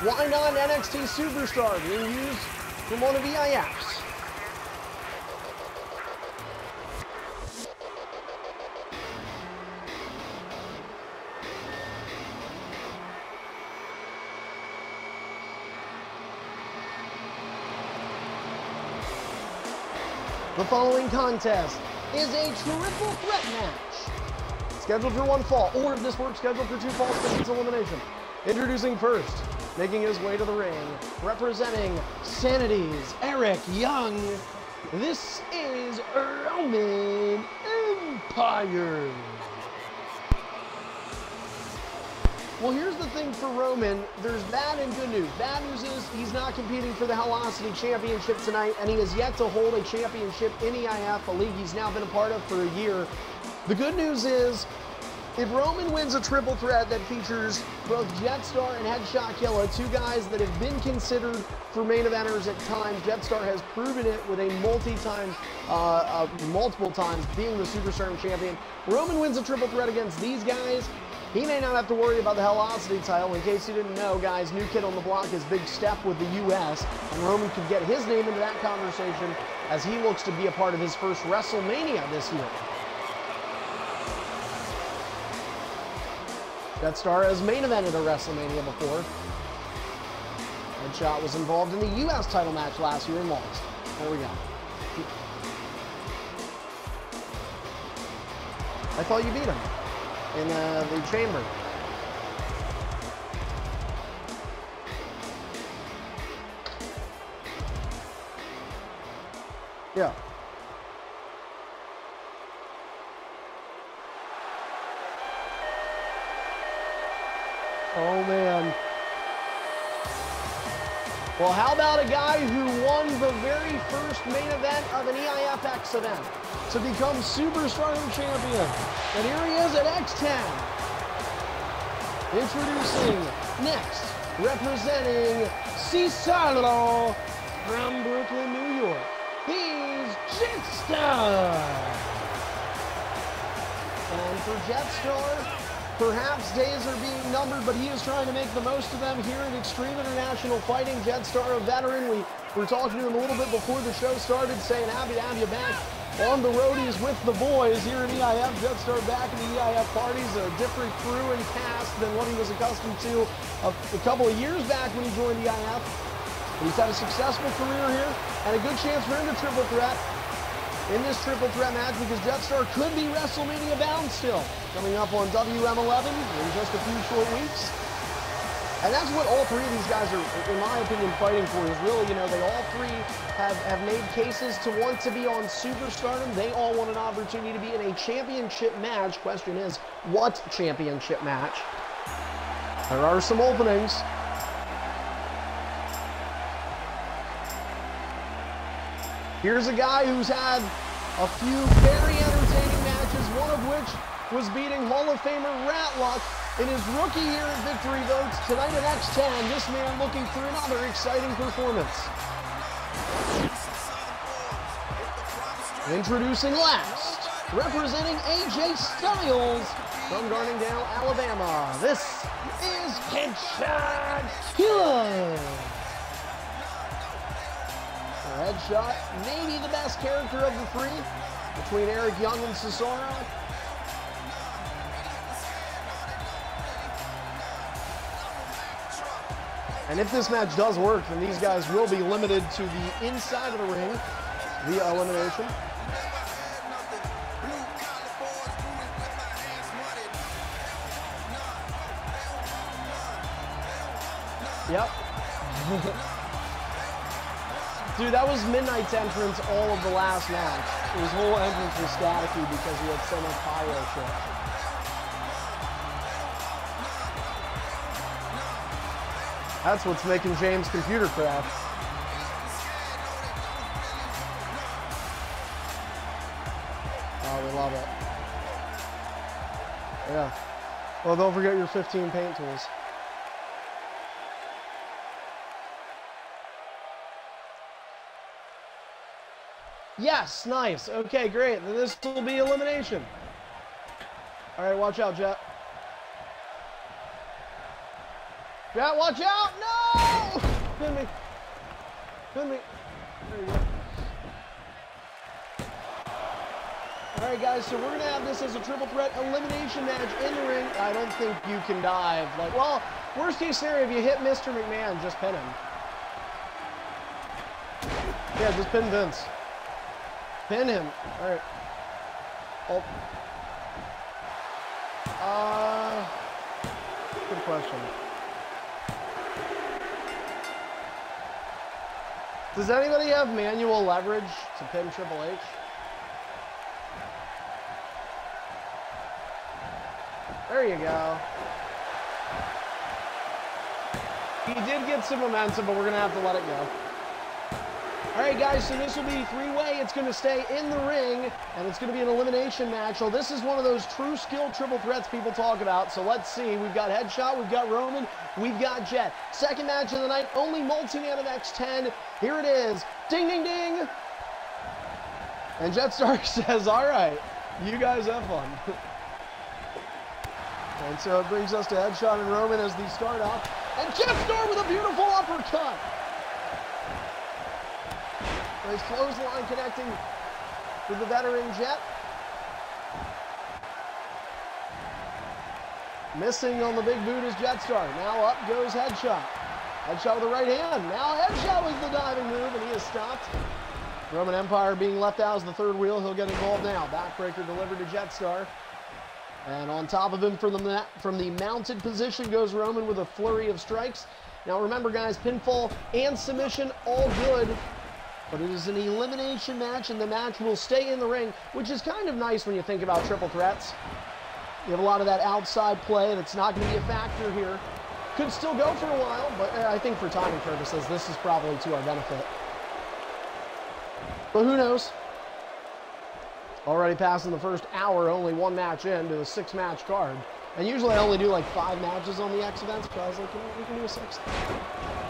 Why not NXT Superstar being used from one of the EIFs? The following contest is a triple threat match. Scheduled for one fall, or if this works, scheduled for two falls, but it's elimination. Introducing first, making his way to the ring, representing Sanity's Eric Young. This is Roman Empire. Well, here's the thing for Roman. There's bad and good news. Bad news is he's not competing for the Velocity Championship tonight, and he has yet to hold a championship in EIF, a league he's now been a part of for a year. The good news is, if Roman wins a triple threat that features both Jetstar and Headshot Killa, two guys that have been considered for main eventers at times, Jetstar has proven it with a multiple times being the Superstar champion. Roman wins a triple threat against these guys. He may not have to worry about the Velocity title. In case you didn't know, guys, new kid on the block is Big Step with the U.S., and Roman could get his name into that conversation as he looks to be a part of his first WrestleMania this year. Jetstar has main evented a WrestleMania before. Headshot was involved in the U.S. title match last year and lost. There we go. I thought you beat him in the chamber. Yeah. Oh, man. Well, how about a guy who won the very first main event of an EIFX event to become Superstar champion? And here he is at X10. Introducing next, representing Cesaro from Brooklyn, New York. He's Jetstar. And for Jetstar, perhaps days are being numbered, but he is trying to make the most of them here at Extreme International Fighting. Jetstar, a veteran. We were talking to him a little bit before the show started, saying happy to have you back on the roadies with the boys here in EIF. Jetstar back in the EIF parties, a different crew and cast than what he was accustomed to a couple of years back when he joined EIF. He's had a successful career here and a good chance for him to triple threat in this triple threat match, because Jetstar could be WrestleMania bound still. Coming up on WM11 in just a few short weeks. And that's what all three of these guys are, in my opinion, fighting for, is really, they all three have made cases to want to be on Superstardom. They all want an opportunity to be in a championship match. Question is, what championship match? There are some openings. Here's a guy who's had a few very entertaining matches, one of which was beating Hall of Famer Ratluck in his rookie year at Victory Votes. Tonight at X10, this man looking for another exciting performance. Introducing last, representing AJ Styles from Gardendale, Alabama. This is Headshot Killa. Headshot, maybe the best character of the three, between Eric Young and Cesaro. And if this match does work, then these guys will be limited to the inside of the ring via elimination. Yep. Dude, that was Midnight's entrance all of the last match. His whole entrance was staticky because he had so much pyro shit. That's what's making James' computer crash. Oh, we love it. Yeah. Well, don't forget your 15 paint tools. Yes, nice. Okay, great. Then this will be elimination. All right, watch out, Jet. Jet, watch out! No! Oh! Pin me. Pin me. There you go. All right, guys, so we're going to have this as a triple threat elimination match in the ring. I don't think you can dive. Like, well, worst case scenario, if you hit Mr. McMahon, just pin him. Yeah, just pin Vince. Pin him. All right. Oh. Good question. Does anybody have manual leverage to pin Triple H? There you go. He did get some momentum, but we're going to have to let it go. All right, guys, so this will be three-way. It's going to stay in the ring, and it's going to be an elimination match. So this is one of those true skill triple threats people talk about. So let's see. We've got Headshot, we've got Roman, we've got Jet. Second match of the night, only multi-man of X10. Here it is. Ding, ding, ding. And Jetstar says, all right, you guys have fun. And so it brings us to Headshot and Roman as they start off. And Jetstar with a beautiful uppercut. Nice clothesline connecting with the veteran Jet. Missing on the big boot is Jetstar. Now up goes Headshot. Headshot with the right hand. Now Headshot was the diving move, and he is stopped. Roman Empire being left out as the third wheel. He'll get involved now. Backbreaker delivered to Jetstar. And on top of him from the mounted position goes Roman with a flurry of strikes. Now remember, guys, pinfall and submission, all good. But it is an elimination match, and the match will stay in the ring, which is kind of nice when you think about triple threats. You have a lot of that outside play, and it's not going to be a factor here. Could still go for a while, but I think for timing purposes, this is probably to our benefit. But who knows? Already passing the first hour, only one match in to a 6-match card. And usually I only do like 5 matches on the X events, but I was like, you know, we can do a 6th.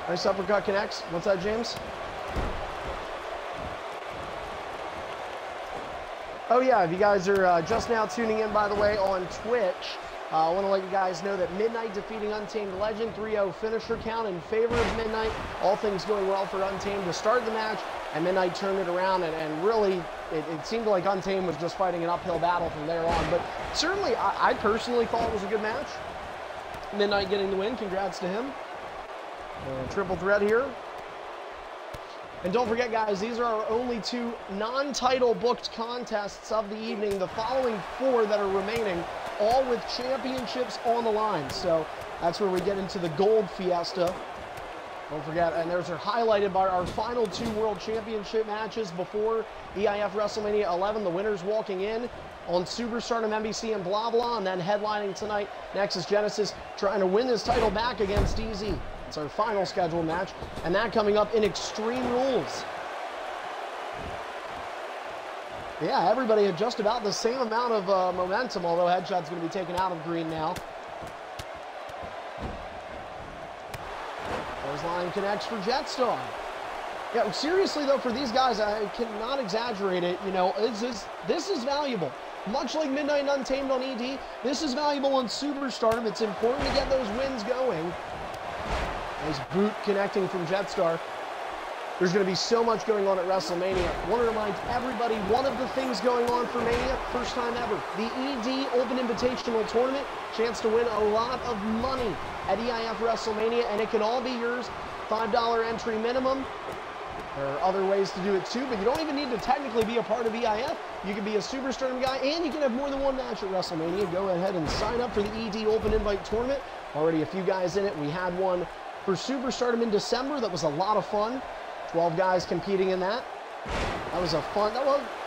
Nice uppercut connects. What's that, James? Oh yeah, if you guys are just now tuning in, by the way, on Twitch, I want to let you guys know that Midnight defeating Untamed Legend, 3-0 finisher count in favor of Midnight. All things going well for Untamed to start the match, and Midnight turned it around, and really, it seemed like Untamed was just fighting an uphill battle from there on. But certainly, I personally thought it was a good match. Midnight getting the win, congrats to him. Triple threat here. And don't forget, guys, these are our only 2 non-title booked contests of the evening. The following 4 that are remaining, all with championships on the line. So that's where we get into the gold fiesta. Don't forget, and those are highlighted by our final 2 World Championship matches before EIF WrestleMania 11. The winners walking in on Superstardom, NBC, and blah, blah. And then headlining tonight, Nexus Genesis trying to win this title back against DZ. It's our final scheduled match, and that coming up in Extreme Rules. Yeah, everybody had just about the same amount of momentum, although Headshot's going to be taken out of green now. Line connects for Jetstar. Yeah, seriously though, for these guys, I cannot exaggerate it. You know, this is valuable. Much like Midnight and Untamed on ED, this is valuable on Superstardom. It's important to get those wins going. Nice boot connecting from Jetstar. There's going to be so much going on at WrestleMania. I want to remind everybody, one of the things going on for Mania, first time ever, the ED Open Invitational Tournament, chance to win a lot of money at EIF WrestleMania, and it can all be yours. $5 entry minimum. There are other ways to do it too, but you don't even need to technically be a part of EIF. You can be a Superstardom guy, and you can have more than one match at WrestleMania. Go ahead and sign up for the ED Open Invite Tournament. Already a few guys in it. We had one for Superstardom in December that was a lot of fun. 12 guys competing in that. That was a fun,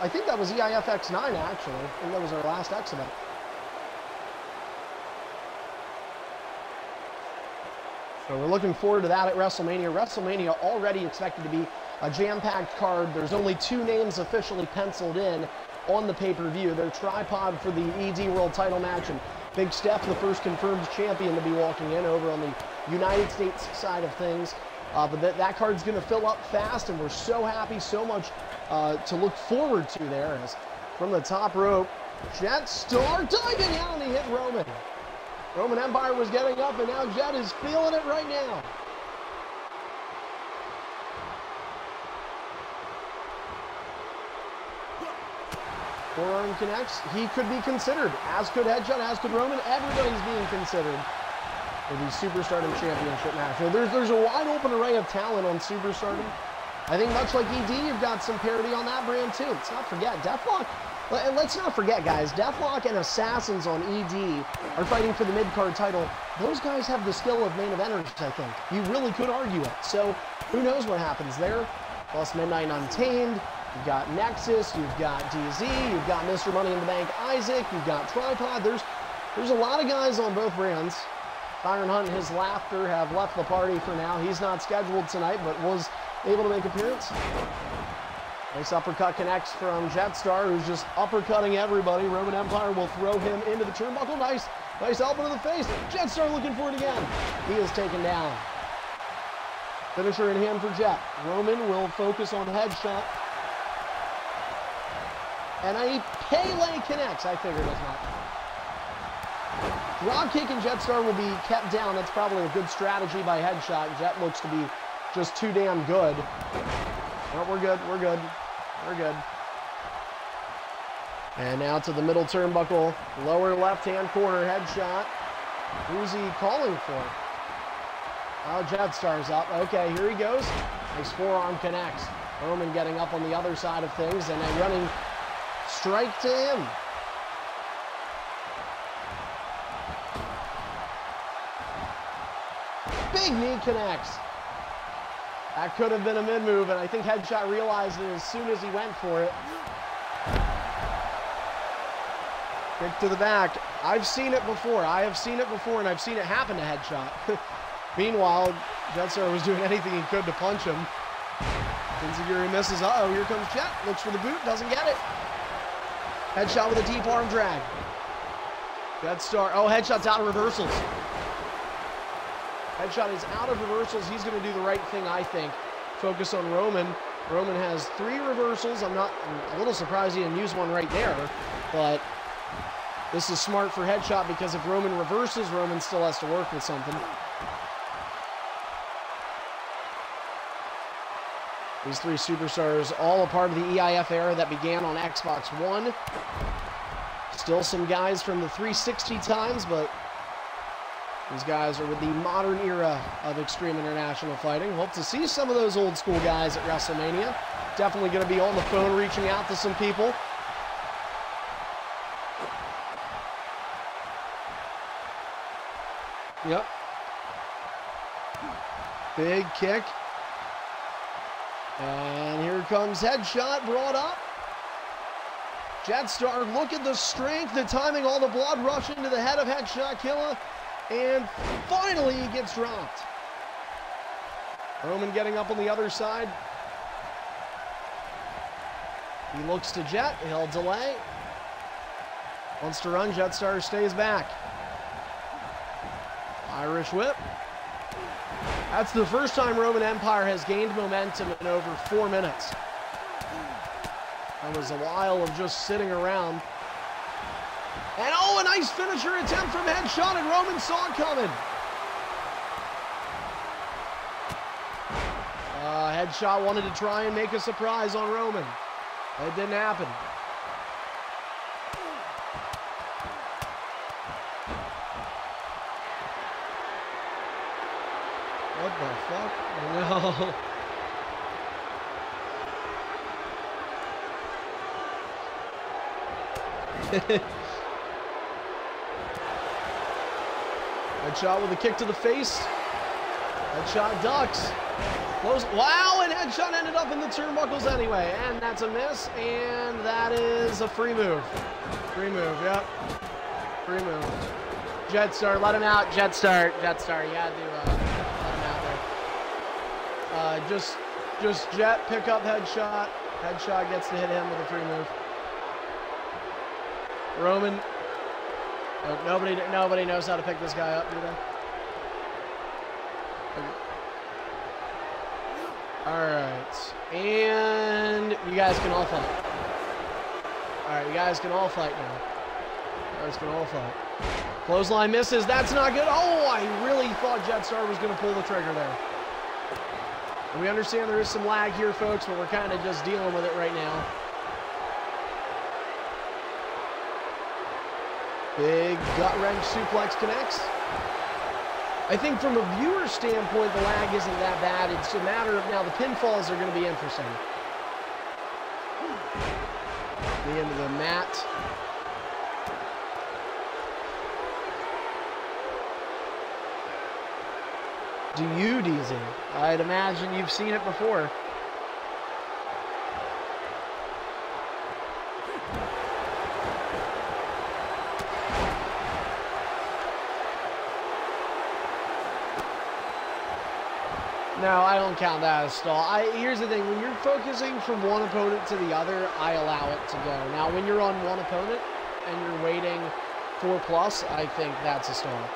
I think that was EIF X9 actually. I think that was our last X event. So we're looking forward to that at WrestleMania. WrestleMania already expected to be a jam-packed card. There's only 2 names officially penciled in on the pay-per-view. Their tripod for the ED World title match, and Big Steph, the first confirmed champion to be walking in over on the United States side of things. But that card's going to fill up fast, and we're so happy, so much to look forward to there. As from the top rope, Jetstar diving out, and he hit Roman. Roman Empire was getting up, and now Jet is feeling it right now. Forearm connects. He could be considered, as could Headshot, as could Roman. Everybody's being considered for the Superstardom Championship match. So there's a wide open array of talent on Superstardom. I think much like ED, you've got some parity on that brand too. Let's not forget, Deathlock. Let's not forget, guys, Deathlock and Assassins on ED are fighting for the mid-card title. Those guys have the skill of main eventers, I think. You really could argue it. So who knows what happens there. Plus Midnight Untamed, you've got Nexus, you've got DZ, you've got Mr. Money in the Bank Isaac, you've got Tripod. There's a lot of guys on both brands. Byron Hunt and his laughter have left the party for now. He's not scheduled tonight, but was able to make an appearance. Nice uppercut connects from Jetstar, who's just uppercutting everybody. Roman Empire will throw him into the turnbuckle. Nice elbow to the face. Jetstar looking for it again. He is taken down. Finisher in hand for Jet. Roman will focus on Headshot. And a Pele connects. I figured as much. Dropkick and Jetstar will be kept down. That's probably a good strategy by Headshot. Jet looks to be just too damn good. Oh, we're good. And now to the middle turnbuckle. Lower left-hand corner, Headshot. Who's he calling for? Oh, Jetstar's up. Okay, here he goes. Nice forearm connects. Roman getting up on the other side of things and a running strike to him. Big knee connects. That could have been a mid-move, and I think Headshot realized it as soon as he went for it. Kick to the back. I've seen it before. I have seen it before, and I've seen it happen to Headshot. Meanwhile, Jetstar was doing anything he could to punch him. Enziguri misses. Uh-oh, here comes Jet. Looks for the boot, doesn't get it. Headshot with a deep arm drag. Jetstar. Oh, Headshot's out of reversals. Headshot is out of reversals. He's going to do the right thing, I think. Focus on Roman. Roman has 3 reversals. I'm a little surprised he didn't use one right there, but this is smart for Headshot because if Roman reverses, Roman still has to work with something. These 3 superstars, all a part of the EIF era that began on Xbox One. Still some guys from the 360 times, but these guys are with the modern era of Extreme International Fighting. Hope to see some of those old school guys at WrestleMania. Definitely going to be on the phone reaching out to some people. Yep. Big kick. And here comes Headshot, brought up. Jetstar, look at the strength, the timing, all the blood rushing to the head of Headshot Killa. And finally, he gets dropped. Roman getting up on the other side. He looks to Jet. He'll delay. Wants to run. Jetstar stays back. Irish whip. That's the first time Roman Empire has gained momentum in over 4 minutes. That was a while of just sitting around. And oh, a nice finisher attempt from Headshot, and Roman saw it coming. Headshot wanted to try and make a surprise on Roman. It didn't happen. What the fuck? No. Headshot with a kick to the face. Headshot ducks. Close. Wow, and Headshot ended up in the turnbuckles anyway. And that's a miss, and that is a free move. Free move, yep. Free move. Jetstar, let him out. Jetstar, you gotta do, let him out there. Just Jet, pick up Headshot. Headshot gets to hit him with a free move. Roman. Nobody knows how to pick this guy up, do they? Okay. Alright. And you guys can all fight. Alright, you guys can all fight now. You guys can all fight. Clothesline misses. That's not good. Oh, I really thought Jetstar was going to pull the trigger there. And we understand there is some lag here, folks, but we're kind of just dealing with it right now. Big gut wrench suplex connects. I think from a viewer standpoint, the lag isn't that bad. It's a matter of now the pinfalls are going to be interesting. The end of the mat. Do you, DZ? I'd imagine you've seen it before. No, I don't count that as stall. Here's the thing. When you're focusing from one opponent to the other, I allow it to go. Now, when you're on one opponent and you're waiting 4+, I think that's a stall.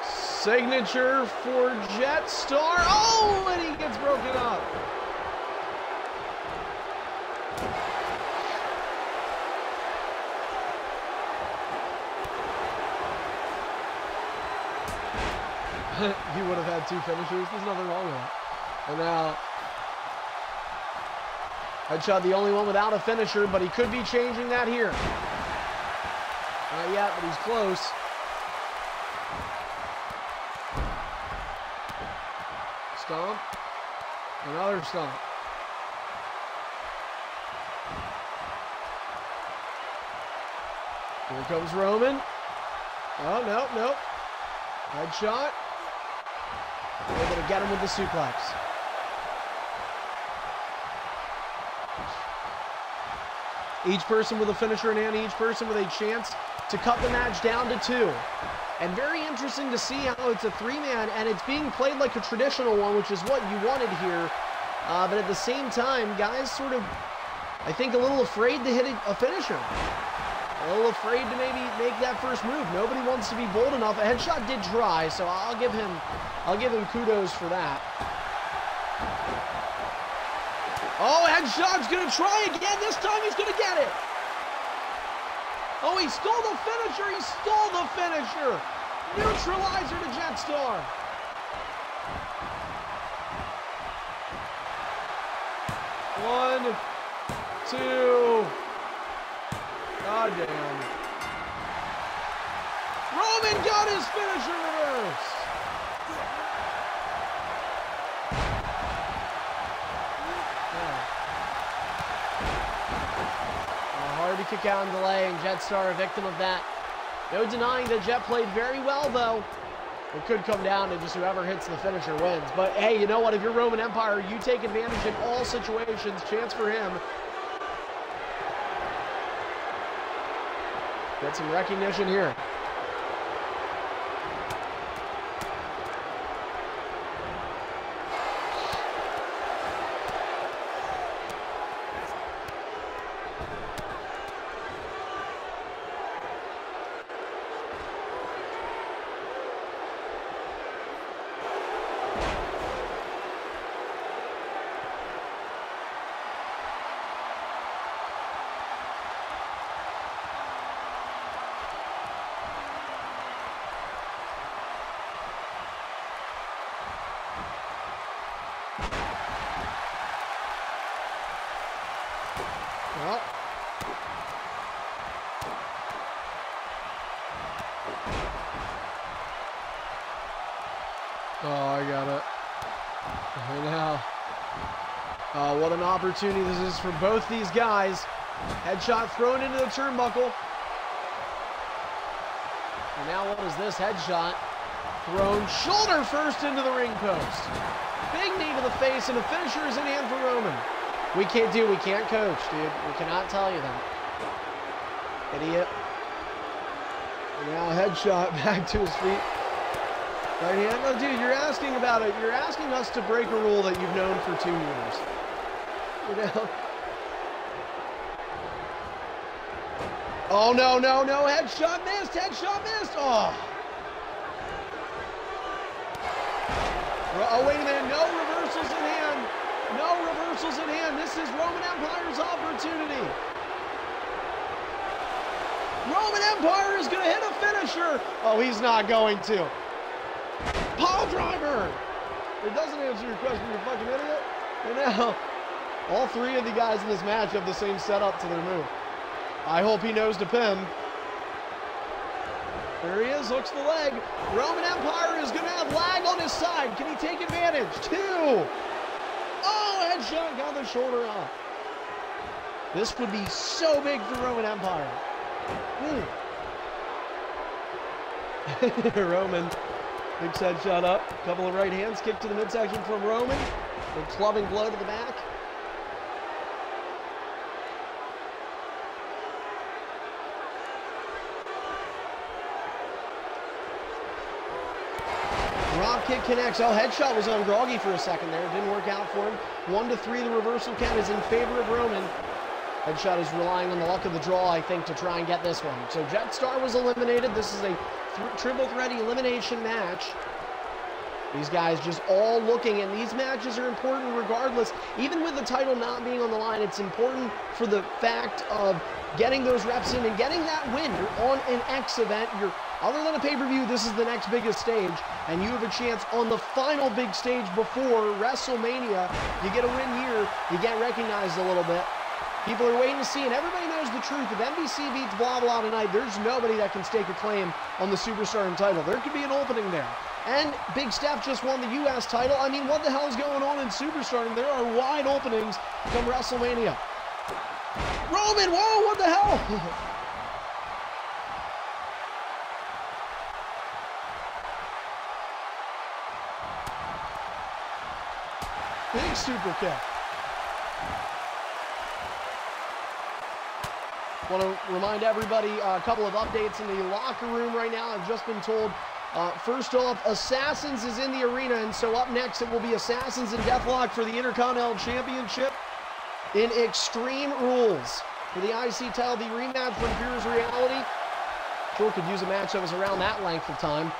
Signature for Jetstar. Oh, and he gets broken up. He would have had 2 finishers. There's nothing wrong with that. And now, Headshot the only one without a finisher, but he could be changing that here. Not yet, but he's close. Stomp. Another stomp. Here comes Roman. Oh, no, nope. Headshot. They're going to get him with the suplex. Each person with a finisher in hand, each person with a chance to cut the match down to 2. And very interesting to see how it's a 3-man, and it's being played like a traditional one, which is what you wanted here. But at the same time, guys sort of, I think, a little afraid to hit a finisher. A little afraid to maybe make that first move. Nobody wants to be bold enough. A Headshot did try, so I'll give him kudos for that. Oh, Headshot's gonna try again. This time he's gonna get it. Oh, he stole the finisher. He stole the finisher. Neutralizer to Jetstar. One, two. God damn. Roman got his finisher reverse. Hard to kick out and delay, and Jetstar a victim of that. No denying that Jet played very well, though. It could come down to just whoever hits the finisher wins. But hey, you know what? If you're Roman Empire, you take advantage in all situations. Chance for him. Get some recognition here. Well. Oh, I got it. And now, what an opportunity this is for both these guys. Headshot thrown into the turnbuckle. And now what is this? Headshot thrown shoulder first into the ring post. Big knee to the face, and the finisher is in hand for Roman. We can't coach, dude. We cannot tell you that. Idiot. And now Headshot back to his feet. Right hand. No, dude, you're asking about it. You're asking us to break a rule that you've known for 2 years. You know? Oh, no, no, no. Headshot missed. Headshot missed. Oh. Oh, wait a minute. No reversals in hand. No reversals in hand. This is Roman Empire's opportunity. Roman Empire is going to hit a finisher. Oh, he's not going to. Pile driver. It doesn't answer your question, you fucking idiot. And now, All three of the guys in this match have the same setup to their move. I hope he knows to pin. There he is, hooks the leg. Roman Empire is going to have lag on his side. Can he take advantage? 2. Oh, headshot, got the shoulder up. This would be so big for Roman Empire. Roman, big headshot up. Couple of right hands, kick to the midsection from Roman. A clubbing blow to the back. Drop kick connects. Oh, headshot was on Groggy for a second there. Didn't work out for him. 1-3, the reversal count is in favor of Roman. Headshot is relying on the luck of the draw, I think, to try and get this one. So Jetstar was eliminated. This is a triple threat elimination match. These guys just all looking, and these matches are important regardless. Even with the title not being on the line, it's important for the fact of getting those reps in and getting that win. You're on an X event. Other than a pay-per-view, this is the next biggest stage, and you have a chance on the final big stage before WrestleMania. You get a win here, you get recognized a little bit. People are waiting to see, and everybody knows the truth. If NBC beats blah blah tonight, there's nobody that can stake a claim on the Superstardom title. There could be an opening there. And Big Steph just won the U.S. title. I mean, what the hell is going on in Superstardom? There are wide openings come WrestleMania. Roman, whoa, what the hell? Big super kick. Want to remind everybody a couple of updates in the locker room right now. I've just been told, first off, Assassins is in the arena, and so up next it will be Assassins and Deathlock for the Intercontinental Championship in Extreme Rules. For the IC title, the rematch from Fear's Reality. Sure could use a match that was around that length of time.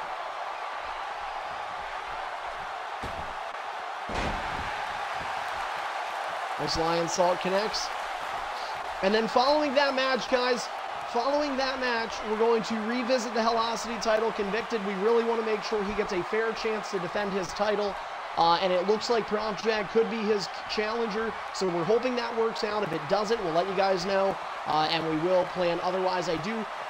Nice Lion Salt connects. And then following that match, guys, we're going to revisit the Hellosity title. Convicted, we really want to make sure he gets a fair chance to defend his title. And it looks like Prompt Jag could be his challenger. So we're hoping that works out. If it doesn't, we'll let you guys know. And we will plan otherwise.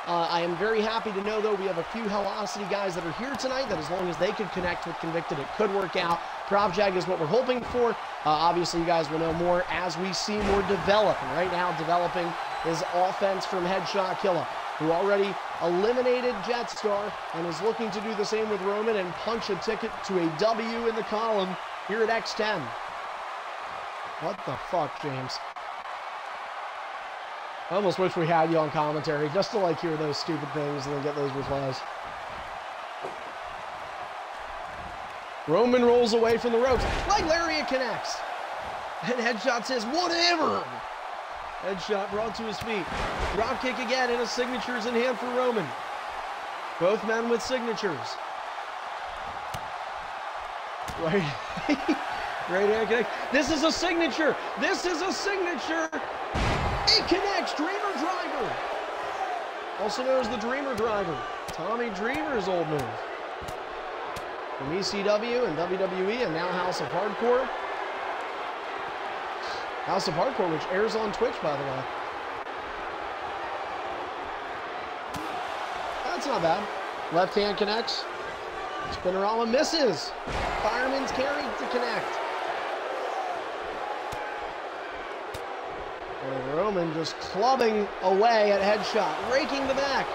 I am very happy to know, though, we have a few Hellosity guys that are here tonight, that as long as they could connect with Convicted, it could work out. Prop Jag is what we're hoping for. Obviously, you guys will know more as we see more develop. And right now, developing is offense from Headshot Killa, who already eliminated Jetstar and is looking to do the same with Roman and punch a ticket to a W in the column here at X10. What the fuck, James? I almost wish we had you on commentary just to like hear those stupid things and then get those replies. Roman rolls away from the ropes. Leg lariat connects. And Headshot says, whatever. Headshot brought to his feet. Drop kick again, and a signature's in hand for Roman. Both men with signatures. Right. Right hand connect. This is a signature. This is a signature. It connects. Dreamer Driver. Also known as the Dreamer Driver. Tommy Dreamer's old move. From ECW and WWE and now House of Hardcore. House of Hardcore, which airs on Twitch, by the way. That's not bad. Left hand connects. Spinorama misses. Fireman's carry to connect. And Roman just clubbing away at Headshot, raking the back.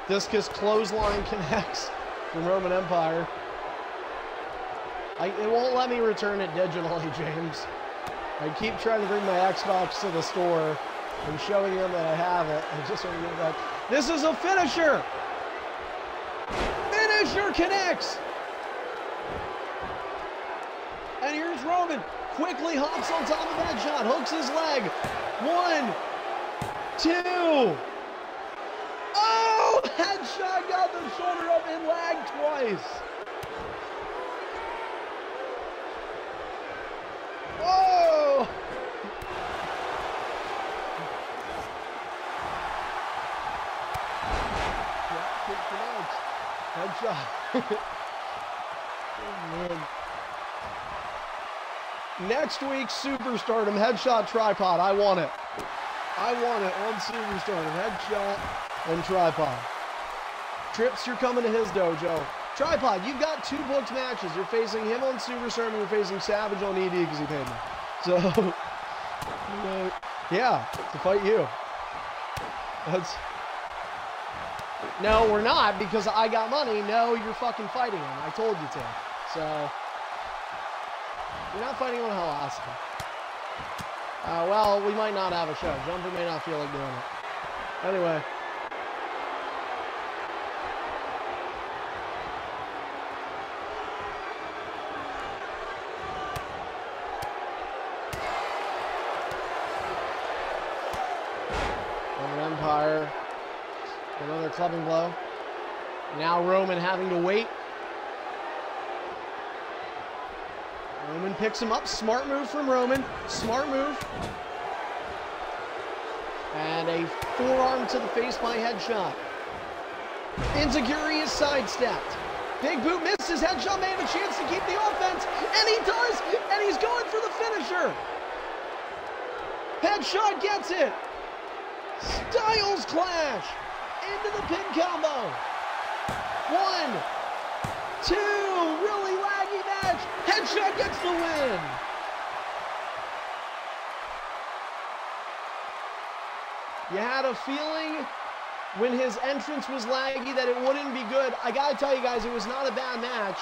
Discus clothesline connects from Roman Empire. It won't let me return it digitally, James. I keep trying to bring my Xbox to the store and showing them that I have it. I just want to get it back. This is a finisher! Finisher connects! And here's Roman. Quickly hops on top of Headshot. Hooks his leg. 1, 2. Oh! Headshot got the shoulder up and lagged twice. Whoa! Man. Next week's Superstardom headshot tripod. I want it. I want it on Superstardom. Headshot and tripod. Trips, you're coming to his dojo. Tripod, you've got 2 booked matches. You're facing him on Superstardom, you're facing Savage on ED because he paid me. So, yeah, to fight you. That's... No, we're not, because I got money. No, you're fucking fighting him. I told you to. So, you're not fighting on Hell Awesome. Well, we might not have a show. Jumper may not feel like doing it. Anyway. Empire. Another clubbing blow. Now Roman having to wait. Roman picks him up. Smart move from Roman. Smart move. And a forearm to the face by headshot. Enziguri is sidestepped. Big boot misses. Headshot may have a chance to keep the offense. And he does. And he's going for the finisher. Headshot gets it. Styles clash into the pin combo. 1, 2, really laggy match. Headshot gets the win. You had a feeling when his entrance was laggy that it wouldn't be good. I gotta tell you guys, it was not a bad match.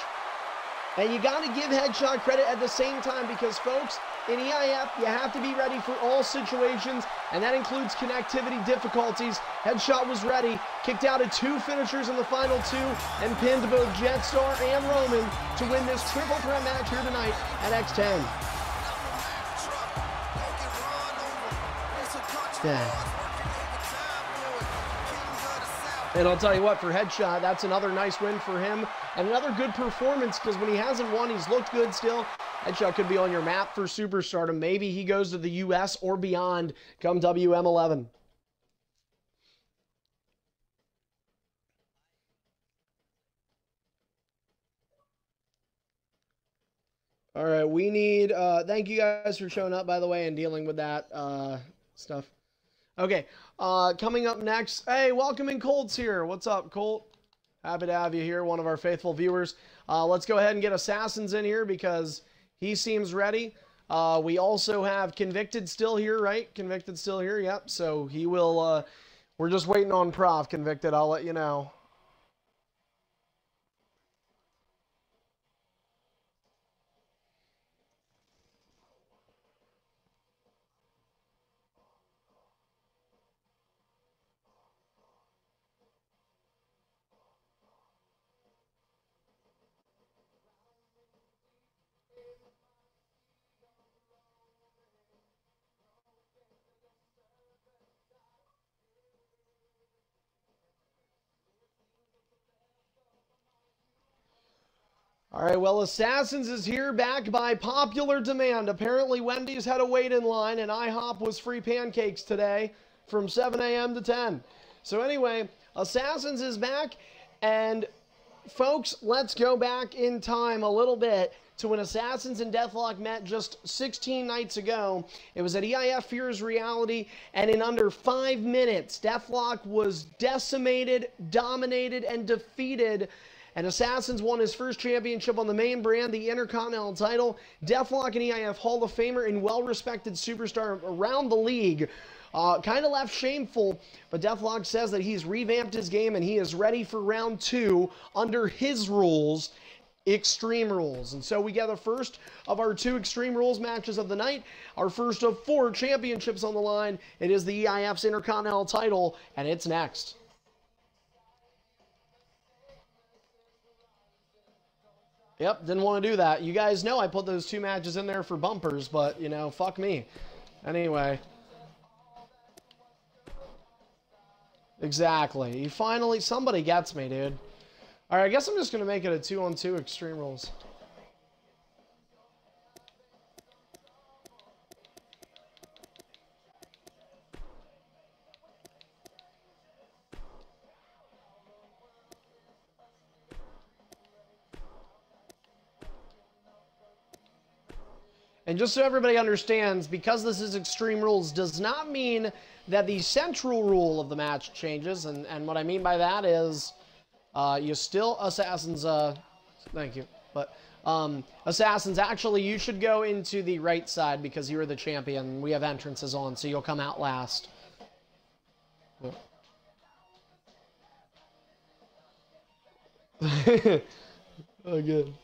And you gotta give Headshot credit at the same time because, folks, in EIF, you have to be ready for all situations, and that includes connectivity difficulties. Headshot was ready, kicked out at 2 finishers in the final 2, and pinned both Jetstar and Roman to win this triple threat match here tonight at X10. Yeah. And I'll tell you what, for Headshot, that's another nice win for him, and another good performance, because when he hasn't won, he's looked good still. Headshot could be on your map for Superstardom. Maybe he goes to the US or beyond come WM11. All right, we need, thank you guys for showing up, by the way, and dealing with that stuff. Okay, coming up next, hey, welcome in Colt's here. What's up, Colt? Happy to have you here, one of our faithful viewers. Let's go ahead and get Assassins in here because he seems ready. We also have Convicted still here, right? Convicted still here, yep. So he will, we're just waiting on Prof. Convicted, I'll let you know. All right, well, Assassins is here, back by popular demand. Apparently, Wendy's had a wait in line, and IHOP was free pancakes today from 7 a.m. to 10. So anyway, Assassins is back, and folks, let's go back in time a little bit to when Assassins and Deathlock met just 16 nights ago. It was at EIF Fears Reality, and in under 5 minutes, Deathlock was decimated, dominated, and defeated. And Assassins won his first championship on the main brand, the Intercontinental title. Deathlock, an EIF Hall of Famer and well-respected superstar around the league. Kind of left shameful, but Deathlock says that he's revamped his game and he is ready for round 2 under his rules, Extreme Rules. And so we get the first of our 2 Extreme Rules matches of the night. Our first of 4 championships on the line. It is the EIF's Intercontinental title, and it's next. Yep, didn't want to do that. You guys know I put those 2 matches in there for bumpers, but, you know, fuck me. Anyway. Exactly. Somebody gets me, dude. All right, I guess I'm just going to make it a 2-on-2 Extreme Rules. And just so everybody understands, because this is Extreme Rules, does not mean that the central rule of the match changes. And what I mean by that is, you still, Assassins, thank you. But, Assassins, actually, you should go into the right side because you're the champion. We have entrances on, so you'll come out last. Oh, good.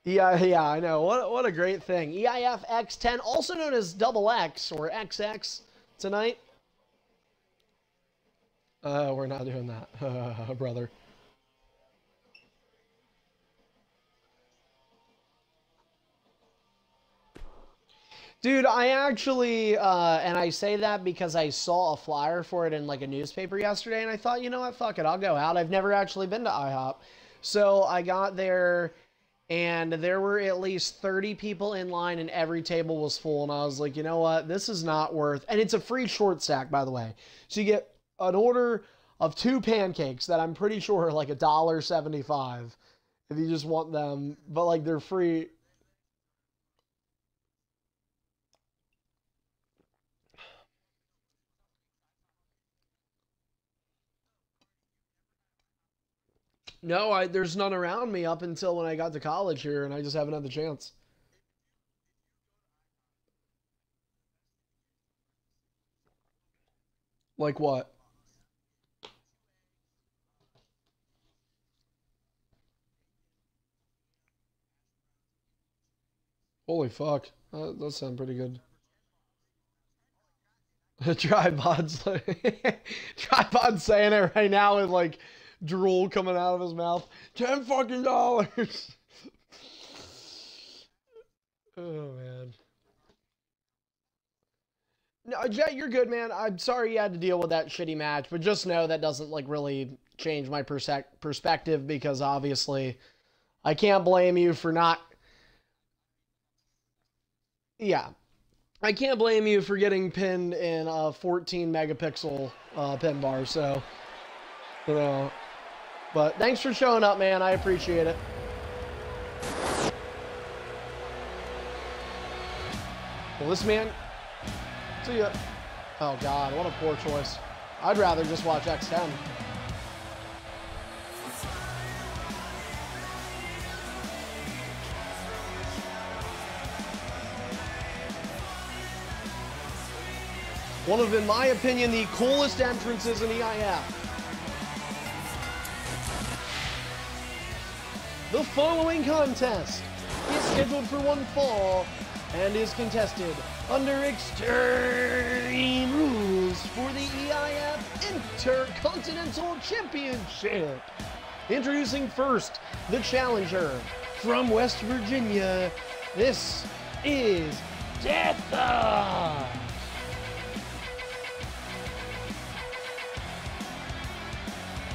Yeah, I know. What a great thing. EIF X10, also known as Double X or XX tonight. We're not doing that, brother. Dude, I actually, and I say that because I saw a flyer for it in like a newspaper yesterday, and I thought, you know what, fuck it, I'll go out. I've never actually been to IHOP. So I got there, and there were at least 30 people in line, and every table was full, and I was like, you know what, this is not worth, and it's a free short stack, by the way. So you get an order of 2 pancakes that I'm pretty sure are like $1.75 if you just want them, but like they're free. No, there's none around me up until when I got to college here, and I just haven't had the chance. Like what? Holy fuck. That sounds pretty good. Tripod's Tripod's saying it right now with like drool coming out of his mouth. $10 fucking. Oh man. No, Jet, you're good, man. I'm sorry you had to deal with that shitty match, but just know that doesn't like really change my perspective because obviously I can't blame you for not. Yeah. I can't blame you for getting pinned in a 14 megapixel pin bar, so, you know, but thanks for showing up, man. I appreciate it. Well, this man, see ya. Oh God, what a poor choice. I'd rather just watch X10. One of, in my opinion, the coolest entrances in EIF. The following contest is scheduled for one fall and is contested under extreme rules for the EIF Intercontinental Championship. Introducing first, the challenger from West Virginia. This is Death.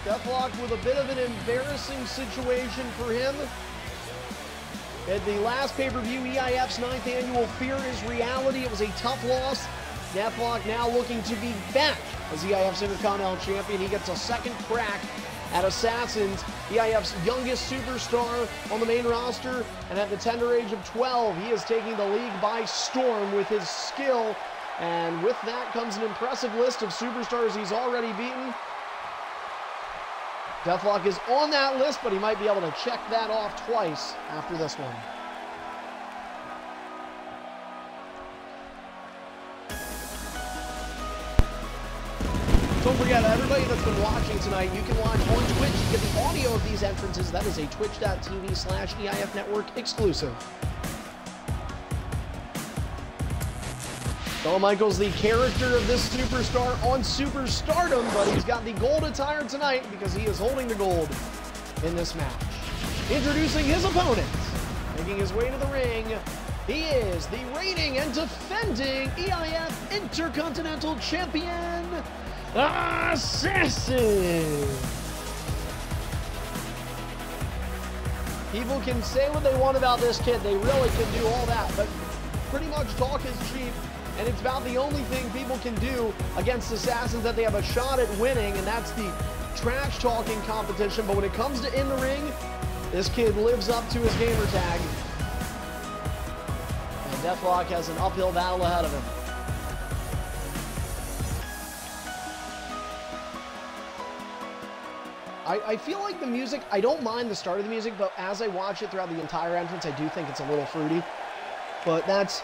Deathlock with a bit of an embarrassing situation for him. At the last pay-per-view, EIF's 9th annual Fear is Reality. It was a tough loss. Deathlock now looking to be back as EIF's Intercontinental Champion. He gets a second crack at Assassins, EIF's youngest superstar on the main roster. And at the tender age of 12, he is taking the league by storm with his skill. And with that comes an impressive list of superstars he's already beaten. Deathlock is on that list, but he might be able to check that off twice after this one. Don't forget, everybody that's been watching tonight, you can watch on Twitch. You get the audio of these entrances. That is a twitch.tv/EIF Network exclusive. Shawn Michaels, the character of this superstar on Superstardom, but he's got the gold attire tonight because he is holding the gold in this match. Introducing his opponent, making his way to the ring, he is the reigning and defending EIF Intercontinental Champion, Assassin. People can say what they want about this kid. They really can do all that, but pretty much talk is cheap. And it's about the only thing people can do against Assassins that they have a shot at winning, and that's the trash talking competition. But when it comes to in the ring, this kid lives up to his gamer tag. Deathlock has an uphill battle ahead of him. I feel like the music, I don't mind the start of the music, but as I watch it throughout the entire entrance, I do think it's a little fruity. But that's...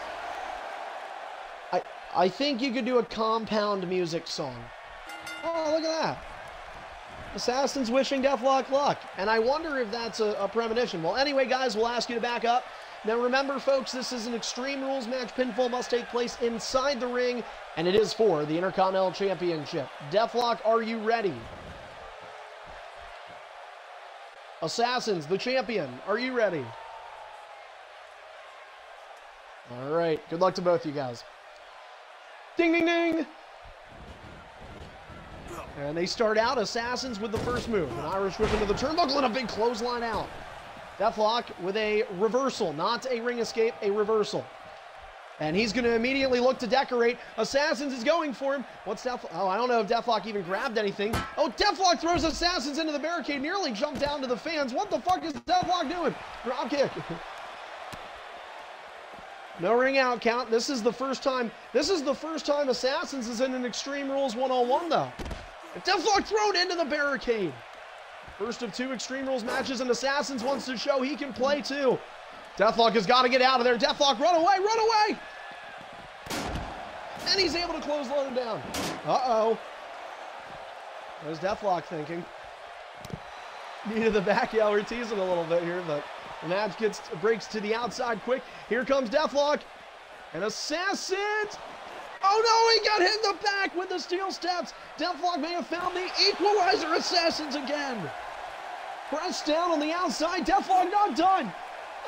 I think you could do a compound music song. Oh, look at that. Assassins wishing Deathlock luck. And I wonder if that's a premonition. Well, anyway, guys, we'll ask you to back up. Now, remember, folks, this is an Extreme Rules match. Pinfall must take place inside the ring, and it is for the Intercontinental Championship. Deathlock, are you ready? Assassins, the champion, are you ready? All right, good luck to both you guys. Ding, ding, ding! And they start out, Assassins with the first move. An Irish whip into the turnbuckle and a big clothesline out. Deathlock with a reversal, not a ring escape, a reversal. And he's going to immediately look to decorate. Assassins is going for him. What's Deathlock? Oh, I don't know if Deathlock even grabbed anything. Oh, Deathlock throws Assassins into the barricade, nearly jumped down to the fans. What the fuck is Deathlock doing? Drop kick. No ring out count. This is the first time Assassins is in an Extreme Rules one-on-one, though. Deathlock thrown into the barricade. First of 2 Extreme Rules matches, and Assassins wants to show he can play, too. Deathlock has got to get out of there. Deathlock, run away, run away! And he's able to clothesline him down. Uh-oh. What is Deathlock thinking? Needed the back. Yeah, we're teasing a little bit here, but the match breaks to the outside quick. Here comes Deathlock. And Assassins! Oh no, he got hit in the back with the steel steps. Deathlock may have found the equalizer. Assassins again. Pressed down on the outside. Deathlock not done.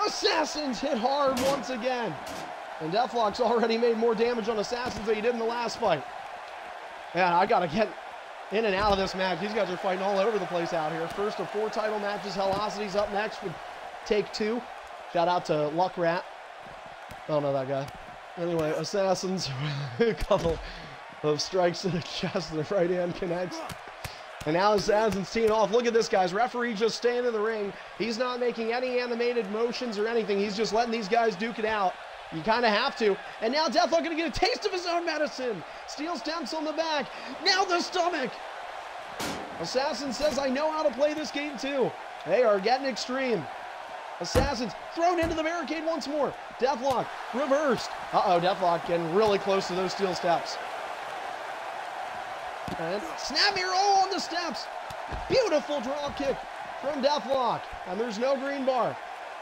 Assassins hit hard once again. And Deathlock's already made more damage on Assassins than he did in the last fight. Yeah, I gotta get in and out of this match. These guys are fighting all over the place out here. First of 4 title matches. Hellosity's up next with Take 2. Shout out to Luck Rat. I don't know that guy. Anyway, Assassins, a couple of strikes to the chest, the right hand connects. And now Assassins teeing off. Look at this, guys. Referee just staying in the ring. He's not making any animated motions or anything. He's just letting these guys duke it out. You kind of have to. And now Deathlock going to get a taste of his own medicine. Steel steps on the back. Now the stomach. Assassin says, I know how to play this game too. They are getting extreme. Assassins thrown into the barricade once more. Deathlock reversed. Uh-oh, Deathlock getting really close to those steel steps. And snap mirror on the steps. Beautiful drop kick from Deathlock. And there's no green bar.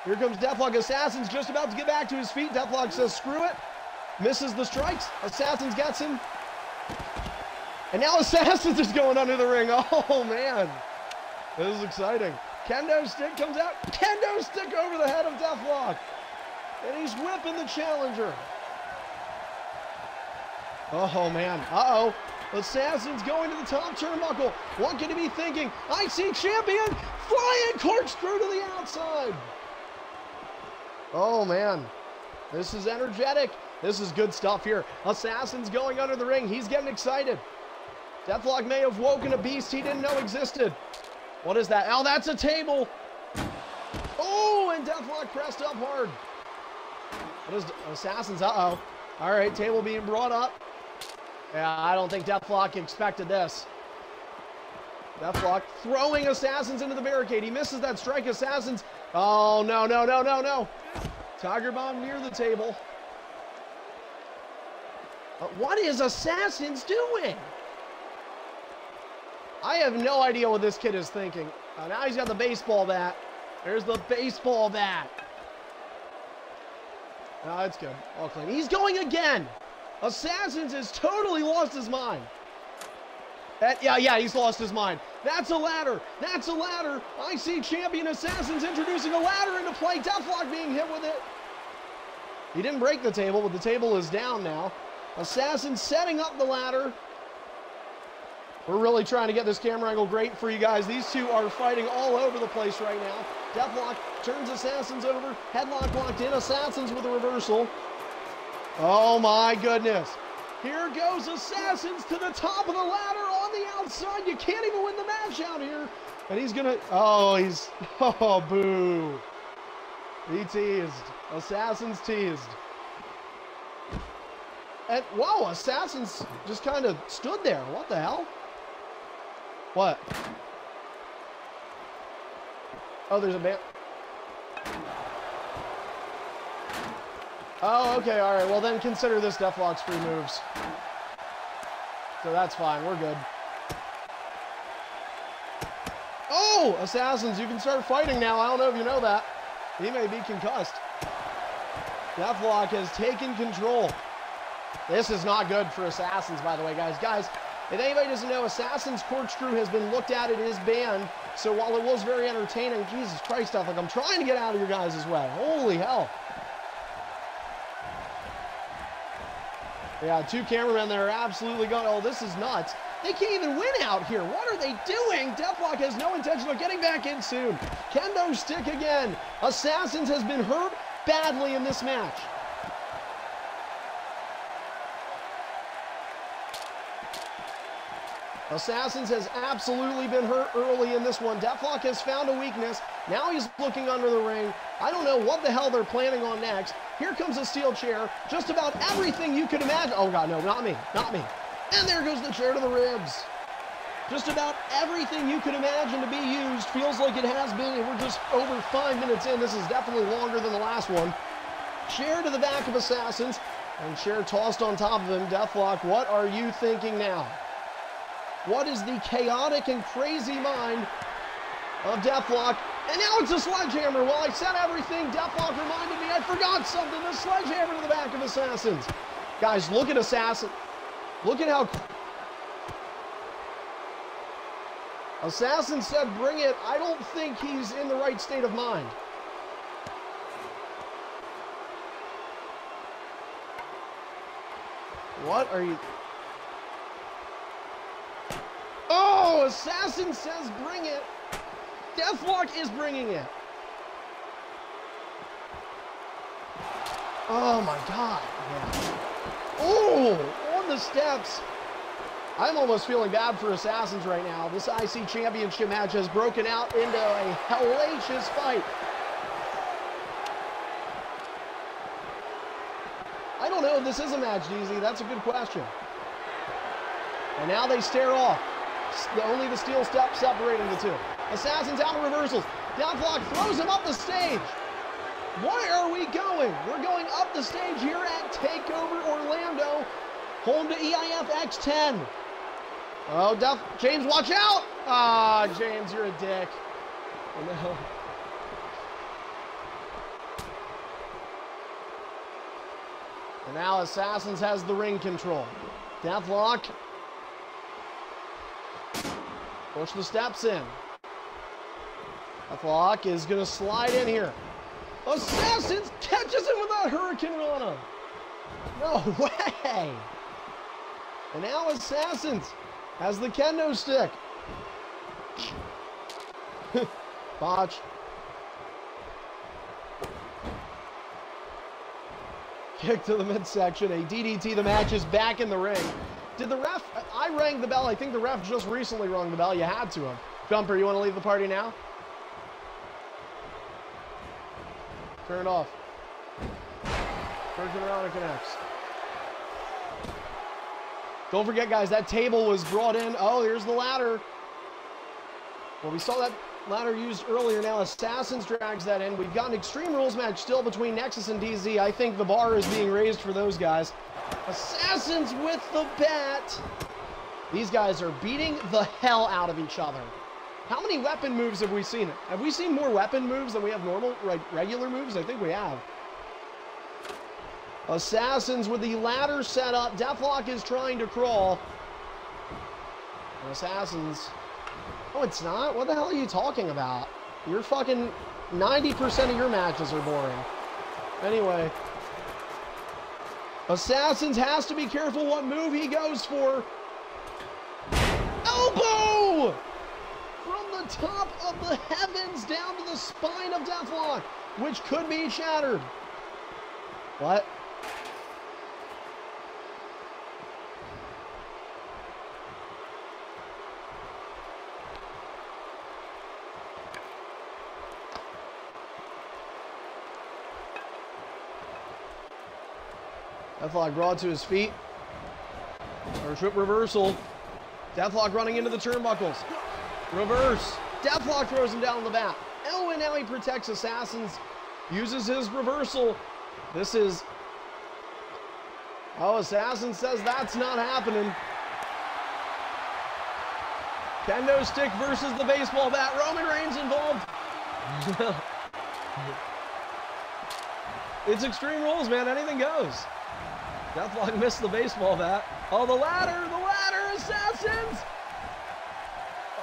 Here comes Deathlock. Assassins just about to get back to his feet. Deathlock says, screw it. Misses the strikes. Assassins gets him. And now Assassins is going under the ring. Oh, man. This is exciting. Kendo stick comes out. Kendo stick over the head of Deathlock. And he's whipping the challenger. Oh, man. Uh-oh. Assassin's going to the top turnbuckle. What can he be thinking? IC champion. Flying corkscrew to the outside. Oh, man. This is energetic. This is good stuff here. Assassin's going under the ring. He's getting excited. Deathlock may have woken a beast he didn't know existed. What is that? Oh, that's a table. Oh, and Deathlock pressed up hard. What is Assassins? Uh-oh. All right, table being brought up. Yeah, I don't think Deathlock expected this. Deathlock throwing Assassins into the barricade. He misses that strike. Assassins. Oh, no, no, no, no, no. Tiger Bomb near the table. What is Assassins doing? I have no idea what this kid is thinking. Now he's got the baseball bat. There's the baseball bat. No, it's good. All clean. He's going again. Assassins has totally lost his mind. Yeah, he's lost his mind. That's a ladder. That's a ladder. IC champion Assassins introducing a ladder into play. Deathlock being hit with it. He didn't break the table, but the table is down now. Assassin setting up the ladder. We're really trying to get this camera angle great for you guys. These two are fighting all over the place right now. Deathlock turns Assassins over. Headlock locked in. Assassins with a reversal. Oh my goodness. Here goes Assassins to the top of the ladder on the outside. You can't even win the match out here. And he's gonna, oh, boo. He teased. Assassins teased. And, whoa, Assassins just kind of stood there. What the hell? What? Oh, there's a ban. Oh, okay, all right. Well, then consider this Deathlock's free moves. So that's fine. We're good. Oh, Assassins, you can start fighting now. I don't know if you know that. He may be concussed. Deathlock has taken control. This is not good for Assassins, by the way, guys. Guys, if anybody doesn't know, Assassin's Corkscrew has been looked at. It is banned. So while it was very entertaining, Jesus Christ, Deathlock, I'm trying to get out of your guys' way. Holy hell. Yeah, two cameramen that are absolutely going, oh, this is nuts. They can't even win out here. What are they doing? Deathlock has no intention of getting back in soon. Kendo stick again. Assassins has been hurt badly in this match. Assassins has absolutely been hurt early in this one. Deathlock has found a weakness. Now he's looking under the ring. I don't know what the hell they're planning on next. Here comes a steel chair. Just about everything you could imagine. Oh, God, no, not me. Not me. And there goes the chair to the ribs. Just about everything you could imagine to be used feels like it has been, and we're just over 5 minutes in. This is definitely longer than the last one. Chair to the back of Assassins, and chair tossed on top of him. Deathlock, what are you thinking now? What is the chaotic and crazy mind of Deathlock? And now it's a sledgehammer. Well, I said everything. Deathlock reminded me I forgot something. The sledgehammer to the back of Assassins. Guys, look at Assassin. Look at how... Assassin said, bring it. I don't think he's in the right state of mind. What are you... Oh, Assassin says bring it. Deathlock is bringing it. Oh, my God. Yeah. Oh, on the steps. I'm almost feeling bad for Assassins right now. This IC Championship match has broken out into a hellacious fight. I don't know if this is a match, DZ. That's a good question. And now they stare off. Only the steel step separating the two. Assassins out of reversals. Deathlock throws him up the stage. Where are we going? We're going up the stage here at TakeOver Orlando, home to EIF X10. Oh, James, watch out! Ah, James, you're a dick. Oh, no. And now Assassins has the ring control. Deathlock. Push the steps in. Deathlock is going to slide in here. Assassins catches him with that Hurricane Rana. No way. And now Assassins has the kendo stick. Botch. Kick to the midsection. A DDT. The match is back in the ring. Did the ref... I rang the bell. I think the ref just recently rung the bell. You had to have. Jumper, you want to leave the party now? Turn it off. Hurricane Rana connects. Don't forget, guys, that table was brought in. Oh, here's the ladder. Well, we saw that ladder used earlier. Now Assassins drags that in. We've got an Extreme Rules match still between Nexus and DZ. I think the bar is being raised for those guys. Assassins with the bat. These guys are beating the hell out of each other. How many weapon moves have we seen? Have we seen more weapon moves than we have normal, regular moves? I think we have. Assassins with the ladder set up. Deathlock is trying to crawl. And Assassins... Oh, it's not? What the hell are you talking about? You're fucking... 90% of your matches are boring. Anyway. Assassins has to be careful what move he goes for. Elbow! From the top of the heavens down to the spine of Deathlock, which could be shattered. What? Deathlock brought to his feet. Or trip reversal. Deathlock running into the turnbuckles. Reverse. Deathlock throws him down the bat. Oh, and now he protects Assassins. Uses his reversal. This is... Oh, Assassin says that's not happening. Kendo stick versus the baseball bat. Roman Reigns involved. It's Extreme Rules, man. Anything goes. Deathlock missed the baseball bat. Oh, the ladder, Assassins!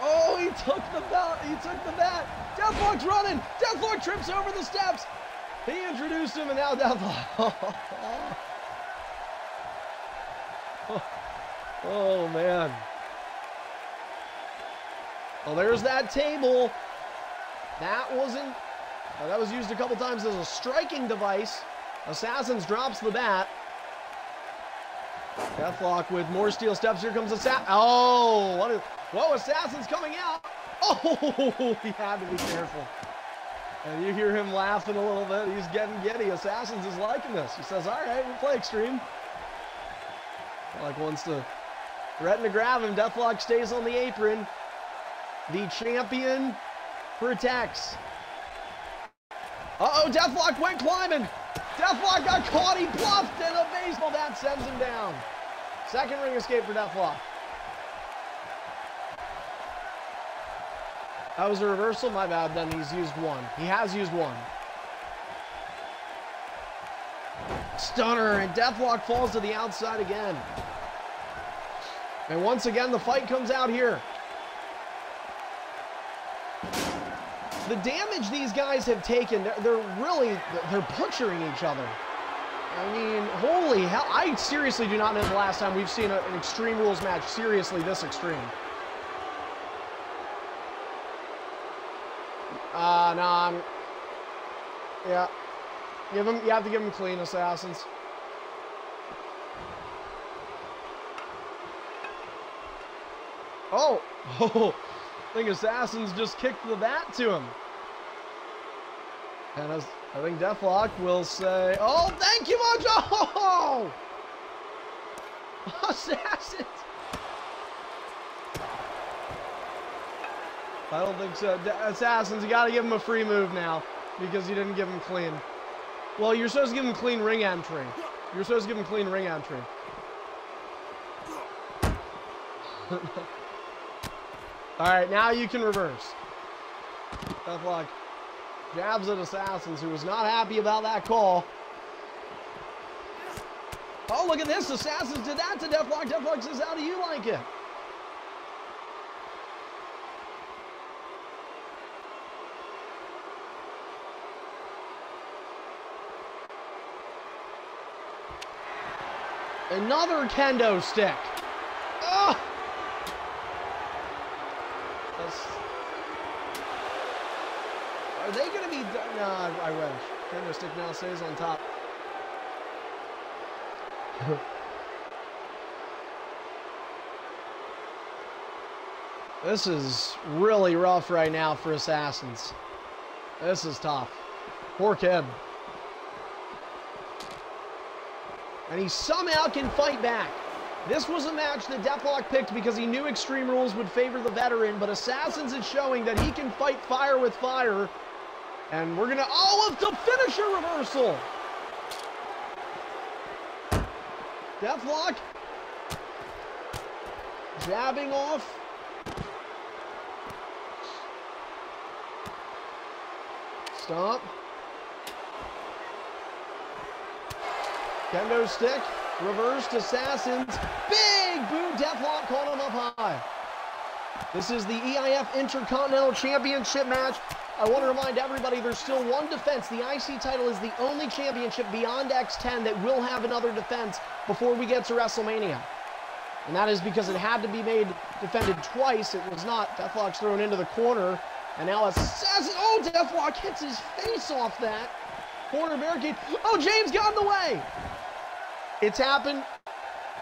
Oh, he took the bat. Deathlock's running. Deathlock trips over the steps. He introduced him, and now Deathlock. Oh, man. Well, there's that table. That wasn't... that was used a couple times as a striking device. Assassins drops the bat. Deathlock with more steel steps. Here comes Assassin. Oh, whoa, Assassin's coming out. Oh, he had to be careful. And you hear him laughing a little bit. He's getting giddy. Assassins is liking this. He says, all right, we'll play Extreme. Deathlock wants to threaten to grab him. Deathlock stays on the apron. The champion protects. Uh-oh, Deathlock went climbing. Deathlock got caught. He bluffed, and a baseball bat sends him down. Second ring escape for Deathlock. That was a reversal. My bad. Then he's used one. He has used one. Stunner, and Deathlock falls to the outside again. And once again, the fight comes out here. The damage these guys have taken, they're butchering each other. I mean, holy hell. I seriously do not know the last time we've seen an Extreme Rules match seriously this extreme. No, yeah. You have to give him clean, Assassins. Oh, I think Assassins just kicked the bat to him. And I think Deathlock will say, oh, thank you much. Oh! Assassins. I don't think so. Assassins, you got to give him a free move now because you didn't give him clean. Well, you're supposed to give him clean ring entry. You're supposed to give him clean ring entry. All right, now you can reverse. Deathlock jabs at Assassins, who was not happy about that call. Oh, look at this. Assassins did that to Deathlock. Deathlock says, how do you like it? Another kendo stick. Oh! Are they going to be... No, I wish. Kendo stick now stays on top. This is really rough right now for Assassins. This is tough. Poor kid. And he somehow can fight back. This was a match that Deathlock picked because he knew Extreme Rules would favor the veteran, but Assassins is showing that he can fight fire with fire. And we're going to... Oh, it's the finisher reversal! Deathlock jabbing off. Stomp. Kendo stick, reversed Assassins. Big boot, Deathlock caught him up high. This is the EIF Intercontinental Championship match. I want to remind everybody there's still one defense. The IC title is the only championship beyond X10 that will have another defense before we get to WrestleMania. And that is because it had to be defended twice. It was not. Deathlock's thrown into the corner. And now Assassin, oh, Deathlock hits his face off that. Corner barricade. Oh, James got in the way. It's happened.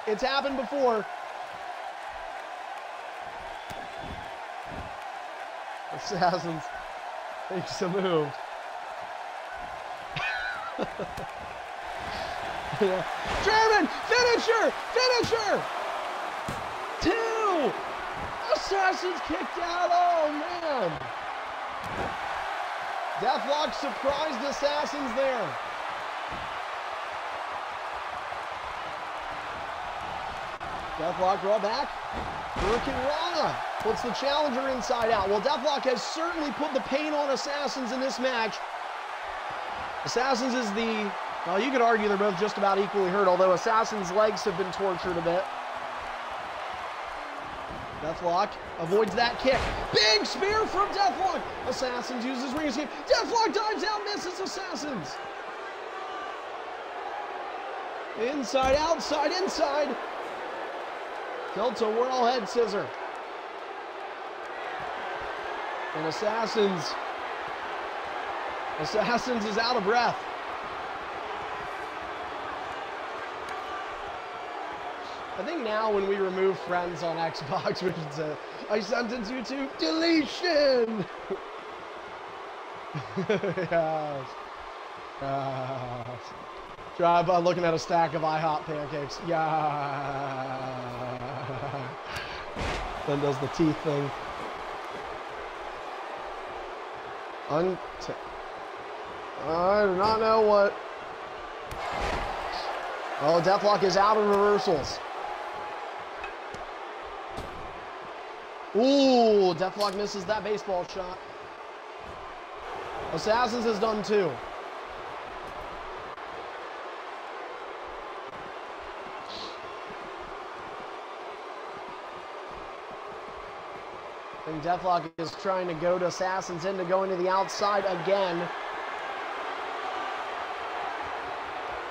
It's happened before. Assassins makes a move. German, finisher, finisher. 2. Assassins kicked out. Oh, man. Deathlock surprised Assassins there. Deathlock draw back. Hurricane Rana puts the challenger inside out. Well, Deathlock has certainly put the pain on Assassins in this match. Assassins is the, well, you could argue they're both just about equally hurt, although Assassin's legs have been tortured a bit. Deathlock avoids that kick. Big spear from Deathlock. Assassins uses ring escape. Deathlock dives out, misses Assassins. Inside, outside, inside. Delta whirl head scissor. And Assassins is out of breath. I think now when we remove friends on Xbox, we should say, I sentence you to deletion. Yes. Yes. Try by looking at a stack of IHOP pancakes. Yeah. Then does the teeth thing. I do not know what. Oh, Deathlock is out of reversals. Ooh, Deathlock misses that baseball shot. Assassins has done 2. I think Deathlock is trying to goad Assassins into going to the outside again.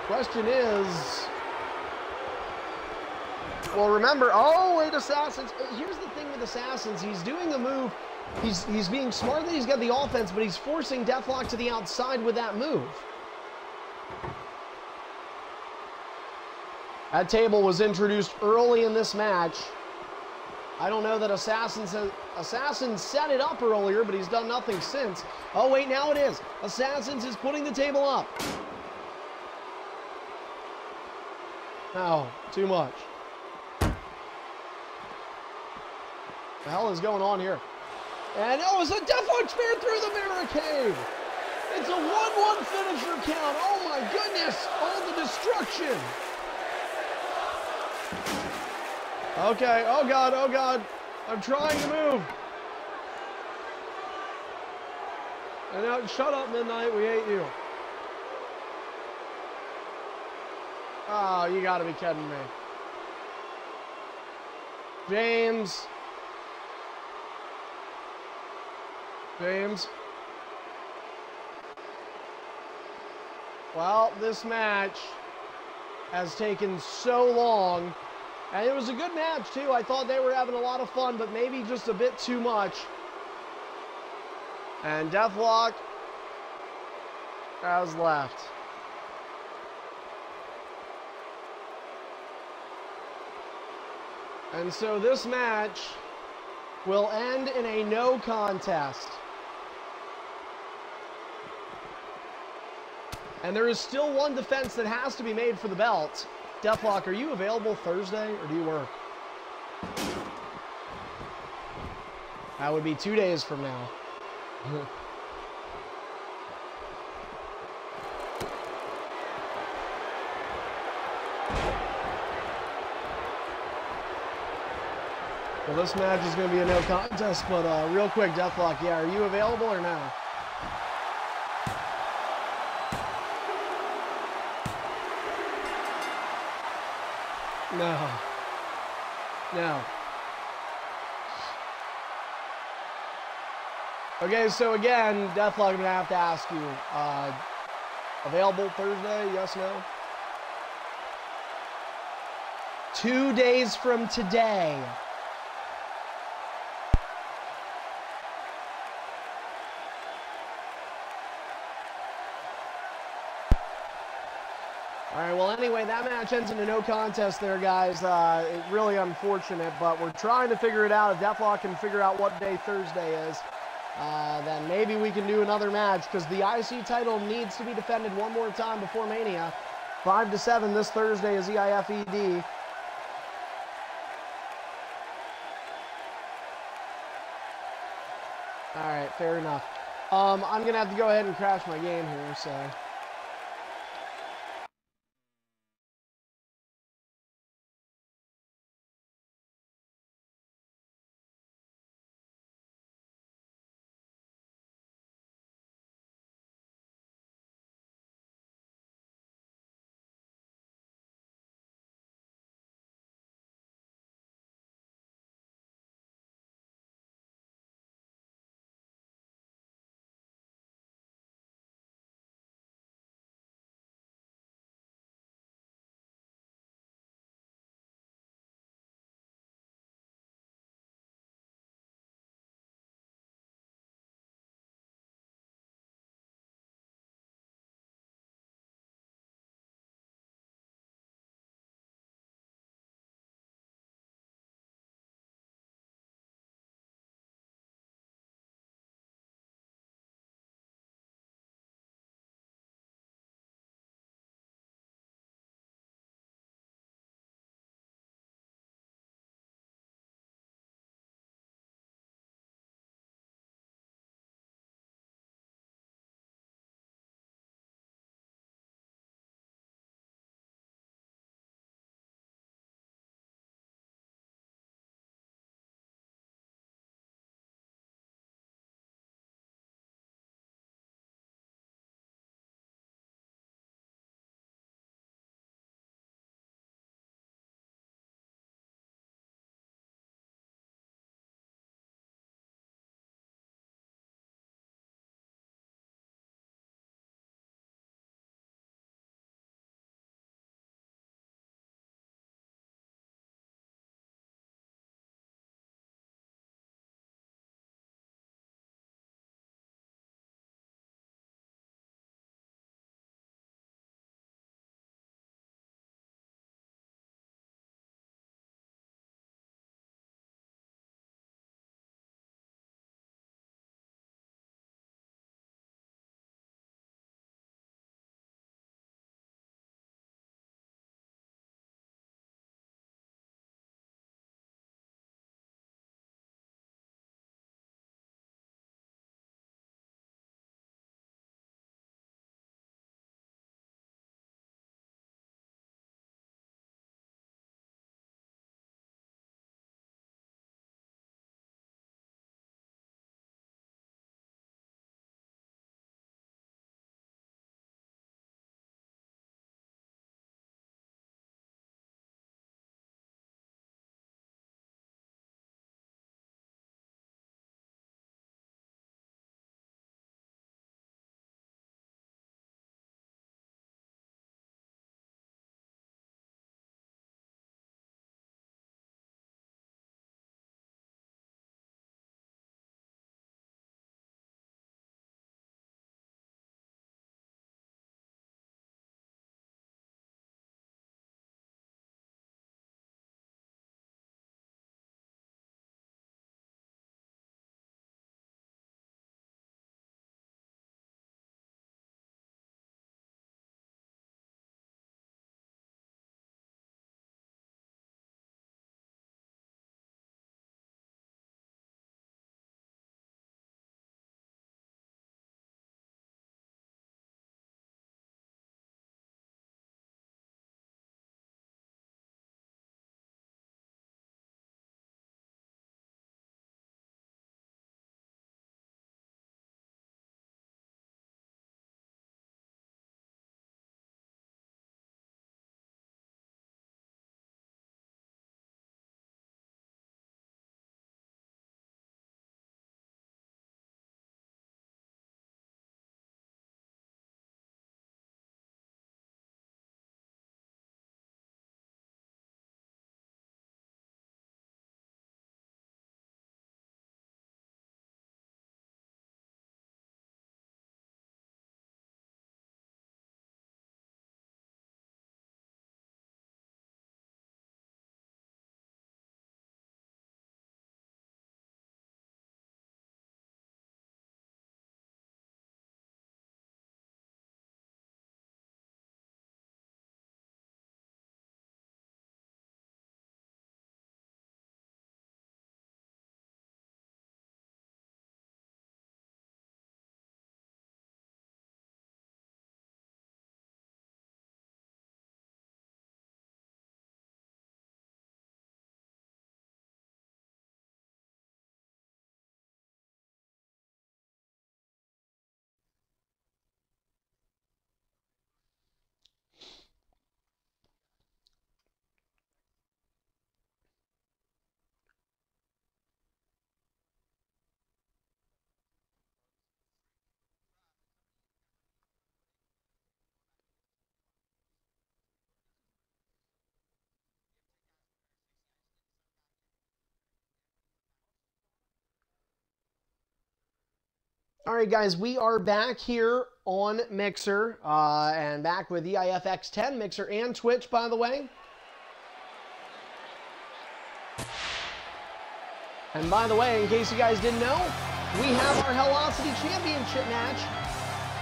Question is, well, remember, oh, wait, Assassins. Here's the thing with Assassins. He's doing a move. He's being smart that he's got the offense, but he's forcing Deathlock to the outside with that move. That table was introduced early in this match. I don't know that Assassin set it up earlier, but he's done nothing since. Oh, wait, now it is. Assassins is putting the table up. Oh, too much. The hell is going on here? And oh, it's a Deathlock spear through the barricade. It's a 1-1 finisher count. Oh my goodness. Oh, the destruction. Okay, oh God, oh God. I'm trying to move. And now, shut up, Midnight, we hate you. Oh, you gotta be kidding me. James. Well, this match has taken so long. And it was a good match, too. I thought they were having a lot of fun, but maybe just a bit too much. And Deathlock has left. And so this match will end in a no contest. And there is still one defense that has to be made for the belt. Deathlock, are you available Thursday or do you work? That would be 2 days from now. Well, this match is going to be a no contest, but real quick, Deathlock, yeah, are you available or no? No. No. Okay, so again, Deathlock, I'm going to have to ask you, available Thursday, yes, no? 2 days from today. All right, well, anyway, that match ends in a no contest there, guys. It's really unfortunate, but we're trying to figure it out. If Deathlock can figure out what day Thursday is, then maybe we can do another match, because the IC title needs to be defended one more time before Mania. 5 to 7 this Thursday is EIFED. All right, fair enough. I'm going to have to go ahead and crash my game here, so... All right, guys, we are back here on Mixer and back with EIF X10, Mixer and Twitch, by the way. And by the way, in case you guys didn't know, we have our Hellocity Championship match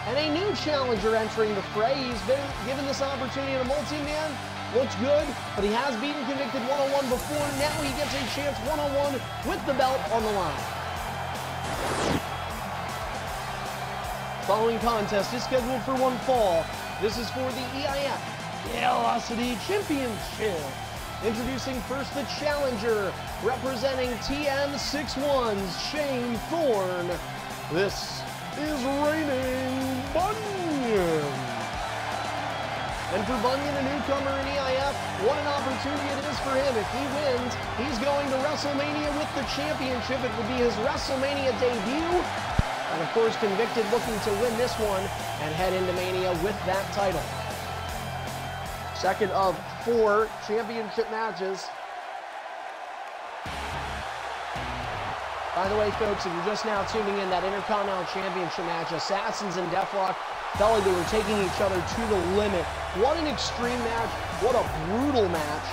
and a new challenger entering the fray. He's been given this opportunity in a multi-man. Looks good, but he has beaten Convicted one-on-one before. Now he gets a chance one-on-one with the belt on the line. Following contest is scheduled for one fall. This is for the EIF Hellocity Championship. Introducing first the challenger, representing TM61's Shane Thorne. This is reigning Bunyan. And for Bunyan, a newcomer in EIF, what an opportunity it is for him. If he wins, he's going to WrestleMania with the championship. It would be his WrestleMania debut. And of course, Convicted looking to win this one and head into Mania with that title. Second of 4 championship matches. By the way, folks, if you're just now tuning in, that Intercontinental Championship match, Assassins and Deathlock felt like they were taking each other to the limit. What an extreme match. What a brutal match.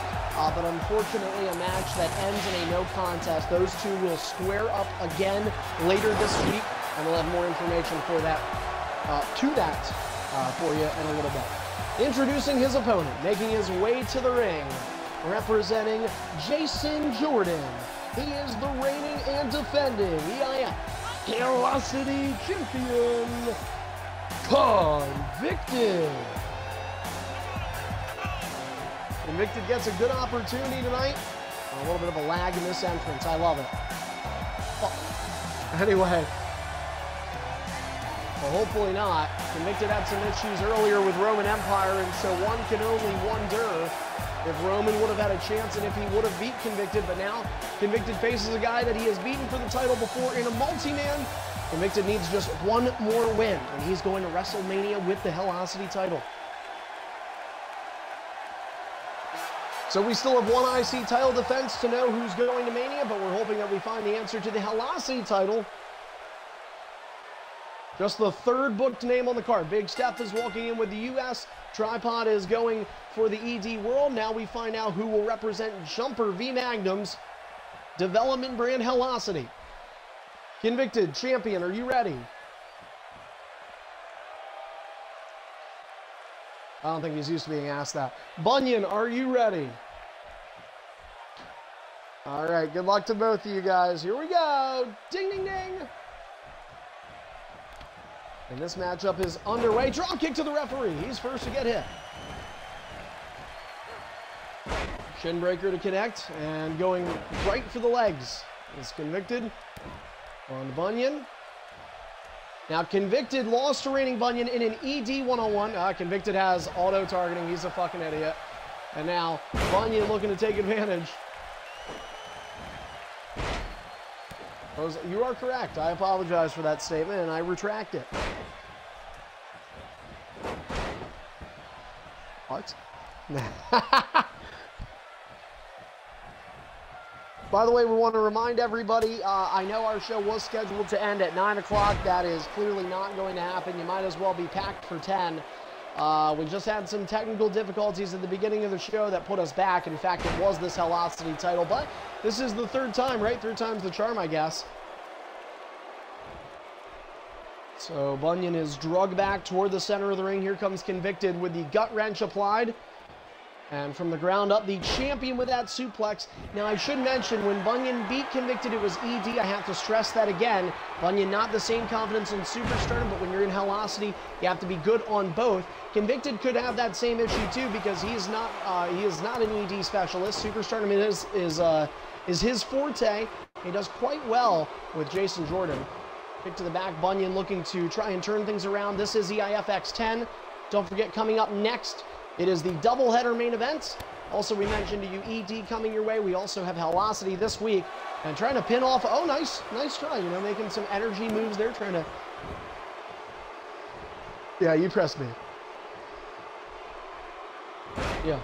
But unfortunately, a match that ends in a no contest. Those two will square up again later this week. And we'll have more information for that, for you in a little bit. Introducing his opponent, making his way to the ring, representing Jason Jordan. He is the reigning and defending EIF Hellocity Champion, Convicted. Convicted gets a good opportunity tonight. A little bit of a lag in this entrance. I love it. Oh. Anyway. Well, hopefully not. Convicted had some issues earlier with Roman Empire, and so one can only wonder if Roman would have had a chance and if he would have beat Convicted. But now Convicted faces a guy that he has beaten for the title before in a multi-man. Convicted needs just one more win, and he's going to WrestleMania with the Hellocity title. So we still have one IC title defense to know who's going to Mania, but we're hoping that we find the answer to the Hellocity title. Just the third booked name on the card. Big Steph is walking in with the US. Tripod is going for the ED World. Now we find out who will represent Jumper V Magnum's development brand Hellocity. Convicted champion, are you ready? I don't think he's used to being asked that. Bunyan, are you ready? All right, good luck to both of you guys. Here we go. Ding, ding, ding. And this matchup is underway. Drop kick to the referee. He's first to get hit. Shin breaker to connect. And going right for the legs is Convicted on Bunyan. Now Convicted lost to reigning Bunyan in an ED one-on-one. Convicted has auto-targeting. He's a fucking idiot. And now Bunyan looking to take advantage. You are correct. I apologize for that statement, and I retract it. What? By the way, we want to remind everybody, I know our show was scheduled to end at 9 o'clock. That is clearly not going to happen. You might as well be packed for 10. We just had some technical difficulties at the beginning of the show that put us back. In fact, it was this Hellocity title, but this is the third time, right? Third time's the charm, I guess. So Bunyan is drugged back toward the center of the ring. Here comes Convicted with the gut wrench applied. And from the ground up, the champion with that suplex. Now, I should mention, when Bunyan beat Convicted, it was ED. I have to stress that again. Bunyan, not the same confidence in Superstardom, but when you're in Hellocity, you have to be good on both. Convicted could have that same issue, too, because he is not an ED specialist. Superstardom is his forte. He does quite well with Jason Jordan. Kick to the back, Bunyan looking to try and turn things around. This is EIF X10. Don't forget, coming up next, it is the doubleheader main event. Also, we mentioned to you ED coming your way. We also have Hellocity this week. And trying to pin off, oh, nice try, you know, making some energy moves there, trying to, yeah, you pressed me. Yeah.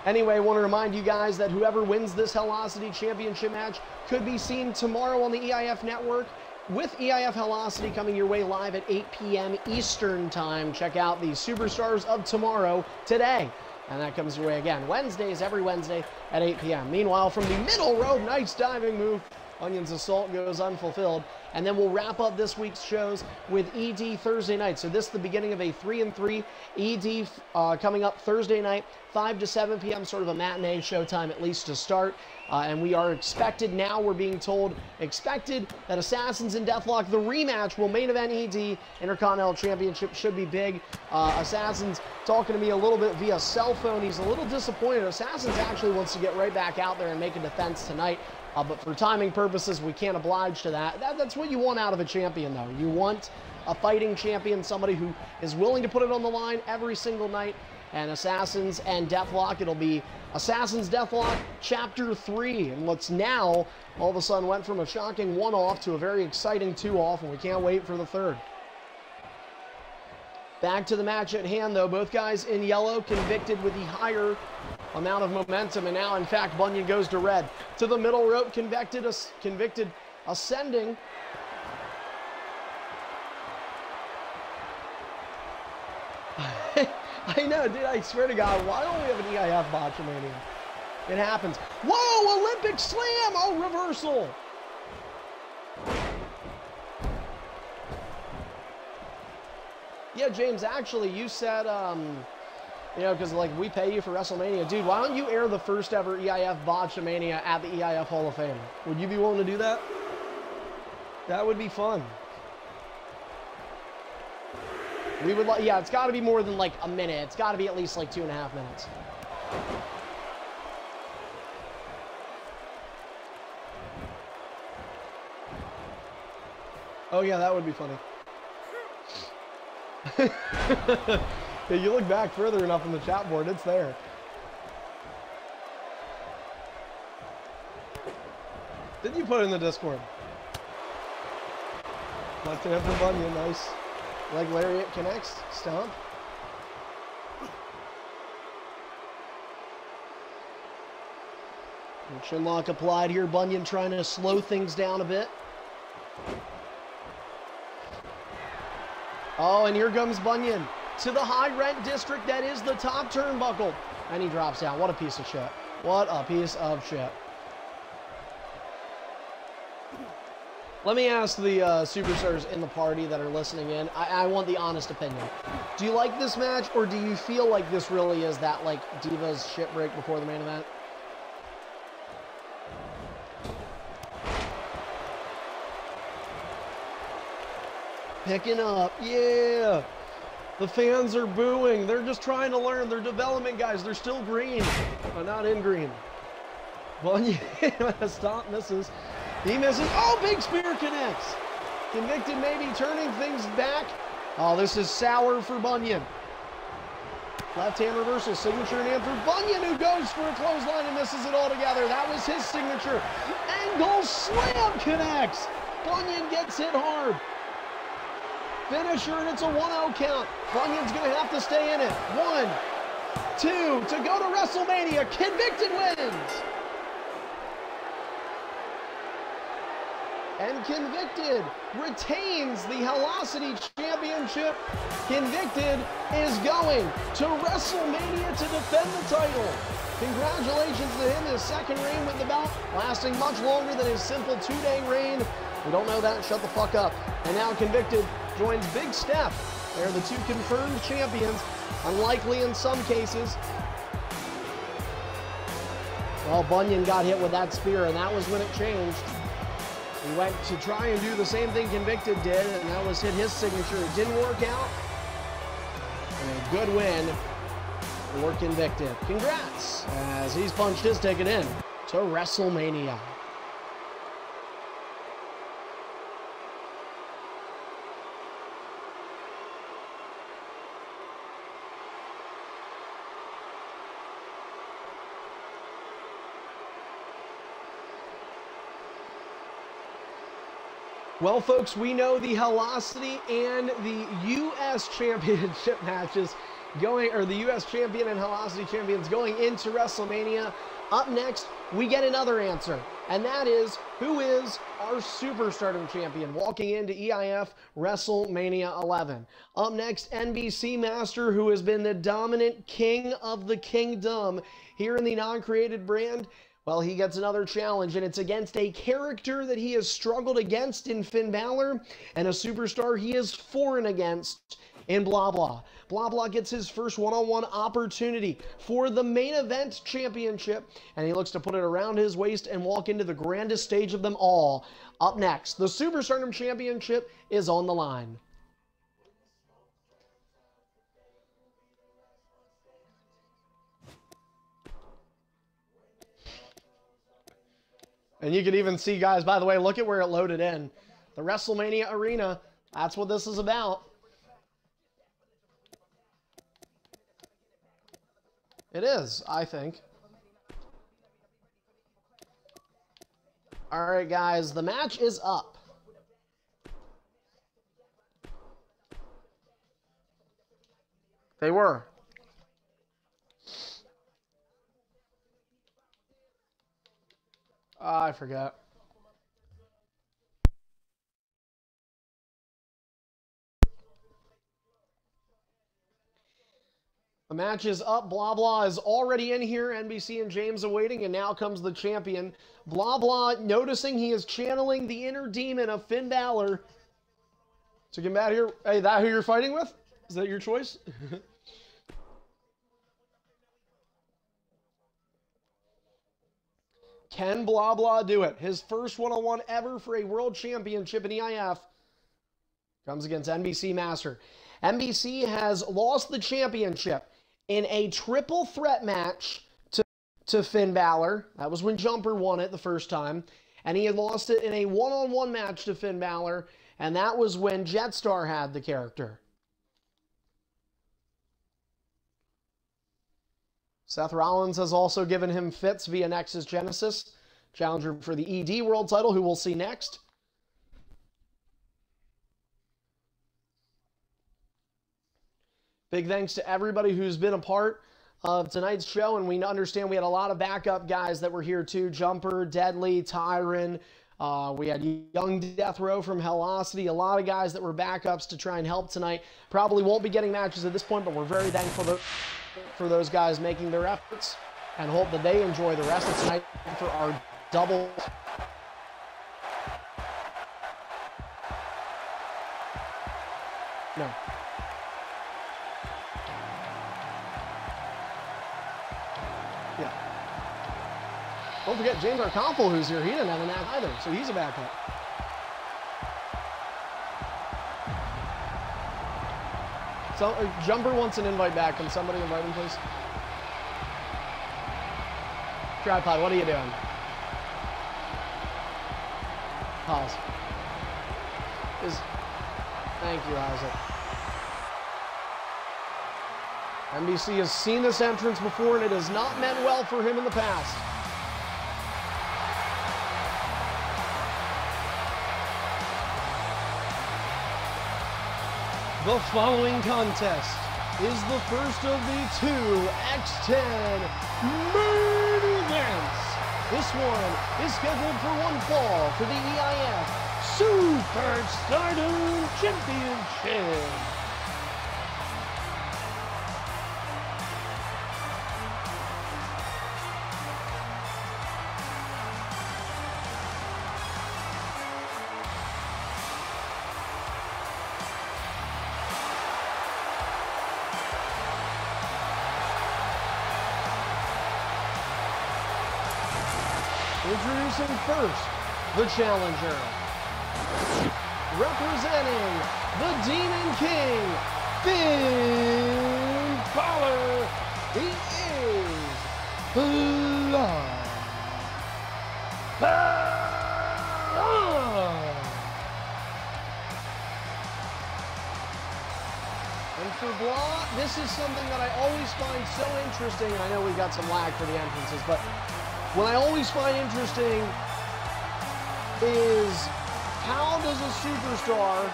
Anyway, I want to remind you guys that whoever wins this Velocity Championship match could be seen tomorrow on the EIF Network with EIF Velocity coming your way live at 8 p.m. Eastern Time. Check out the Superstars of Tomorrow today. And that comes your way again Wednesdays, every Wednesday at 8 p.m. Meanwhile, from the middle rope, nice diving move. Onion's assault goes unfulfilled. And then we'll wrap up this week's shows with ED Thursday night. So this is the beginning of a 3-and-3 ED coming up Thursday night, 5 to 7 p.m., sort of a matinee showtime at least to start. And we are expected now, we're being told, expected that Assassins and Deathlock, the rematch, will main event ED Intercontinental Championship. Should be big. Assassins talking to me a little bit via cell phone. He's a little disappointed. Assassins actually wants to get right back out there and make a defense tonight. But for timing purposes, we can't oblige to that. That's what you want out of a champion, though. You want a fighting champion, somebody who is willing to put it on the line every single night. And Assassins and Deathlock, it'll be Assassins Deathlock Chapter 3. And what's now, all of a sudden, went from a shocking 1-off to a very exciting 2-off, and we can't wait for the third. Back to the match at hand, though. Both guys in yellow, convicted with the higher amount of momentum. And now, in fact, Bunyan goes to red. To the middle rope, convicted ascending. I know, dude, I swear to God, why don't we have an EIF Botchamania? It happens. Whoa, Olympic Slam! Oh, reversal! Yeah, James, actually, you said, you know, because, like, we pay you for WrestleMania. Dude, why don't you air the first ever EIF Botchamania at the EIF Hall of Fame? Would you be willing to do that? That would be fun. We would like, yeah, it's got to be more than, like, a minute. It's got to be at least, like, 2.5 minutes. Oh, yeah, that would be funny. Yeah, you look back further enough on the chat board, it's there. Didn't you put it in the Discord? Left hand from Bunyan, nice. Leg lariat connects, stomp. Chin lock applied here. Bunyan trying to slow things down a bit. Oh, and here comes Bunyan to the high rent district that is the top turnbuckle. And he drops down. What a piece of shit. What a piece of shit. Let me ask the superstars in the party that are listening in. I want the honest opinion. Do you like this match, or do you feel like this really is that, like, Divas shit break before the main event? Picking up, yeah. The fans are booing. They're just trying to learn. They're development guys. They're still green. Oh, not in green. Bunyan, stop, misses. He misses. Oh, big spear connects. Convicted maybe turning things back. Oh, this is sour for Bunyan. Left hand reversal, signature in hand for Bunyan, who goes for a clothesline and misses it altogether. That was his signature. Angle slam connects. Bunyan gets hit hard. Finisher, and it's a 1-0 count. Bunyan's going to have to stay in it. 1, 2, to go to WrestleMania. Convicted wins. And Convicted retains the Velocity Championship. Convicted is going to WrestleMania to defend the title. Congratulations to him, his second reign with the belt, lasting much longer than his simple 2-day reign. We don't know that, shut the fuck up. And now Convicted joins Big Steph. They're the two confirmed champions, unlikely in some cases. Well, Bunyan got hit with that spear, and that was when it changed. He went to try and do the same thing Convicted did, and that was hit his signature. It didn't work out. And a good win for Convicted. Congrats, as he's punched his ticket in to WrestleMania. Well, folks, we know the Velocity and the U.S. Championship matches or the U.S. champion and Velocity champions going into WrestleMania. Up next, we get another answer, and that is, who is our Superstardom champion walking into EIF WrestleMania 11? Up next, NBC Master, who has been the dominant king of the kingdom here in the non-created brand. Well, he gets another challenge, and it's against a character that he has struggled against in Finn Balor, and a superstar he is foreign against in Blah Blah. Blah Blah gets his first one-on-one opportunity for the main event championship, and he looks to put it around his waist and walk into the grandest stage of them all. Up next, the Superstardom Championship is on the line. And you can even see, guys, by the way, look at where it loaded in. The WrestleMania arena, that's what this is about. It is, I think. All right, guys, the match is up. They were. I forgot. The match is up. Blah Blah is already in here. NBC and James awaiting, and now comes the champion. Blah Blah noticing he is channeling the inner demon of Finn Balor. So get out here. Hey, that who you're fighting with? Is that your choice? Can Blah Blah do it? His first one-on-one ever for a world championship in EIF comes against NBC Master. NBC has lost the championship in a triple threat match to Finn Balor. That was when Jumper won it the first time. And he had lost it in a one-on-one match to Finn Balor, and that was when Jetstar had the character. Seth Rollins has also given him fits via Nexus Genesis, challenger for the ED World title, who we'll see next. Big thanks to everybody who's been a part of tonight's show, and we understand we had a lot of backup guys that were here too. Jumper, Deadly, Tyron. We had Young Death Row from Velocity. A lot of guys that were backups to try and help tonight. Probably won't be getting matches at this point, but we're very thankful for those guys making their efforts, and hope that they enjoy the rest of tonight for our double. No. Yeah. Don't forget James Arconful, who's here. He didn't have a nap either, so he's a backup. So, Jumper wants an invite back. Can somebody invite him, please? Tripod, what are you doing? Pause. Thank you, Isaac. NBC has seen this entrance before, and it has not meant well for him in the past. The following contest is the first of the two X10 main events. This one is scheduled for one fall for the EIF Superstardom Championship. Introducing first, the challenger. Representing the Demon King, Finn Balor. He is Blah. And for Blah, this is something that I always find so interesting, and I know we got some lag for the entrances, but what I always find interesting is how does a superstar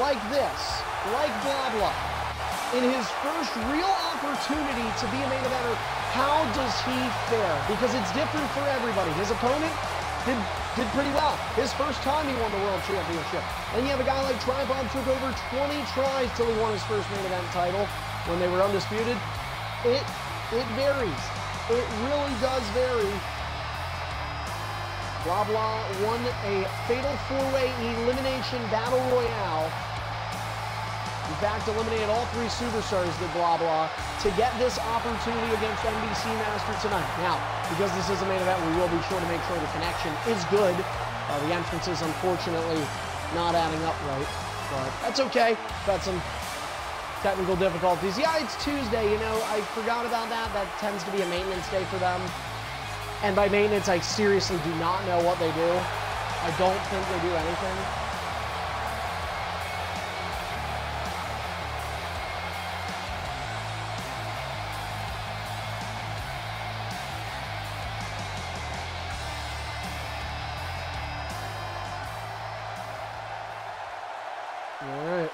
like this, like Blah Blah, in his first real opportunity to be a main eventer, how does he fare? Because it's different for everybody. His opponent did pretty well. His first time he won the World Championship. And you have a guy like Tripod took over 20 tries till he won his first main event title when they were undisputed. It varies. It really does vary. Blah Blah won a fatal four-way elimination battle royale. In fact, eliminated all three superstars did Blah Blah to get this opportunity against NBC Master tonight. Now, because this is a main event, we will be sure to make sure the connection is good. The entrance is unfortunately not adding up right, but that's okay. Got some technical difficulties. Yeah, it's Tuesday, you know, I forgot about that. That tends to be a maintenance day for them. And by maintenance, I seriously do not know what they do. I don't think they do anything. All right.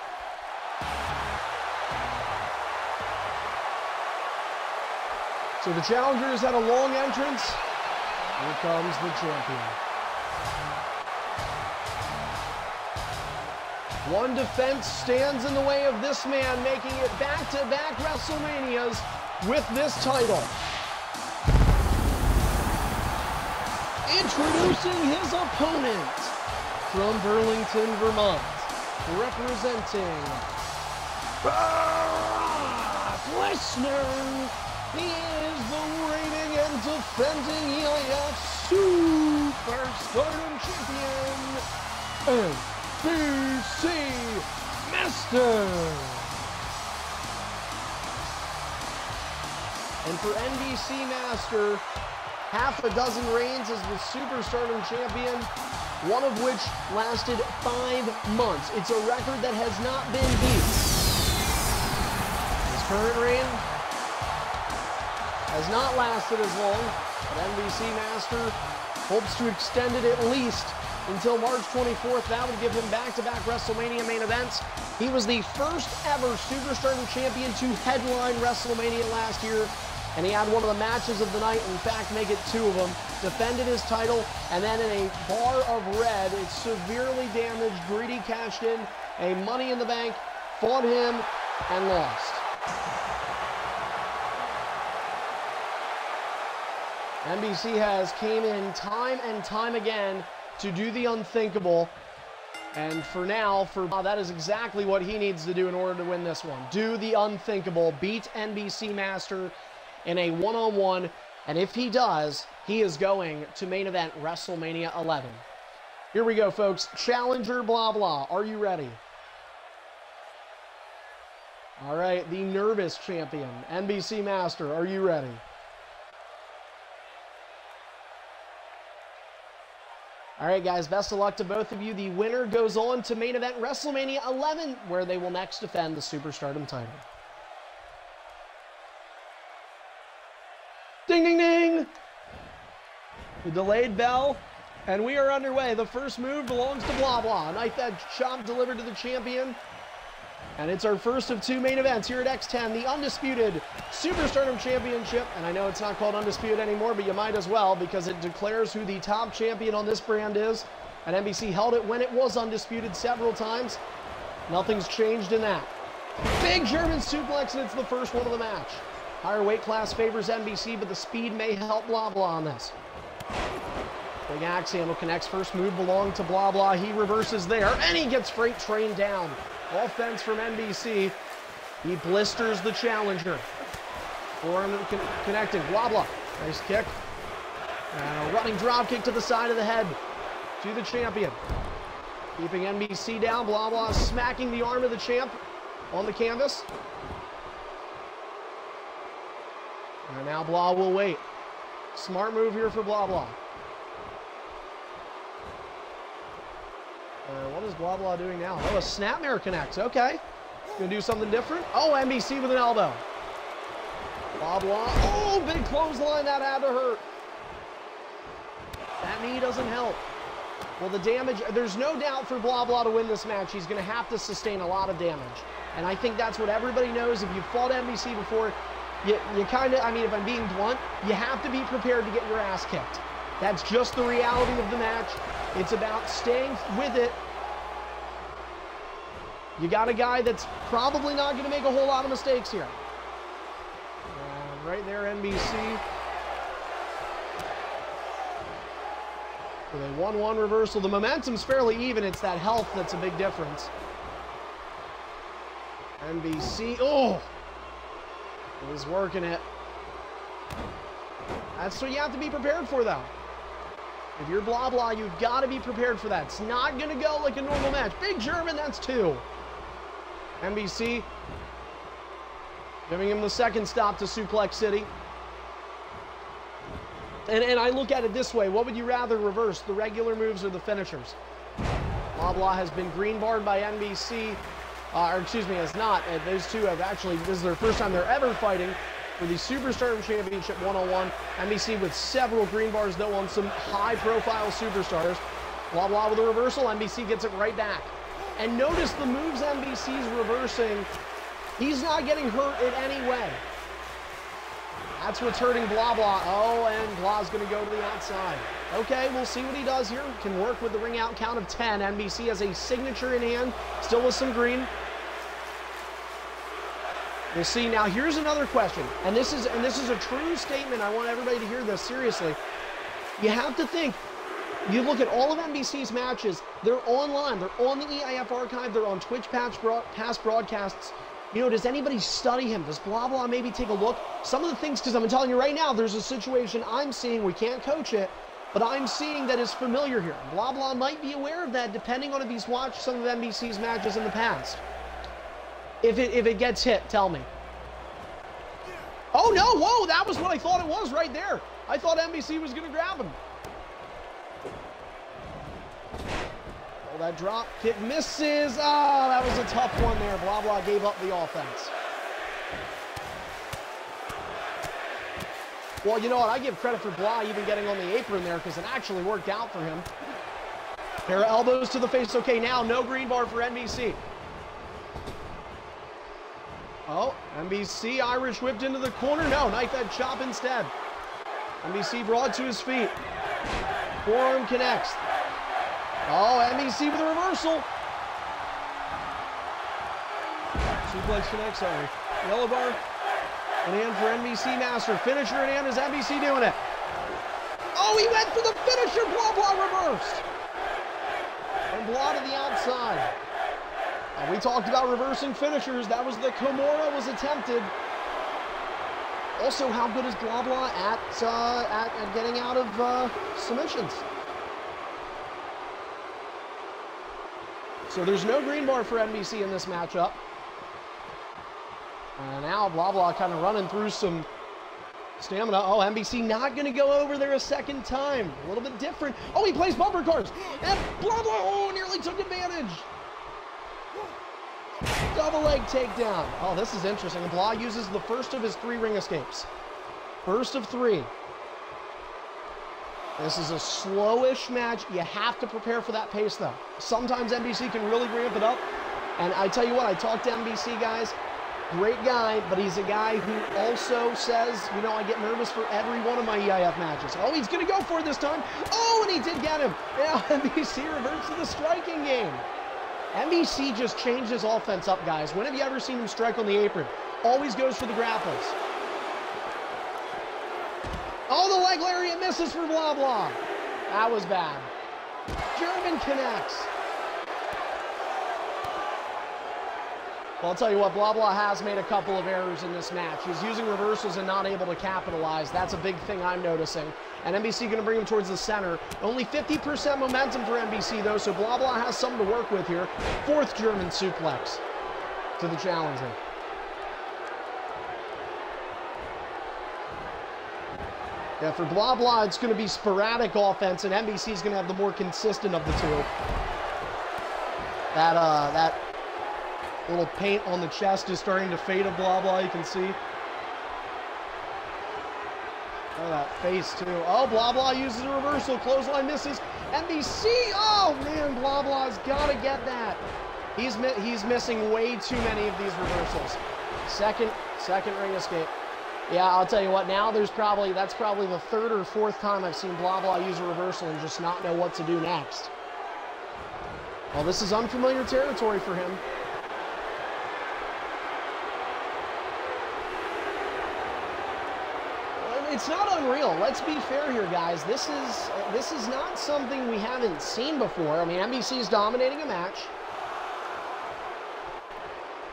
So the challenger has had a long entrance. Here comes the champion. One defense stands in the way of this man, making it back-to-back WrestleManias with this title. Introducing his opponent from Burlington, Vermont, representing Brock Lesnar. He is the reigning and defending EIF Super Stardom Champion, NBC Master. And for NBC Master, half a dozen reigns as the Super Stardom Champion, one of which lasted 5 months. It's a record that has not been beat. His current reign has not lasted as long, but NBC Master hopes to extend it at least until March 24th. That would give him back-to-back WrestleMania main events. He was the first ever Super Stardom champion to headline WrestleMania last year, and he had one of the matches of the night, in fact, make it 2 of them. Defended his title, and then in a bar of red, it's severely damaged. Greedy cashed in a Money in the Bank, fought him, and lost. NBC has came in time and time again to do the unthinkable. And for now, that is exactly what he needs to do in order to win this one. Do the unthinkable, beat NBC Master in a one-on-one. And if he does, he is going to main event WrestleMania 11. Here we go, folks. Challenger Blah Blah. Are you ready? All right, the nervous champion, NBC Master. Are you ready? All right, guys, best of luck to both of you. The winner goes on to main event WrestleMania 11, where they will next defend the Super Stardom title. Ding, ding, ding! The delayed bell, and we are underway. The first move belongs to Blah Blah. Knife edge chop delivered to the champion. And it's our first of 2 main events here at X10, the undisputed Super Stardom Championship. And I know it's not called undisputed anymore, but you might as well, because it declares who the top champion on this brand is. And NBC held it when it was undisputed several times. Nothing's changed in that. Big German suplex, and it's the first one of the match. Higher weight class favors NBC, but the speed may help Blah Blah on this. Big axe handle connects. First move belonged to Blah Blah. He reverses there, and he gets freight trained down. Offense from NBC. He blisters the challenger. Forearm connected. Blah Blah. Nice kick. And a running drop kick to the side of the head to the champion. Keeping NBC down. Blah Blah smacking the arm of the champ on the canvas. And now Blah will wait. Smart move here for Blah Blah. What is Blah Blah doing now? Oh, a snapmare connects. Okay. Gonna do something different. Oh, NBC with an elbow. Blah Blah. Oh, big clothesline. That had to hurt. That knee doesn't help. Well, the damage, there's no doubt for Blah Blah to win this match. He's gonna have to sustain a lot of damage. And I think that's what everybody knows. If you've fought NBC before, you kind of, I mean, if I'm being blunt, you have to be prepared to get your ass kicked. That's just the reality of the match. It's about staying with it. You got a guy that's probably not going to make a whole lot of mistakes here. And right there, NBC. With a 1-1 reversal. The momentum's fairly even. It's that health that's a big difference. NBC. Oh! He's working it. That's what you have to be prepared for, though. If you're blah blah, you've got to be prepared for that. It's not going to go like a normal match. Big German, that's 2. NBC giving him the second stop to Suplex City. And I look at it this way. What would you rather reverse, the regular moves or the finishers? Blah blah has been green barred by NBC. Or excuse me, has not. Those two have actually, this is their first time they're ever fighting for the Superstardom Championship 101. NBC with several green bars, though, on some high-profile superstars. Blah, blah with a reversal. NBC gets it right back. And notice the moves NBC's reversing. He's not getting hurt in any way. That's what's hurting Blah, blah. Oh, and Blah's going to go to the outside. Okay, we'll see what he does here. Can work with the ring out count of 10. NBC has a signature in hand, still with some green. We'll see. Now, here's another question, and this is a true statement. I want everybody to hear this seriously. You have to think. You look at all of NBC's matches. They're online. They're on the EIF archive. They're on Twitch past broadcasts. You know, does anybody study him? Does blah blah maybe take a look? Some of the things, because I'm telling you right now, there's a situation I'm seeing. We can't coach it, but I'm seeing that is familiar here. Blah blah might be aware of that, depending on if he's watched some of NBC's matches in the past. If it gets hit, tell me. Oh, no. Whoa, that was what I thought it was right there. I thought NBC was going to grab him. Oh, that drop kick misses. Oh, that was a tough one there. Blah, blah gave up the offense. Well, you know what? I give credit for Blah even getting on the apron there because it actually worked out for him. Pair of elbows to the face. Okay, now no green bar for NBC. Oh, NBC, Irish whipped into the corner. No, knife edge chop instead. NBC brought to his feet. Forearm connects. Oh, NBC with a reversal. Suplex connects, sorry. Yellow bar in hand for NBC Master. Finisher in hand. Is NBC doing it? Oh, he went for the finisher. Blah, blah, reversed. And Blah to the outside. We talked about reversing finishers. That was the Kimura was attempted. Also, how good is Blah Blah at getting out of submissions? So there's no green bar for NBC in this matchup. And now Blah Blah kind of running through some stamina. Oh, NBC not going to go over there a second time. A little bit different. Oh, he plays bumper cars. And Blah Blah, oh, nearly took advantage. Double leg takedown. Oh, this is interesting. Blah uses the first of his 3 ring escapes. First of 3. This is a slowish match. You have to prepare for that pace, though. Sometimes NBC can really ramp it up. And I tell you what, I talked to NBC guys. Great guy, but he's a guy who also says, you know, I get nervous for every one of my EIF matches. Oh, he's going to go for it this time. Oh, and he did get him. Now NBC reverts to the striking game. NBC just changed his offense up, guys. When have you ever seen him strike on the apron? Always goes for the grapples. Oh, the leg lariat misses for Blah Blah. That was bad. German connects. Well, I'll tell you what, Blah Blah has made a couple of errors in this match. He's using reversals and not able to capitalize. That's a big thing I'm noticing. And NBC going to bring him towards the center. Only 50% momentum for NBC, though, so Blah Blah has something to work with here. 4th German suplex to the challenger. Yeah, for Blah Blah, it's going to be sporadic offense, and NBC is going to have the more consistent of the two. That little paint on the chest is starting to fade of Blah Blah, you can see. Oh, that face, too. Oh, Blah Blah uses a reversal. Clothesline misses. NBC, oh, man, Blah Blah's got to get that. He's missing way too many of these reversals. Second ring escape. Yeah, I'll tell you what, now that's probably the third or fourth time I've seen Blah Blah use a reversal and just not know what to do next. Well, this is unfamiliar territory for him. It's not unreal. Let's be fair here, guys. This is not something we haven't seen before. I mean, NBC is dominating a match.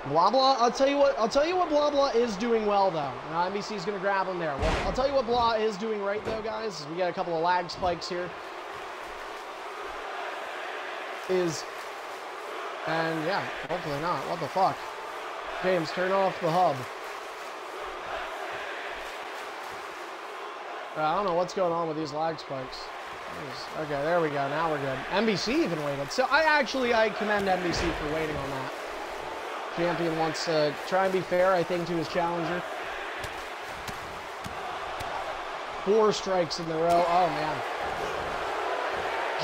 Blah Blah, I'll tell you what Blah Blah is doing well, though. Now, NBC's going to grab him there. Well, I'll tell you what Blah is doing right, though, guys. We got a couple of lag spikes here. And, yeah, hopefully not. What the fuck? James, turn off the hub. I don't know what's going on with these lag spikes. Okay, there we go. Now we're good. NBC even waited. So, I commend NBC for waiting on that. Champion wants to try and be fair, I think, to his challenger. 4 strikes in a row. Oh, man.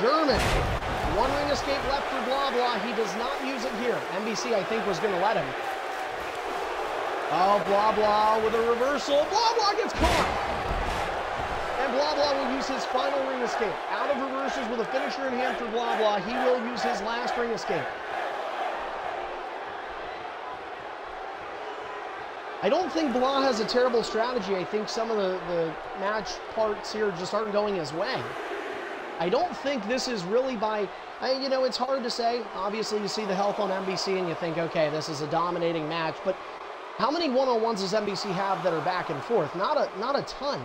German. 1 ring escape left for Blah Blah. He does not use it here. NBC, I think, was going to let him. Oh, Blah Blah with a reversal. Blah Blah gets caught. And Blah Blah will use his final ring escape. Out of reversals with a finisher in hand for Blah Blah. He will use his last ring escape. I don't think Blah has a terrible strategy. I think some of the match parts here just aren't going his way. I don't think this is really by, you know, it's hard to say. Obviously, you see the health on NBC and you think, okay, this is a dominating match. But how many one-on-ones does NBC have that are back and forth? Not a ton.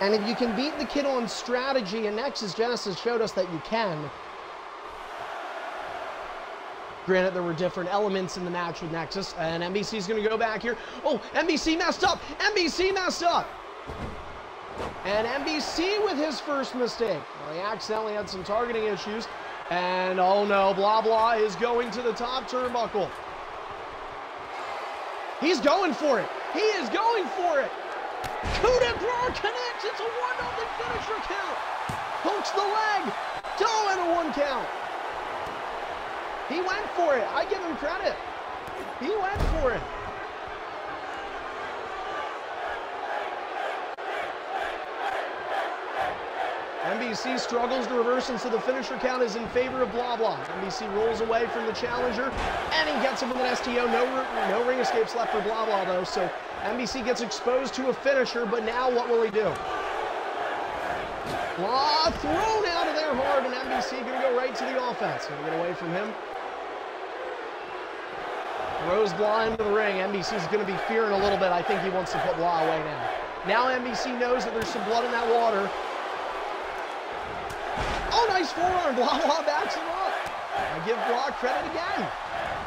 And if you can beat the kid on strategy, and Nexus Genesis showed us that you can. Granted, there were different elements in the match with Nexus, and NBC's going to go back here. Oh, NBC messed up! NBC messed up! And NBC with his first mistake. Well, he accidentally had some targeting issues, and oh no, Blah Blah is going to the top turnbuckle. He's going for it! He is going for it! Coup de grace connects! It's a 1-0 finisher count! Hooks the leg! Oh, and a 1 count! He went for it. I give him credit. He went for it. NBC struggles to reverse, and so the finisher count is in favor of Blah Blah. NBC rolls away from the challenger, and he gets him with an STO. No ring escapes left for Blah Blah, though, so NBC gets exposed to a finisher, but now what will he do? Blah thrown out of there hard, and NBC going to go right to the offense. Going to get away from him. Throws Blah into the ring. NBC's going to be fearing a little bit. I think he wants to put Blah away now. Now NBC knows that there's some blood in that water. Oh, nice forearm. Blah Blah backs him up. I give Blah credit again.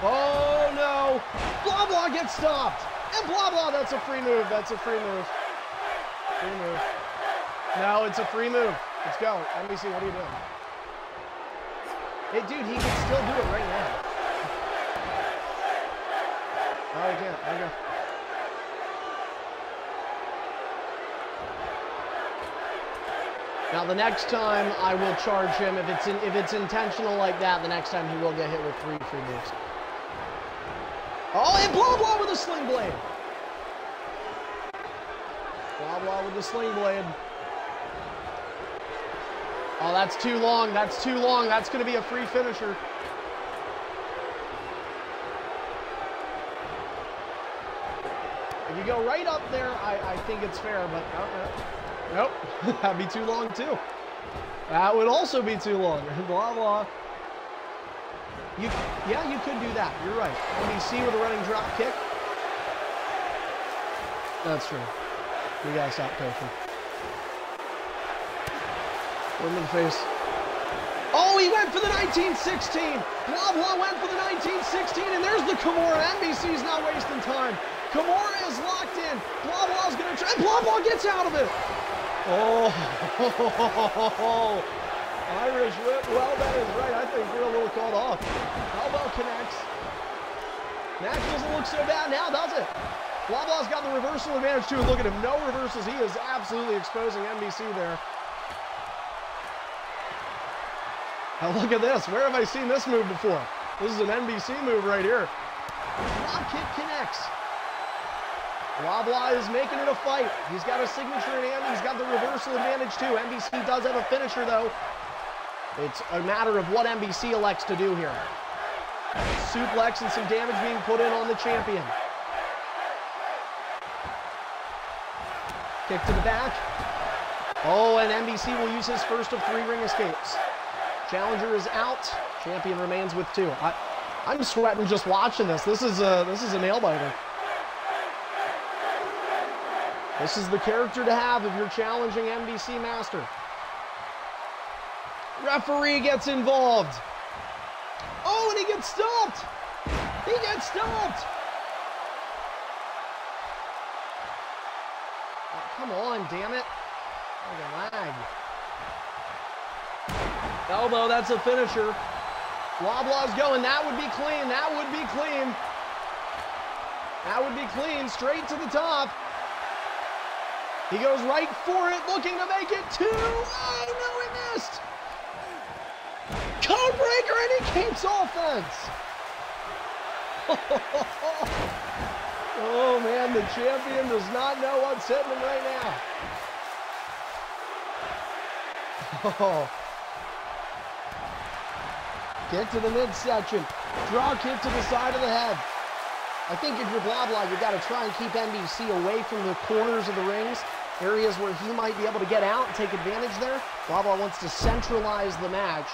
Oh, no. Blah Blah gets stopped. And Blah Blah, that's a free move. That's a free move. Free move. No, it's a free move. Let's go. NBC, what are you doing? Hey, dude, he can still do it right now. Oh, he can't. Okay. Now, the next time I will charge him, if it's intentional like that, the next time he will get hit with 3 free moves. Oh, and Blah Blah with a sling blade. Blah Blah with the sling blade. Oh, that's too long. That's too long. That's going to be a free finisher. If you go right up there, I think it's fair, but nope. That'd be too long, too. That would also be too long. Blah, blah. Yeah, you could do that. You're right. NBC with a running drop kick. That's true. We gotta stop coaching. One in the face. Oh, he went for the 1916. Blah, blah went for the 1916, and there's the Kimura. NBC's not wasting time. Kimura is locked in. Blah, blah's gonna try. Blah, blah gets out of it. Oh, Irish whip. Well, that is right. I think we're a little called off. Elbow connects. Match doesn't look so bad now, does it? Blah, blah's got the reversal advantage, too. Look at him. No reversals. He is absolutely exposing NBC there. Now look at this. Where have I seen this move before? This is an NBC move right here. Drop kick connects. Blah Blah is making it a fight. He's got a signature in hand. He's got the reversal advantage too. NBC does have a finisher though. It's a matter of what NBC elects to do here. Suplex and some damage being put in on the champion. Kick to the back. Oh, and NBC will use his first of 3 ring escapes. Challenger is out. Champion remains with 2. I'm sweating just watching this. This is a nail biter. This is the character to have if you're challenging NBC Master. Referee gets involved. Oh, and he gets stopped. He gets stopped. Oh, come on, damn it. Look at lag. Elbow, that's a finisher. Blah Blah's going. That would be clean. That would be clean. That would be clean. Straight to the top. He goes right for it, looking to make it 2. Oh, no, he missed. Code breaker, and he keeps offense. Oh, man, the champion does not know what's hitting him right now. Oh. Kick to the midsection. Draw kick to the side of the head. I think if you're Blah Blah, you've got to try and keep NBC away from the corners of the rings, areas where he might be able to get out and take advantage there. Blah Blah wants to centralize the match.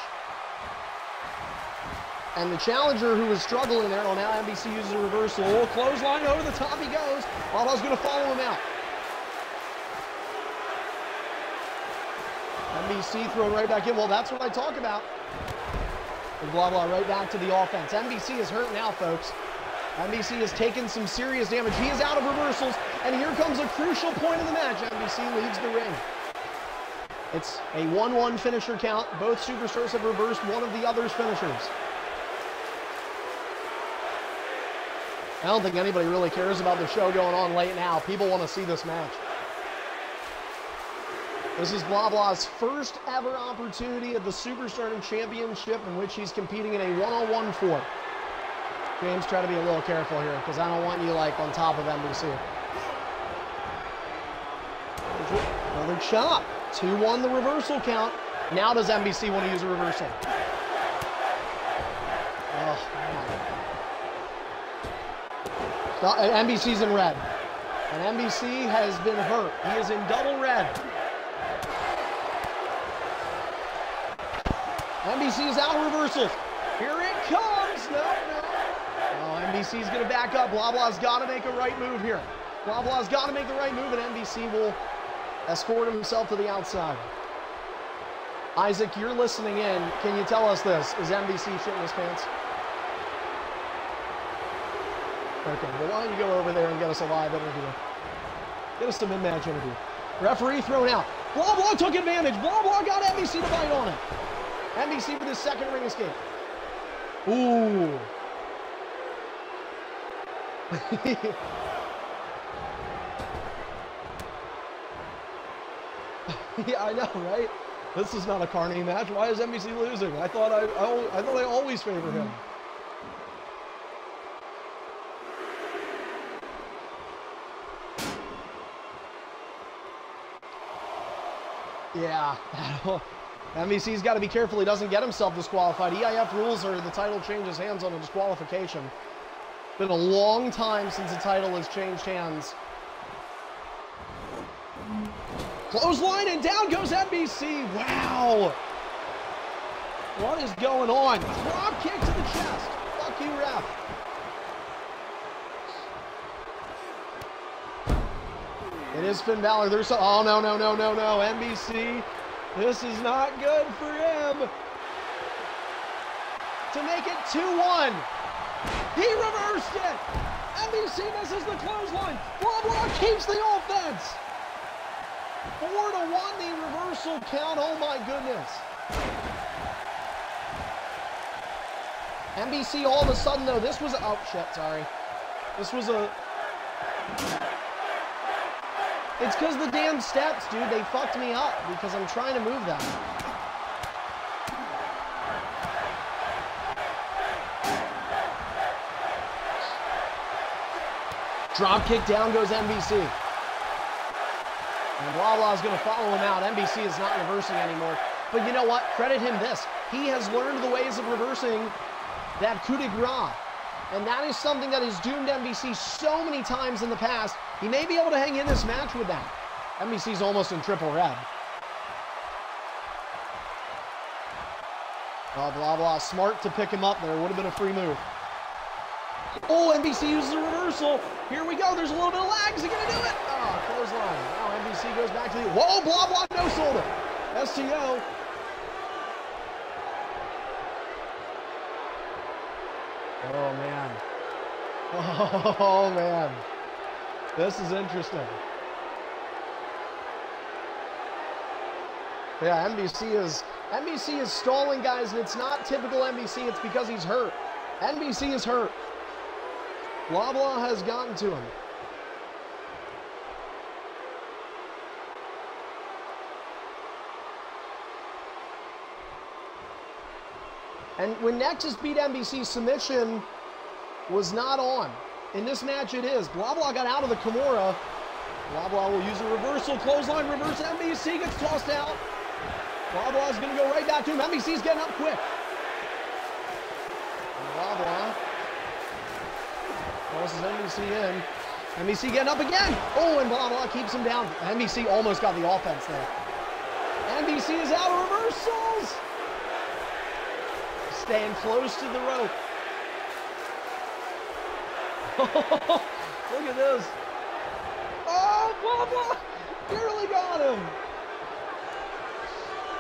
And the challenger who was struggling there, well, now NBC uses a reversal. Oh, clothesline over the top he goes. Blah Blah's going to follow him out. NBC thrown right back in. Well, that's what I talk about. And Blah Blah right back to the offense. NBC is hurt now, folks. NBC has taken some serious damage. He is out of reversals, and here comes a crucial point in the match. NBC leaves the ring. It's a 1-1 finisher count. Both superstars have reversed one of the other's finishers. I don't think anybody really cares about the show going on late now. People want to see this match. This is Blah Blah's first ever opportunity at the Superstardom Championship in which he's competing in a one-on-one for. James, try to be a little careful here because I don't want you like on top of NBC. Another chop. 2-1 the reversal count. Now does NBC want to use a reversal? Oh, man. NBC's in red. And NBC has been hurt. He is in double red. NBC is out of reversals. Here it comes. No, no. Oh, NBC's going to back up. Blah Blah's got to make a right move here. Blah Blah's got to make the right move, and NBC will escort himself to the outside. Isaac, you're listening in. Can you tell us this? Is NBC shitting his pants? Okay, well, why don't you go over there and get us a live interview? Get us a mid-match interview. Referee thrown out. Blah Blah took advantage. Blah Blah got NBC to bite on it. NBC with his second ring escape. Ooh. Yeah, I know, right? This is not a Carney match. Why is NBC losing? I thought I always favor him. Yeah. NBC's got to be careful he doesn't get himself disqualified. EIF rules are the title changes hands on a disqualification. Been a long time since the title has changed hands. Clothesline, and down goes NBC. Wow. What is going on? Drop kick to the chest. Fuck you, ref. It is Finn Balor. There's some, oh, no, no, no, no, no. NBC, this is not good for him. To make it 2-1. He reversed it. NBC misses the clothesline. Blah Blah keeps the offense. 4-1 the reversal count. Oh my goodness. NBC all of a sudden though, this was, oh shit, sorry. This was a, it's because the damn steps, dude. They fucked me up because I'm trying to move them. Drop kick, down goes NBC. And blah blah is going to follow him out. NBC is not reversing anymore. But you know what? Credit him this. He has learned the ways of reversing that coup de grace. And that is something that has doomed NBC so many times in the past. He may be able to hang in this match with that. NBC's almost in triple red. Oh, blah blah. Smart to pick him up there. Would have been a free move. Oh, NBC uses a reversal. Here we go. There's a little bit of lag. Is he going to do it? Oh, clothesline. Now NBC goes back to the... Whoa, blah, blah, no sold it. STO. Oh, man. Oh, man. This is interesting. Yeah, NBC is stalling, guys, and it's not typical NBC. It's because he's hurt. NBC is hurt. Blah blah has gotten to him. And when Nexus beat NBC, submission was not on. In this match it is. Blah blah got out of the Kimura. Blah blah will use a reversal, clothesline, reverse. NBC gets tossed out. Blah blah is going to go right back to him. NBC's getting up quick. Blah blah. Tosses NBC in. NBC getting up again. Oh, and blah blah keeps him down. NBC almost got the offense there. NBC is out of reversals. Staying close to the rope. Look at this. Oh, blah blah. Nearly got him.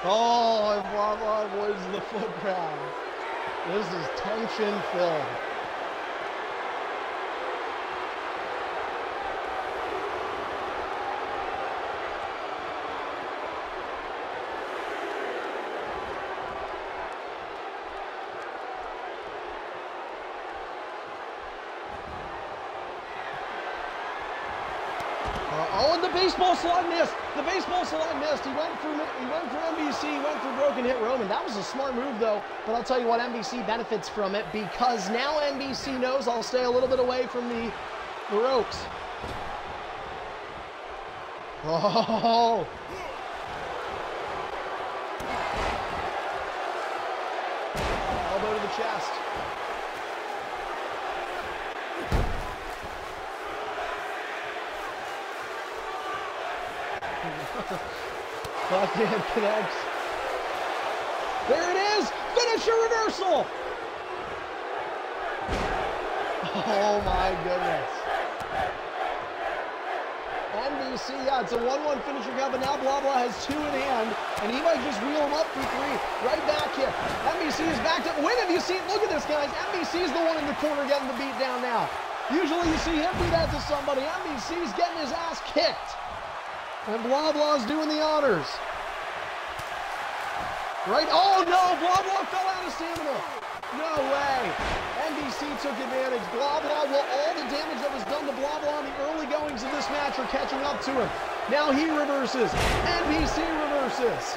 Oh, and blah blah avoids the foot crab. This is tension filled. Oh, and the baseball slide missed. The baseball slide missed. He went for NBC, he went for broken hit Roman. That was a smart move, though. But I'll tell you what, NBC benefits from it because now NBC knows I'll stay a little bit away from the ropes. Oh. Elbow to the chest. Backhand connects. There it is! Finisher reversal! Oh my goodness. NBC, yeah, it's a 1-1 finisher count, but now blah blah has two in hand, and he might just reel him up for three. Right back kick. NBC is backed up. When have you seen? Look at this, guys. NBC is the one in the corner getting the beat down now. Usually you see him do that to somebody. NBC's getting his ass kicked. And blah blah's doing the honors. Right? Oh no! Blah blah fell out of stamina. No way. NBC took advantage. Blah blah. Well, all the damage that was done to blah blah in the early goings of this match are catching up to him. Now he reverses. NBC reverses.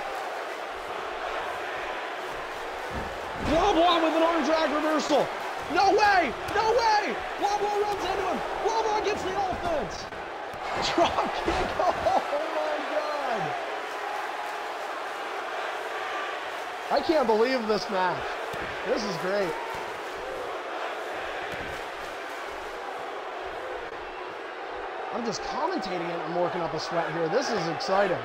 Blah blah with an arm drag reversal. No way! No way! Blah blah runs into him. Blah blah gets the offense. Drop kick. Oh my God. I can't believe this match. This is great. I'm just commentating it. I'm working up a sweat here. This is exciting.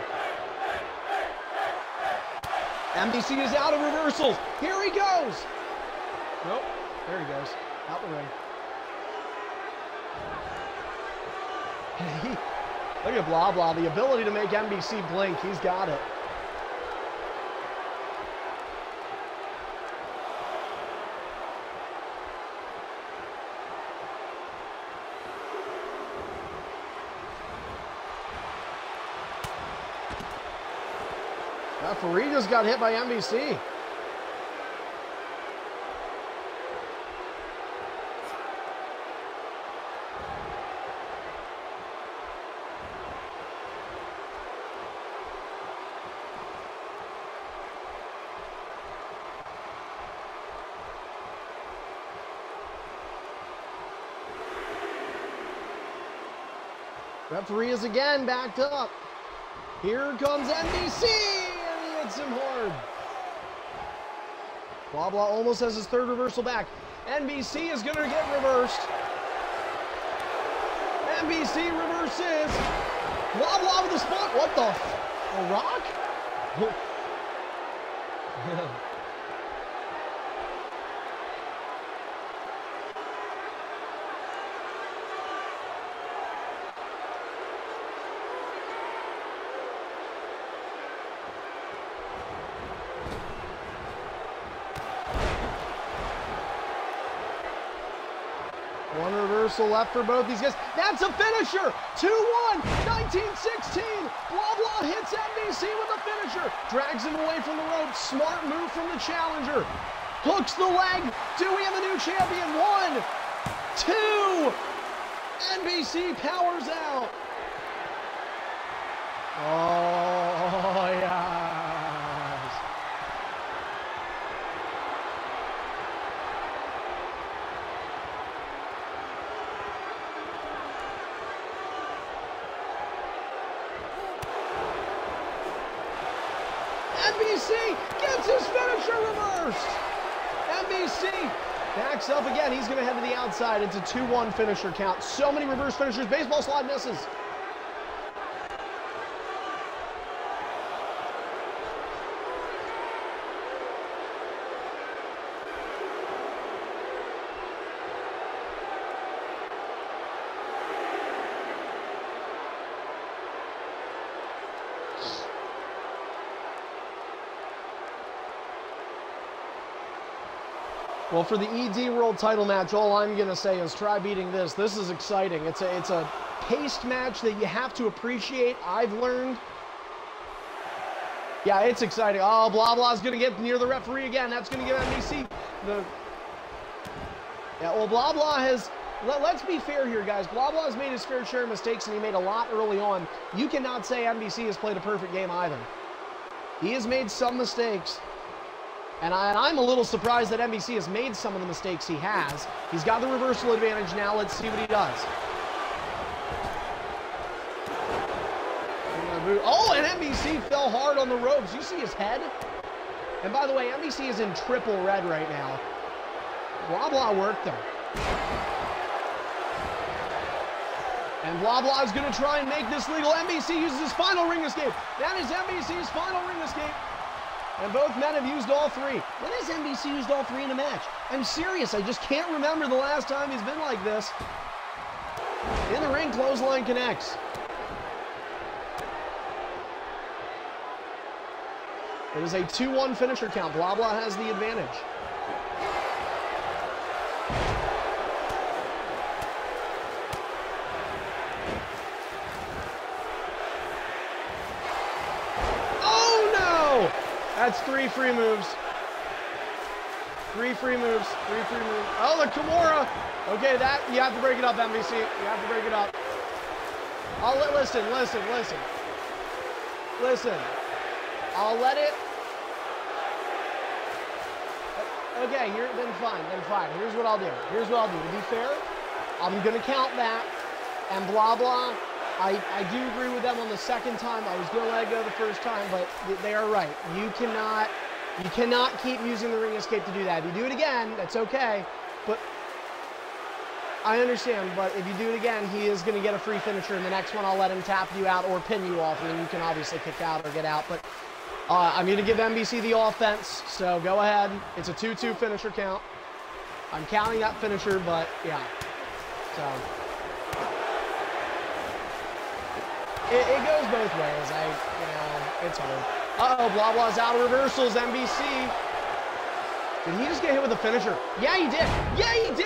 NBC is out of reversals. Here he goes. Nope. There he goes. Out the ring. Look at blah blah. The ability to make NBC blink. He's got it. Referee just got hit by NBC. Referee is again backed up. Here comes NBC, and he hits him hard. Blah, blah almost has his third reversal back. NBC is going to get reversed. NBC reverses. Blah, blah with the spot. What the? A rock? One reversal left for both these guys. That's a finisher. 2-1, 1916. Blah, blah hits NBC with a finisher. Drags him away from the rope. Smart move from the challenger. Hooks the leg. Do we have a new champion? 1, 2. NBC powers out. Oh, yes. NBC gets his finisher reversed. NBC backs up again. He's going to head to the outside. It's a 2-1 finisher count. So many reverse finishers. Baseball slide misses. Well, for the ED World title match, all I'm going to say is try beating this. This is exciting. It's a paced match that you have to appreciate, I've learned. Yeah, it's exciting. Oh, Blah Blah's going to get near the referee again. That's going to give NBC the... Yeah, well, Blah Blah has... Let's be fair here, guys. Blah Blah has made his fair share of mistakes, and he made a lot early on. You cannot say NBC has played a perfect game either. He has made some mistakes. And I'm a little surprised that NBC has made some of the mistakes he has. He's got the reversal advantage now. Let's see what he does. Oh, and NBC fell hard on the ropes. You see his head? And by the way, NBC is in triple red right now. Blah Blah worked him. And Blah Blah is going to try and make this legal. NBC uses his final ring escape. That is NBC's final ring escape. And both men have used all three. When has NBC used all three in a match? I'm serious. I just can't remember the last time he's been like this. In the ring, clothesline connects. It is a 2-1 finisher count. Blah Blah has the advantage. That's 3 free moves. 3 free moves. 3 free moves. Oh, the Kimura. Okay, that you have to break it up, NBC. You have to break it up. Listen. I'll let it. Okay, then fine. Here's what I'll do. To be fair, I'm gonna count that. And Blah Blah. I do agree with them on the second time. I was going to let it go the first time, but they are right. You cannot keep using the ring escape to do that. If you do it again, that's okay. But I understand. But if you do it again, he is going to get a free finisher. And the next one, I'll let him tap you out or pin you off, and then you can obviously kick out or get out. But I'm going to give NBC the offense. So go ahead. It's a 2-2 finisher count. I'm counting that finisher, but yeah. So. It goes both ways. It's hard. Uh-oh, Blah Blah's out of reversals, NBC. Did he just get hit with a finisher? Yeah, he did.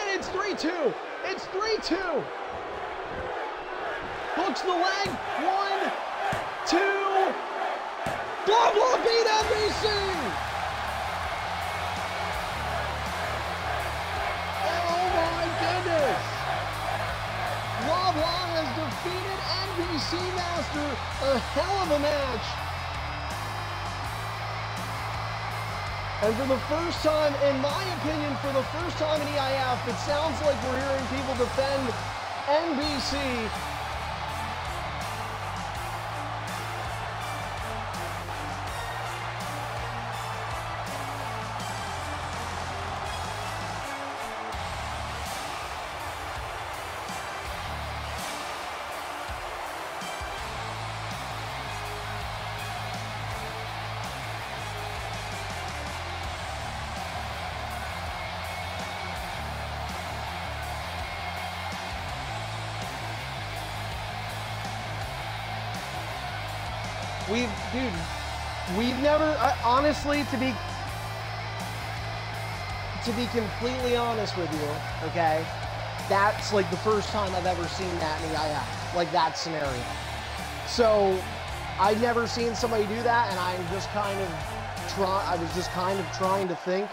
It's 3-2. It's 3-2. Hooks the leg. 1, 2. Blah Blah beat NBC. Oh my goodness. Blah Blah has defeated NBC Master. A hell of a match. And for the first time, in my opinion, for the first time in EIF, it sounds like we're hearing people defend NBC We've never, honestly, to be completely honest with you, okay, that's like the first time I've ever seen that in the IF, like that scenario. So I've never seen somebody do that, and I was just kind of trying to think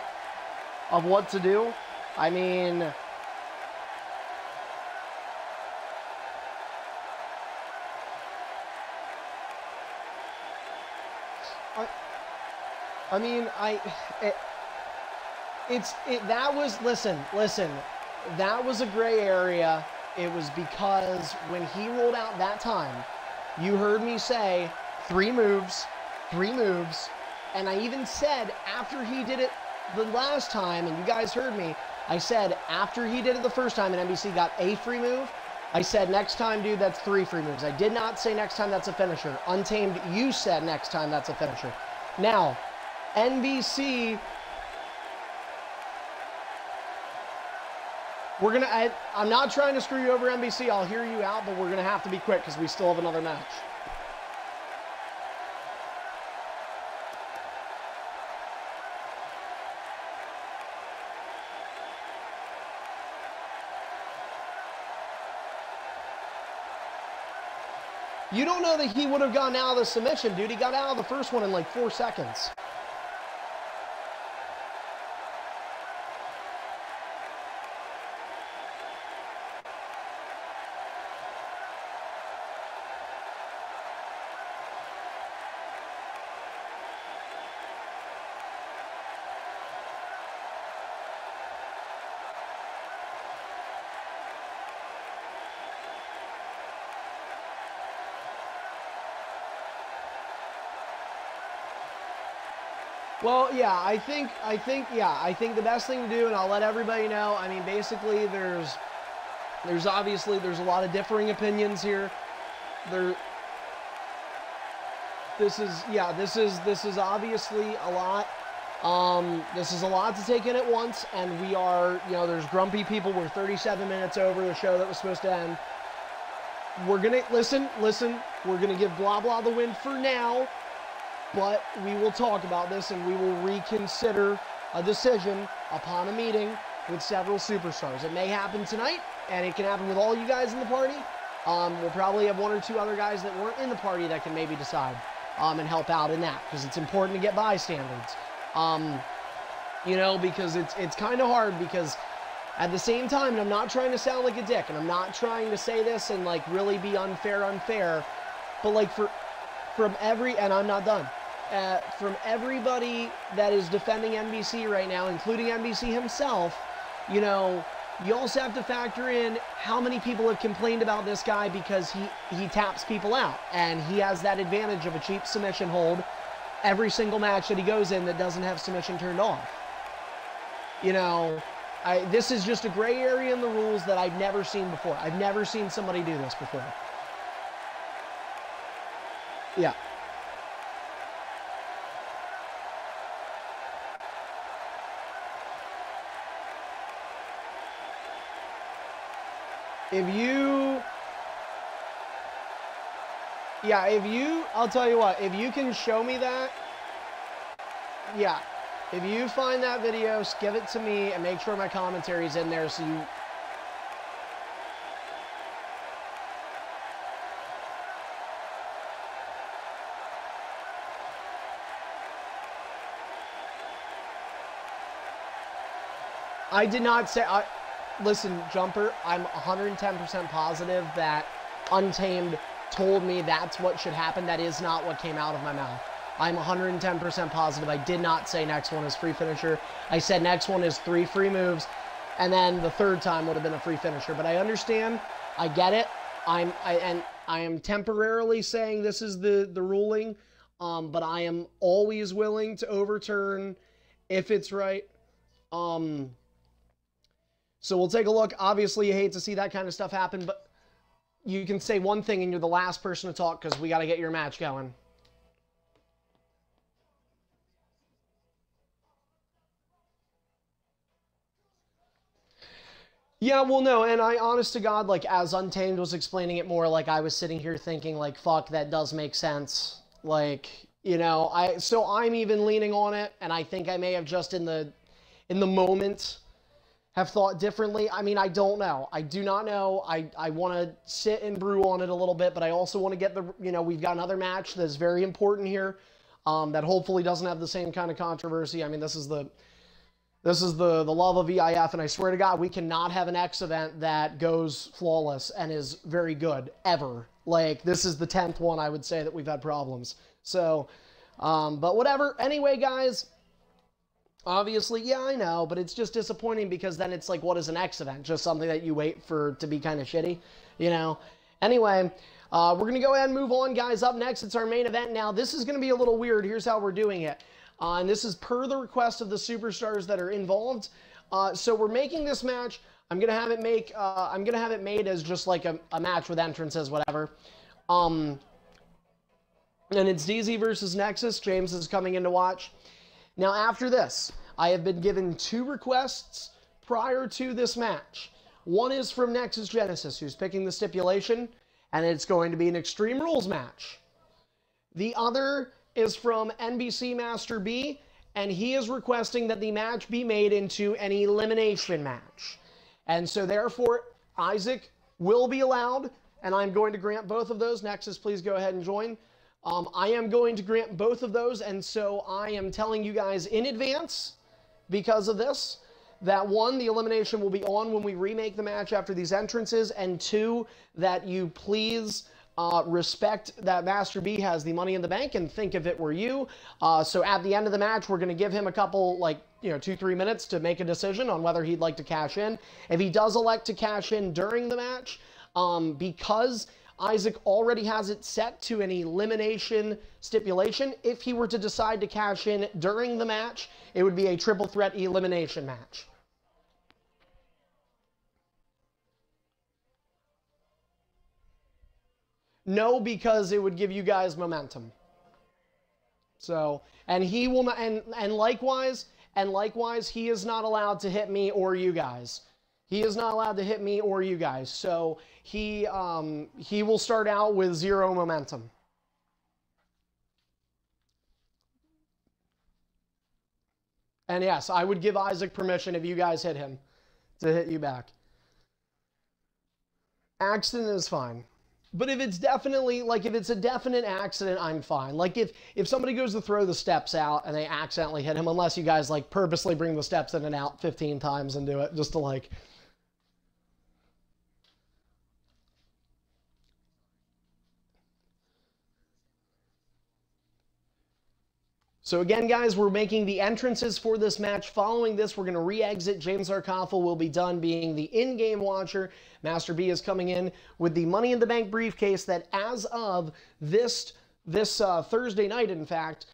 of what to do. I mean, that was a gray area. It was because when he rolled out that time, you heard me say 3 moves, and I even said after he did it the last time, and you guys heard me, I said after he did it the first time and NBC got a free move, I said next time, dude, that's 3 free moves. I did not say next time that's a finisher. Untamed, you said next time that's a finisher. Now, NBC, I'm not trying to screw you over, NBC. I'll hear you out, but we're going to have to be quick because we still have another match. You don't know that he would have gotten out of the submission, dude. He got out of the first one in like 4 seconds. Well, yeah, I think the best thing to do, and I'll let everybody know, I mean, basically, there's obviously, there's a lot of differing opinions here. This is obviously a lot. This is a lot to take in at once, and we are, you know, there's grumpy people. We're 37 minutes over the show that was supposed to end. We're gonna, listen, we're gonna give blah blah the win for now. But we will talk about this, and we will reconsider a decision upon a meeting with several superstars. It may happen tonight, and it can happen with all you guys in the party. We'll probably have 1 or 2 other guys that weren't in the party that can maybe decide and help out in that, because it's important to get bystanders. You know, because it's kind of hard, because at the same time, and I'm not trying to sound like a dick, and I'm not trying to say this and like really be unfair, but like from every, and I'm not done. From everybody that is defending NBC right now, including NBC himself, you know, you also have to factor in how many people have complained about this guy because he taps people out, and he has that advantage of a cheap submission hold every single match that he goes in that doesn't have submission turned off. You know, this is just a gray area in the rules that I've never seen before. I've never seen somebody do this before. Yeah. I'll tell you what, if you can show me that, yeah, if you find that video, give it to me and make sure my commentary's in there so you... I did not say... Listen, Jumper, I'm 110% positive that Untamed told me that's what should happen. That is not what came out of my mouth. I'm 110% positive. I did not say next one is free finisher. I said next one is 3 free moves, and then the third time would have been a free finisher. But I understand. I get it. I am temporarily saying this is the ruling, but I am always willing to overturn if it's right. So we'll take a look. Obviously, you hate to see that kind of stuff happen, but you can say one thing and you're the last person to talk because we got to get your match going. Yeah, well, no, and I, honest to God, like, as Untamed was explaining it more, like, I was sitting here thinking, like, fuck, that does make sense. Like, you know, so I'm even leaning on it, and I think I may have just in the moment have thought differently. I mean, I don't know. I do not know. I want to sit and brew on it a little bit, but I also want to get the, you know, we've got another match that's very important here that hopefully doesn't have the same kind of controversy. I mean, this is the love of EIF, and I swear to God, we cannot have an X event that goes flawless and is very good, ever. Like, this is the 10th one, I would say, that we've had problems. So, but whatever. Anyway, guys, obviously, yeah, I know, but it's just disappointing because then it's like, what is an X event? Just something that you wait for to be kind of shitty, you know? Anyway, we're going to go ahead and move on, guys. Up next, it's our main event. Now, this is going to be a little weird. Here's how we're doing it. And this is per the request of the superstars that are involved. So we're making this match. I'm gonna have it made as just like a match with entrances, whatever. And it's DZ versus Nexus. James is coming in to watch. Now after this, I have been given 2 requests prior to this match. One is from Nexus Genesis, who's picking the stipulation, and it's going to be an Extreme Rules match. The other is from NBC Master B, and he is requesting that the match be made into an elimination match. And so therefore, Isaac will be allowed, and I'm going to grant both of those. Nexus, please go ahead and join. I am going to grant both of those, and so I am telling you guys in advance, because of this, that 1, the elimination will be on when we remake the match after these entrances, and 2, that you please respect that Master B has the Money in the Bank and think if it were you. So at the end of the match, we're going to give him a couple, like, 2-3 minutes to make a decision on whether he'd like to cash in. If he does elect to cash in during the match, because Isaac already has it set to an elimination stipulation, if he were to decide to cash in during the match, it would be a triple threat elimination match. No, because it would give you guys momentum. So, and he will not, and likewise, he is not allowed to hit me or you guys. He is not allowed to hit me or you guys. So he will start out with 0 momentum. And yes, I would give Isaac permission if you guys hit him to hit you back. Accident is fine. But if it's definitely, like, if it's a definite accident, I'm fine. Like, if somebody goes to throw the steps out and they accidentally hit him, unless you guys, like, purposely bring the steps in and out 15 times and do it, just to, like... So again, guys, we're making the entrances for this match. Following this, we're going to re-exit. James Zarkoffel will be done being the in-game watcher. Master B is coming in with the Money in the Bank briefcase that as of this Thursday night, in fact,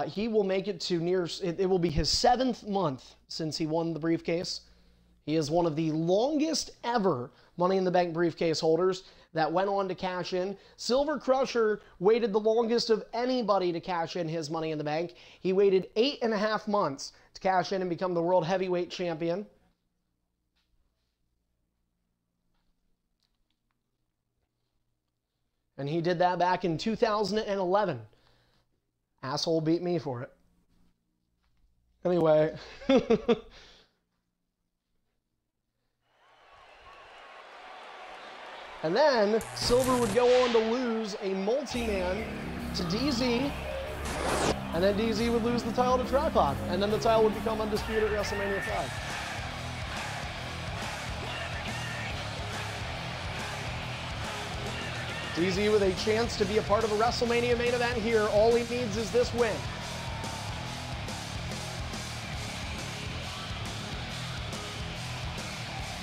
he will make it to it will be his 7th month since he won the briefcase. He is one of the longest ever Money in the Bank briefcase holders that went on to cash in. Silver Crusher waited the longest of anybody to cash in his Money in the Bank. He waited 8.5 months to cash in and become the World Heavyweight Champion. And he did that back in 2011. Asshole beat me for it. Anyway. And then Silver would go on to lose a multi-man to DZ, and then DZ would lose the title to Tripod, and then the title would become undisputed at WrestleMania 5. DZ with a chance to be a part of a WrestleMania main event here. All he needs is this win.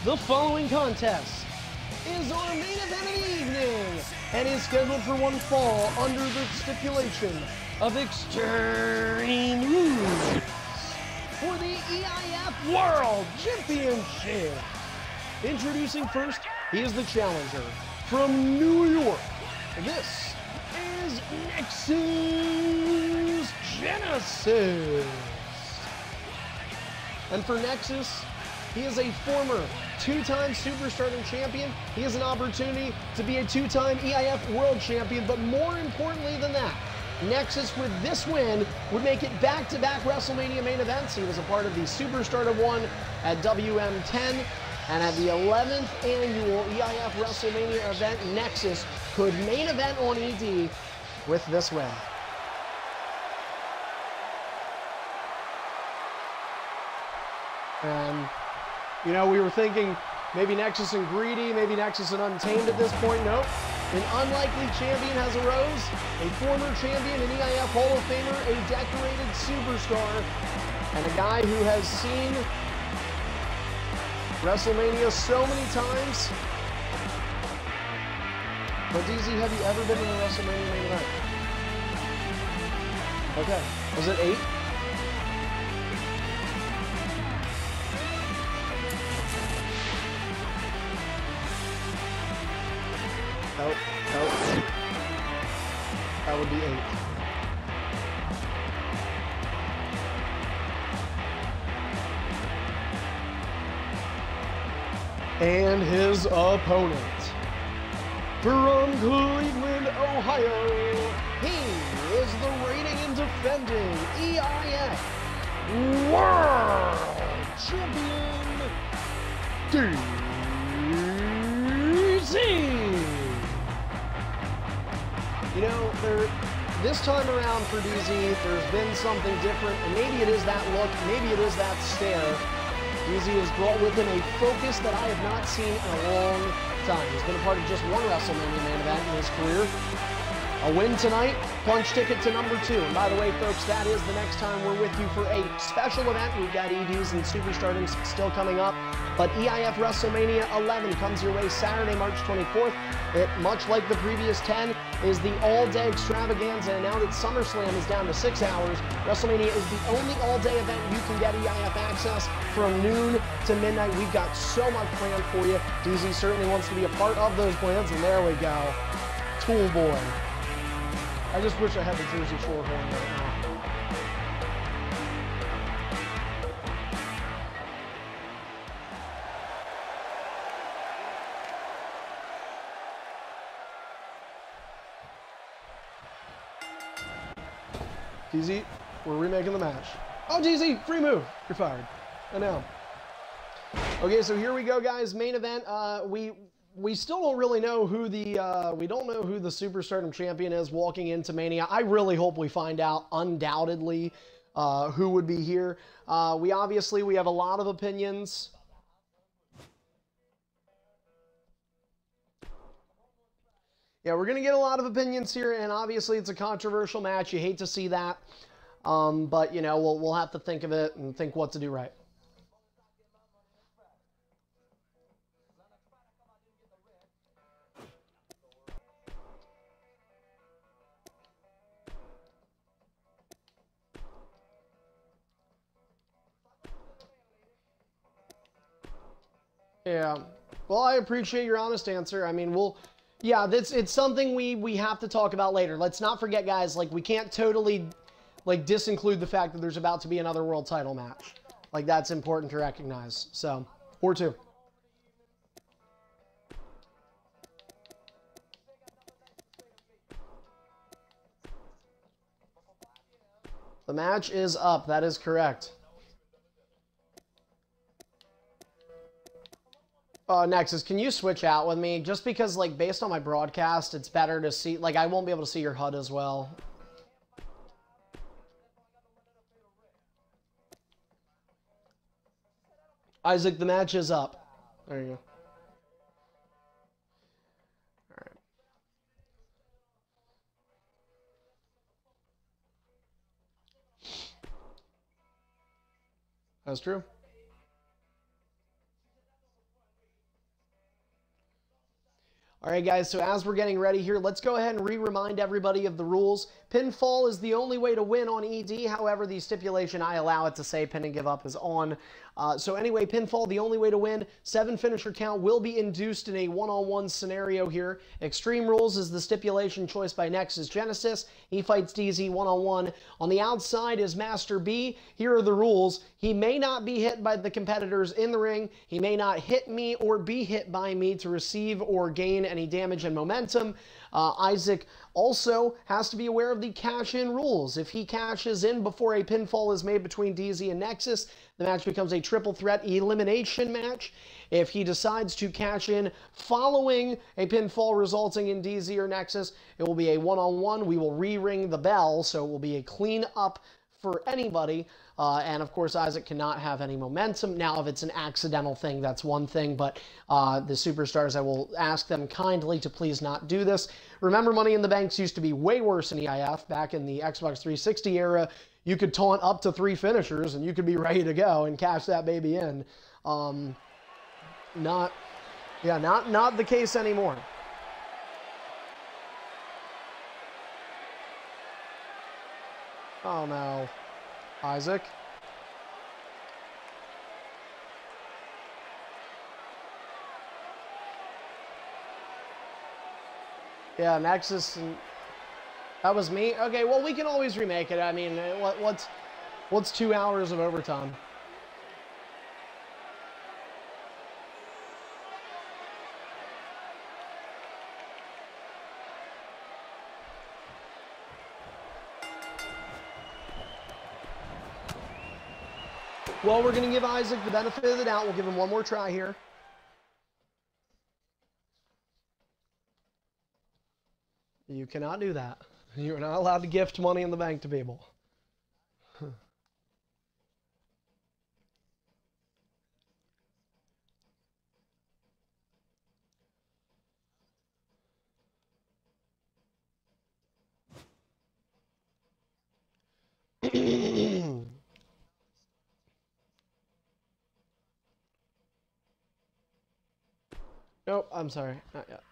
The following contest is our main event of the evening and is scheduled for one fall under the stipulation of Extreme Rules for the EIF World Championship. Introducing first, he is the challenger from New York. This is Nexus Genesis. And for Nexus, he is a former 2-time Superstardom champion. He has an opportunity to be a 2-time EIF World Champion, but more importantly than that, Nexus, with this win, would make it back-to-back WrestleMania main events. He was a part of the Superstardom one at WM10, and at the 11th annual EIF WrestleMania event, Nexus could main event on ED with this win. And, you know, we were thinking maybe Nexus and Greedy, maybe Nexus and Untamed at this point. Nope. An unlikely champion has arose, a former champion, an EIF Hall of Famer, a decorated superstar, and a guy who has seen WrestleMania so many times. But DZ, have you ever been in a WrestleMania main event? Okay. Was it 8? Nope. Nope. That would be 8. And his opponent, from Cleveland, Ohio, he is the reigning and defending EIF World Champion, DZ. You know, this time around for DZ, there's been something different, and maybe it is that look, maybe it is that stare. DZ has brought with him a focus that I have not seen in a long time. He's been a part of just one WrestleMania main event in his career. A win tonight, punch ticket to number 2. And by the way, folks, that is the next time we're with you for a special event. We've got EDs and Superstardoms still coming up. But EIF WrestleMania 11 comes your way Saturday, March 24th. It, much like the previous 10, is the all-day extravaganza. And now that SummerSlam is down to 6 hours, WrestleMania is the only all-day event you can get EIF access from noon to midnight. We've got so much planned for you. DZ certainly wants to be a part of those plans, and there we go. Tool Boy. I just wish I had the Jersey Shore horn right now. DZ, we're remaking the match. Oh, DZ, free move. You're fired. I know. Okay, so here we go, guys. Main event. We still don't really know who the we don't know who the Superstardom champion is walking into Mania. I really hope we find out undoubtedly who would be here. We have a lot of opinions. Yeah, we're gonna get a lot of opinions here, and obviously it's a controversial match. You hate to see that, but you know we'll have to think of it and think what to do right. Yeah, well, I appreciate your honest answer. I mean, yeah, it's something we have to talk about later. Let's not forget, guys, like, we can't totally, like, disinclude the fact that there's about to be another world title match. Like, that's important to recognize, so, or 2. The match is up, that is correct. Nexus, can you switch out with me? Just because, like, based on my broadcast, it's better to see, like, I won't be able to see your HUD as well. Isaac, the match is up. There you go. All right. That's true. All right, guys, so as we're getting ready here, let's go ahead and remind everybody of the rules. Pinfall is the only way to win on ED. However, the stipulation I allow it to say pin and give up is on. So anyway, pinfall, the only way to win. 7 finisher count will be induced in a one-on-one scenario here. Extreme Rules is the stipulation choice by Nexus Genesis. He fights DZ one-on-one. On the outside is Master B. Here are the rules. He may not be hit by the competitors in the ring. He may not hit me or be hit by me to receive or gain any damage and momentum. Isaac Also, has to be aware of the cash-in rules. If he cashes in before a pinfall is made between DZ and Nexus, the match becomes a triple threat elimination match. If he decides to cash in following a pinfall resulting in DZ or Nexus, it will be a one-on-one. We will re-ring the bell, so it will be a clean up for anybody. And of course, Isaac cannot have any momentum. Now, if it's an accidental thing, that's one thing, but the Superstars, I will ask them kindly to please not do this. Remember, Money in the Banks used to be way worse in EIF. Back in the Xbox 360 era, you could taunt up to 3 finishers, and you could be ready to go and cash that baby in. Not the case anymore. Oh no. Isaac. Yeah, Nexus. That was me? Okay, well, we can always remake it. I mean, what's 2 hours of overtime? Well, we're going to give Isaac the benefit of the doubt. We'll give him one more try here. You cannot do that. You are not allowed to gift Money in the Bank to people. Nope, I'm sorry. Not yet.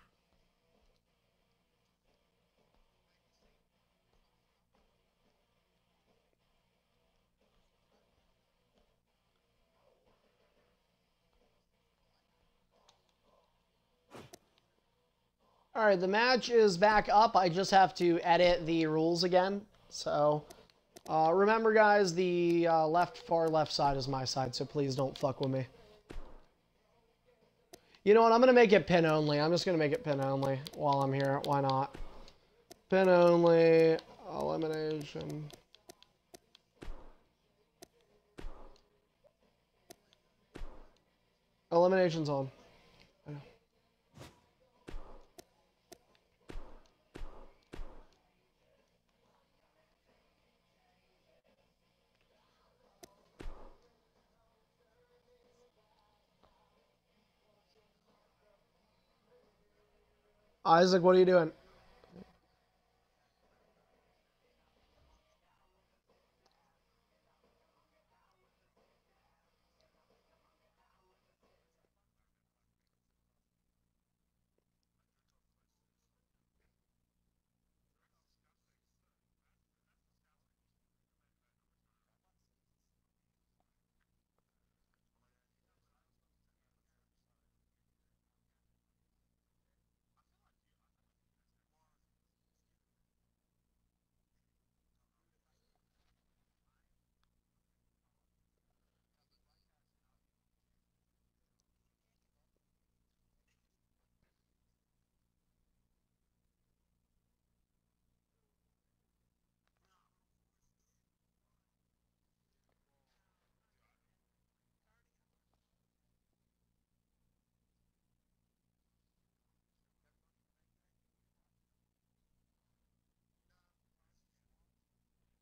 All right, the match is back up. I just have to edit the rules again. So, remember, guys, the far left side is my side, so please don't fuck with me. You know what? I'm going to make it pin only. I'm just going to make it pin only while I'm here. Why not? Pin only. Elimination. Elimination's on. I know. Isaac, what are you doing?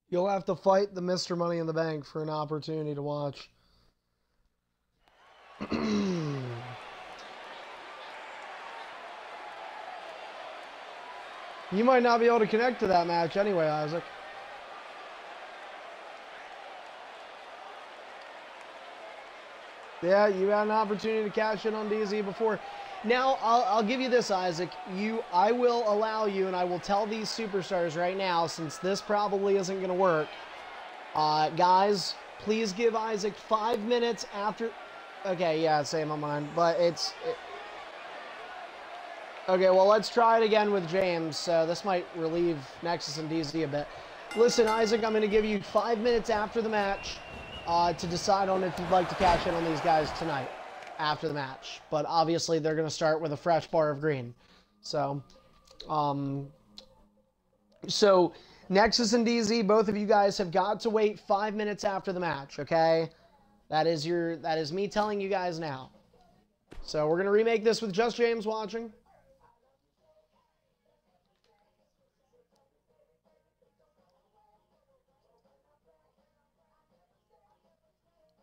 You'll have to fight the Mr. Money in the Bank for an opportunity to watch. You might not be able to connect to that match anyway, Isaac. Yeah, you had an opportunity to cash in on DZ before. Now, I'll give you this, Isaac. I will allow you, and I will tell these Superstars right now, since this probably isn't going to work. Guys, please give Isaac 5 minutes after... Okay, yeah, same on mine, but Okay, well, let's try it again with James. This might relieve Nexus and DZ a bit. Listen, Isaac, I'm going to give you 5 minutes after the match to decide on if you'd like to cash in on these guys tonight after the match. But obviously, they're going to start with a fresh bar of green. So, So, Nexus and DZ, both of you guys have got to wait 5 minutes after the match, okay? That is me telling you guys now. So, we're going to remake this with just James watching.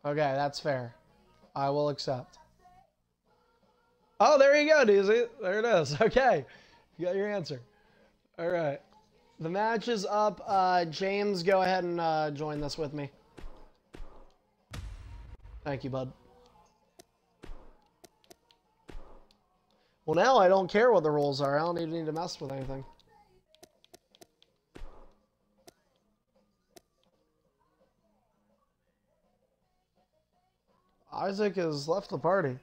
Okay, that's fair. I will accept. Oh, there you go, DZ. There it is. Okay. You got your answer. All right. The match is up. James, go ahead and join this with me. Thank you, bud. Well, now I don't care what the rules are. I don't even need to mess with anything. Isaac has left the party.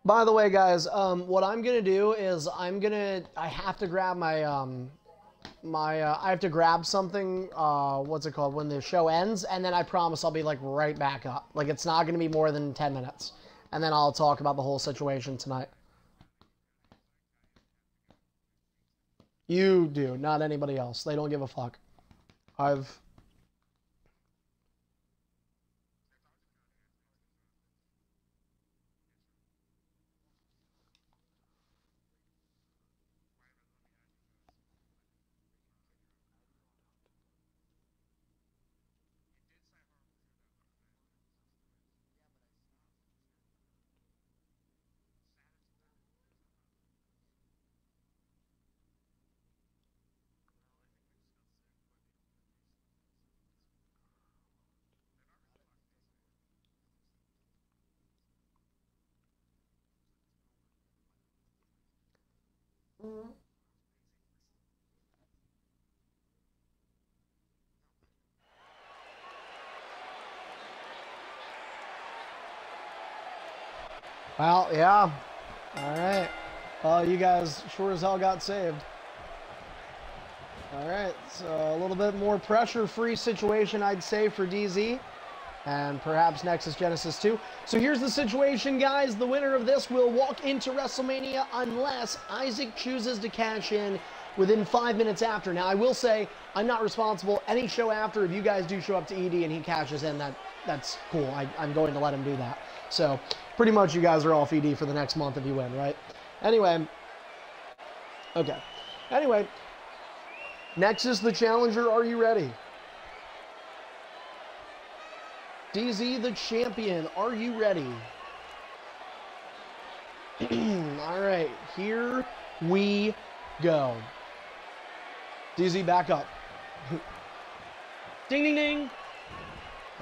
By the way, guys, what I'm gonna do is I have to grab my I have to grab something. What's it called when the show ends, and then I promise I'll be like right back up. Like it's not gonna be more than 10 minutes, and then I'll talk about the whole situation tonight. You do, not anybody else. They don't give a fuck. Well, yeah. All right. Well, you guys sure as hell got saved. All right. So a little bit more pressure-free situation, I'd say, for DZ. And perhaps Nexus Genesis 2. So here's the situation, guys. The winner of this will walk into WrestleMania unless Isaac chooses to cash in within 5 minutes after. Now, I will say, I'm not responsible. Any show after, if you guys do show up to ED and he cashes in, that's cool. I'm going to let him do that. So, pretty much you guys are off ED for the next month if you win, right? Anyway. Okay. Anyway. Nexus, the challenger, are you ready? DZ, the champion, are you ready? All right, here we go. DZ, back up. Ding, ding, ding.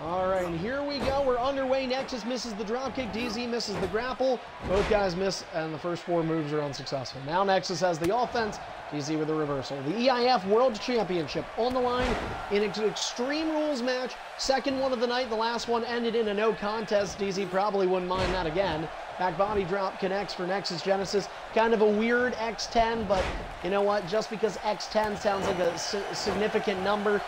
All right, and here we go. We're underway. Nexus misses the dropkick. DZ misses the grapple. Both guys miss, and the first 4 moves are unsuccessful. Now Nexus has the offense. DZ with the reversal. The EIF World Championship on the line in an Extreme Rules match. Second one of the night. The last one ended in a no contest. DZ probably wouldn't mind that again. Back body drop connects for Nexus Genesis. Kind of a weird X10, but you know what? Just because X10 sounds like a significant number,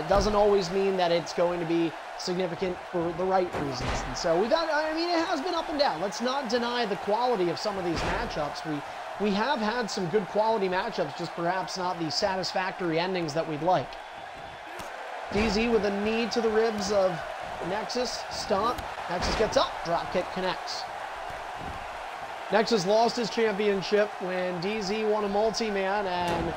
doesn't always mean that it's going to be significant for the right reasons. And so it has been up and down. Let's not deny the quality of some of these matchups. We have had some good quality matchups, just perhaps not the satisfactory endings that we'd like. DZ with a knee to the ribs of Nexus. Stomp. Nexus gets up. Dropkick connects. Nexus lost his championship when DZ won a multi-man, and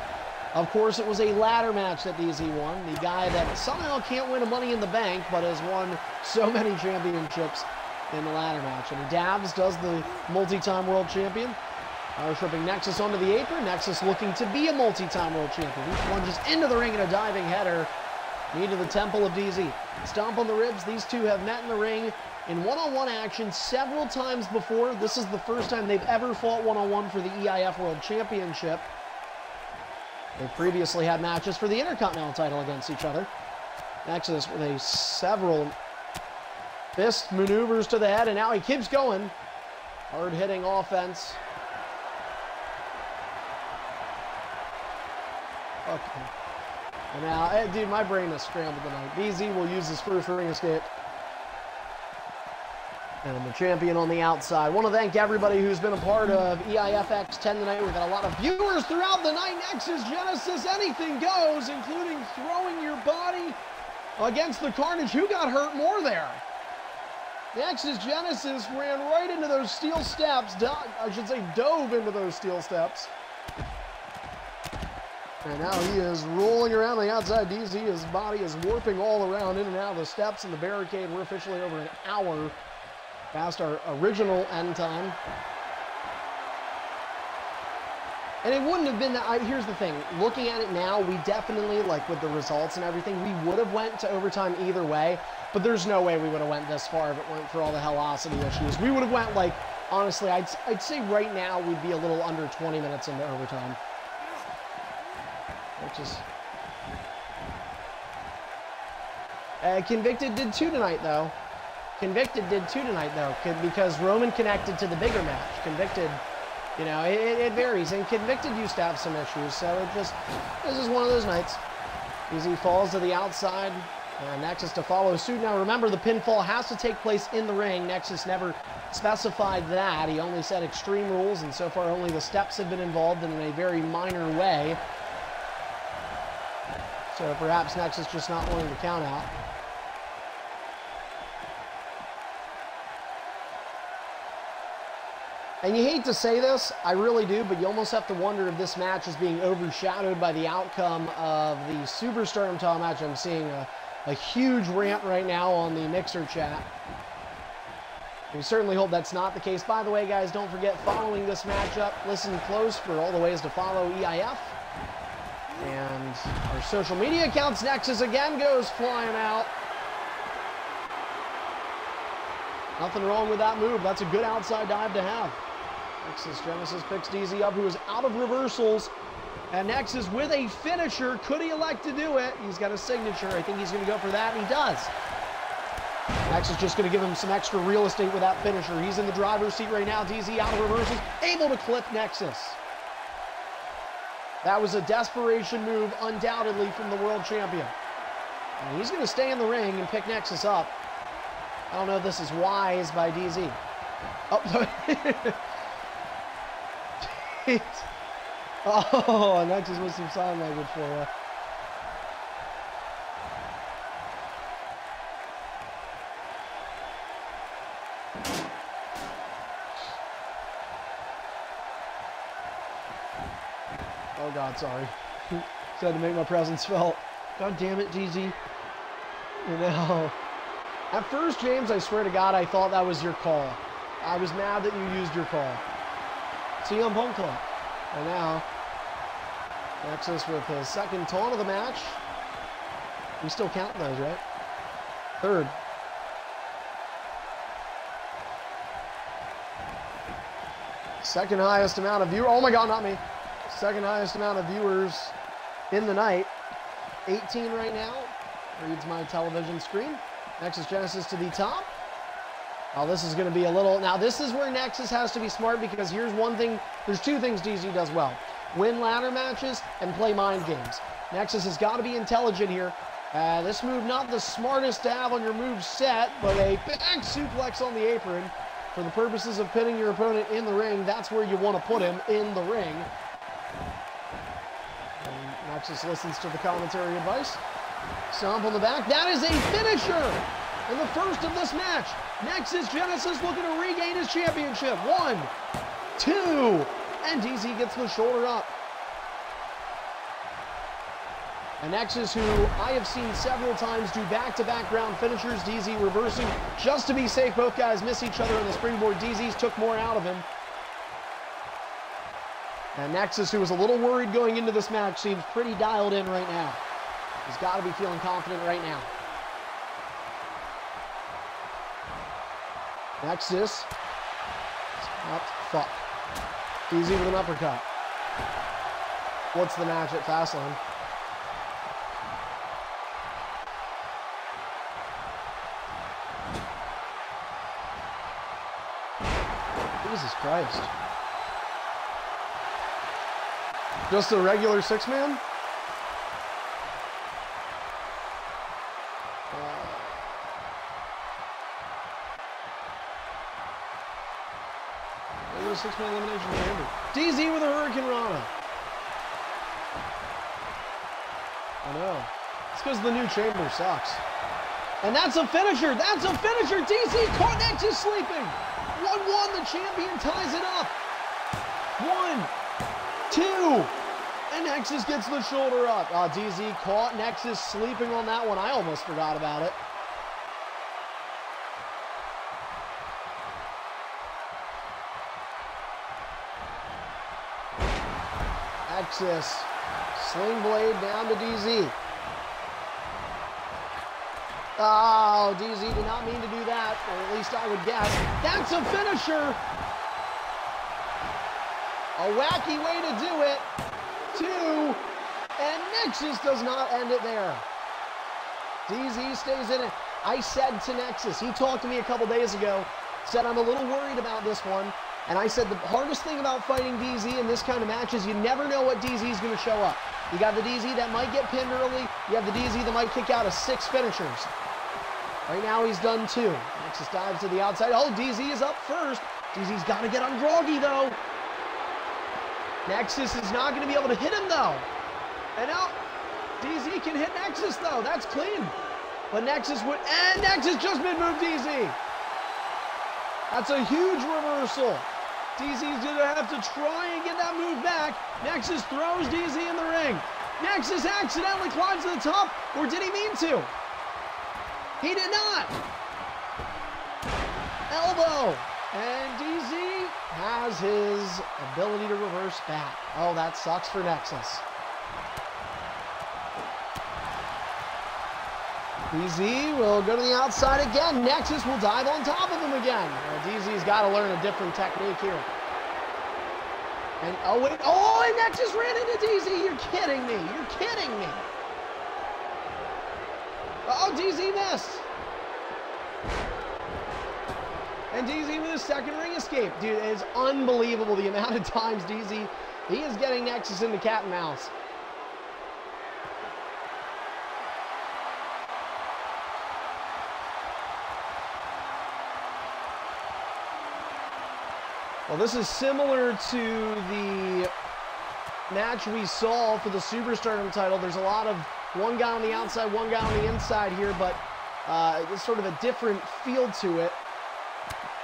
of course it was a ladder match that DZ won. The guy that somehow can't win a Money in the Bank, but has won so many championships in the ladder match. And Dabs does the multi-time world champion. Power tripping Nexus onto the apron. Nexus looking to be a multi-time world champion. He plunges into the ring in a diving header. Knee to the temple of DZ. Stomp on the ribs. These two have met in the ring in one-on-one action several times before. This is the first time they've ever fought one-on-one for the EIF World Championship. They've previously had matches for the Intercontinental title against each other. Nexus with several fist maneuvers to the head, and now he keeps going. Hard-hitting offense. Okay. And now, dude, my brain is scrambled tonight. DZ will use his first ring escape. And the champion on the outside. Want to thank everybody who's been a part of EIF X10 tonight. We've got a lot of viewers throughout the night. Nexus Genesis, anything goes, including throwing your body against the carnage. Who got hurt more there? Nexus Genesis ran right into those steel steps. I should say dove into those steel steps. And now he is rolling around the outside. DZ, his body is warping all around in and out of the steps and the barricade. We're officially over an hour past our original end time. And it wouldn't have been that. Here's the thing. Looking at it now, we definitely, like with the results and everything, we would have went to overtime either way. But there's no way we would have went this far if it weren't for all the Hellocity issues. We would have went, like, honestly, I'd say right now we'd be a little under 20 minutes into overtime. Which is... Convicted did 2 tonight, though. Convicted did 2 tonight, though, because Roman connected to the bigger match. Convicted, you know, it varies. And Convicted used to have some issues, so this is one of those nights. Easy falls to the outside. Nexus to follow suit. Now, remember, the pinfall has to take place in the ring. Nexus never specified that. He only said extreme rules, and so far only the steps have been involved in a very minor way. So perhaps Nexus just not wanting to count out. And you hate to say this, I really do, but you almost have to wonder if this match is being overshadowed by the outcome of the Superstardom title match. I'm seeing a huge rant right now on the Mixer chat. We certainly hope that's not the case. By the way, guys, don't forget, following this matchup, listen close for all the ways to follow EIF. And our social media accounts. Nexus again goes flying out. Nothing wrong with that move. That's a good outside dive to have. Nexus Genesis picks DZ up, who is out of reversals. And Nexus with a finisher. Could he elect to do it? He's got a signature. I think he's going to go for that, and he does. Nexus just going to give him some extra real estate with that finisher. He's in the driver's seat right now. DZ out of reversals, able to clip Nexus. That was a desperation move, undoubtedly, from the world champion. And he's going to stay in the ring and pick Nexus up. I don't know if this is wise by DZ. Oh, oh, Nexus with some sign language for you. Oh God, sorry. Just had to make my presence felt. God damn it, DZ. You know. At first, James, I swear to God, I thought that was your call. I was mad that you used your call. See you on Punk Club. And now, Nexus with his second taunt of the match. We still count those, right? Third. Second highest amount of viewers. Oh my God, not me. Second highest amount of viewers in the night. 18 right now. Reads my television screen. Nexus Genesis to the top. Now this is going to be a little... Now this is where Nexus has to be smart, because here's one thing. There's 2 things DZ does well. Win ladder matches and play mind games. Nexus has got to be intelligent here. This move not the smartest to have on your move set, but a back suplex on the apron. For the purposes of pinning your opponent in the ring, that's where you want to put him, in the ring. And Nexus listens to the commentary advice. Stomp on the back. That is a finisher! And the first of this match. Nexus Genesis looking to regain his championship. 1, 2, and DZ gets the shoulder up. And Nexus, who I have seen several times do back-to-back ground finishers. DZ reversing just to be safe. Both guys miss each other on the springboard. DZ's took more out of him. And Nexus, who was a little worried going into this match, seems pretty dialed in right now. He's got to be feeling confident right now. Nexus. Fuck. DZ with an uppercut. What's the match at Fastlane? Jesus Christ. Just a regular 6-man? a 6-man elimination chamber. DZ with a Hurricane Rana. I know. It's because the new chamber sucks. And that's a finisher. That's a finisher. DZ caught Nexus sleeping. 1-1. The champion ties it up. 1, 2. And Nexus gets the shoulder up. DZ caught Nexus sleeping on that one. I almost forgot about it. Nexus. Sling blade down to DZ. Oh, DZ did not mean to do that, or at least I would guess. That's a finisher. A wacky way to do it. 2, and Nexus does not end it there. DZ stays in it. I said to Nexus, he talked to me a couple days ago, said I'm a little worried about this one, and I said the hardest thing about fighting DZ in this kind of match is you never know what DZ is going to show up. You got the DZ that might get pinned early, you have the DZ that might kick out of 6 finishers. Right now he's done 2. Nexus dives to the outside. Oh, DZ is up first. DZ's got to get on Groggy though. Nexus is not going to be able to hit him, though. And now, DZ can hit Nexus, though. That's clean. But Nexus would... And Nexus just mid-move DZ. That's a huge reversal. DZ's going to have to try and get that move back. Nexus throws DZ in the ring. Nexus accidentally climbs to the top. Or did he mean to? He did not. Elbow. And DZ has his ability to reverse back. Oh, that sucks for Nexus. DZ will go to the outside again. Nexus will dive on top of him again. DZ's got to learn a different technique here. And oh wait, oh, and Nexus ran into DZ. You're kidding me. You're kidding me. Oh, DZ missed. And DZ with his second ring escape. Dude, it is unbelievable the amount of times DZ, he is getting Nexus into cat and mouse. Well, this is similar to the match we saw for the Superstardom title. There's a lot of one guy on the outside, one guy on the inside here, but it's sort of a different feel to it.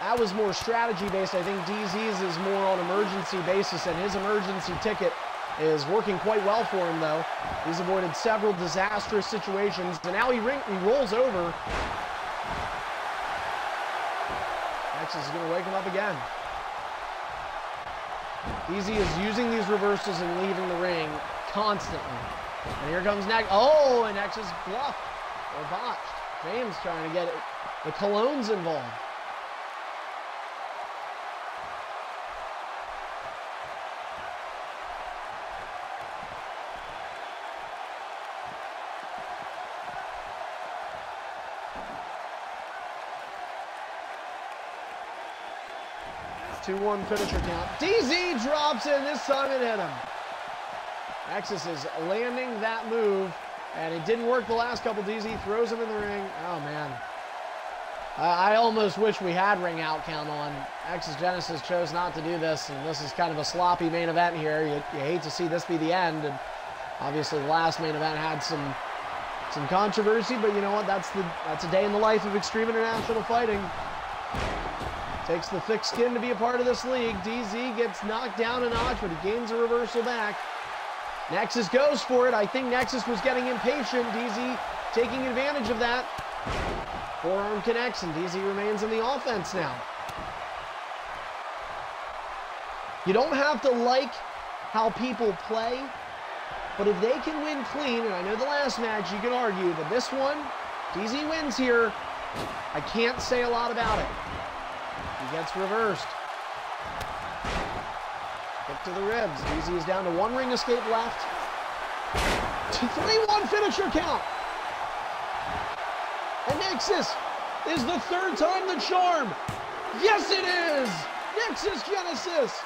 That was more strategy-based. I think DZ's is more on emergency basis, and his emergency ticket is working quite well for him, though. He's avoided several disastrous situations, and now he rolls over. Nexus is going to wake him up again. DZ is using these reversals and leaving the ring constantly. And here comes Nexus. Oh, and Nexus bluffed or botched. James trying to get it. The Cologne's involved. It's 2-1 finisher count. DZ drops in. This time it hit him. Nexus is landing that move, and it didn't work the last couple. DZ throws him in the ring. Oh, man. I almost wish we had ring out count on. Nexus Genesis chose not to do this, and this is kind of a sloppy main event here. You hate to see this be the end, and obviously the last main event had some controversy, but you know what? That's a day in the life of Extreme International Fighting. Takes the thick skin to be a part of this league. DZ gets knocked down a notch, but he gains a reversal back. Nexus goes for it. I think Nexus was getting impatient. DZ taking advantage of that. Forearm connects, and DZ remains in the offense now. You don't have to like how people play, but if they can win clean, and I know the last match you can argue, but this one, DZ wins here. I can't say a lot about it. He gets reversed. Kick to the ribs. DZ is down to 1 ring escape left. 3-1 finisher count. And Nexus is the 3rd time the charm. Yes, it is. Nexus Genesis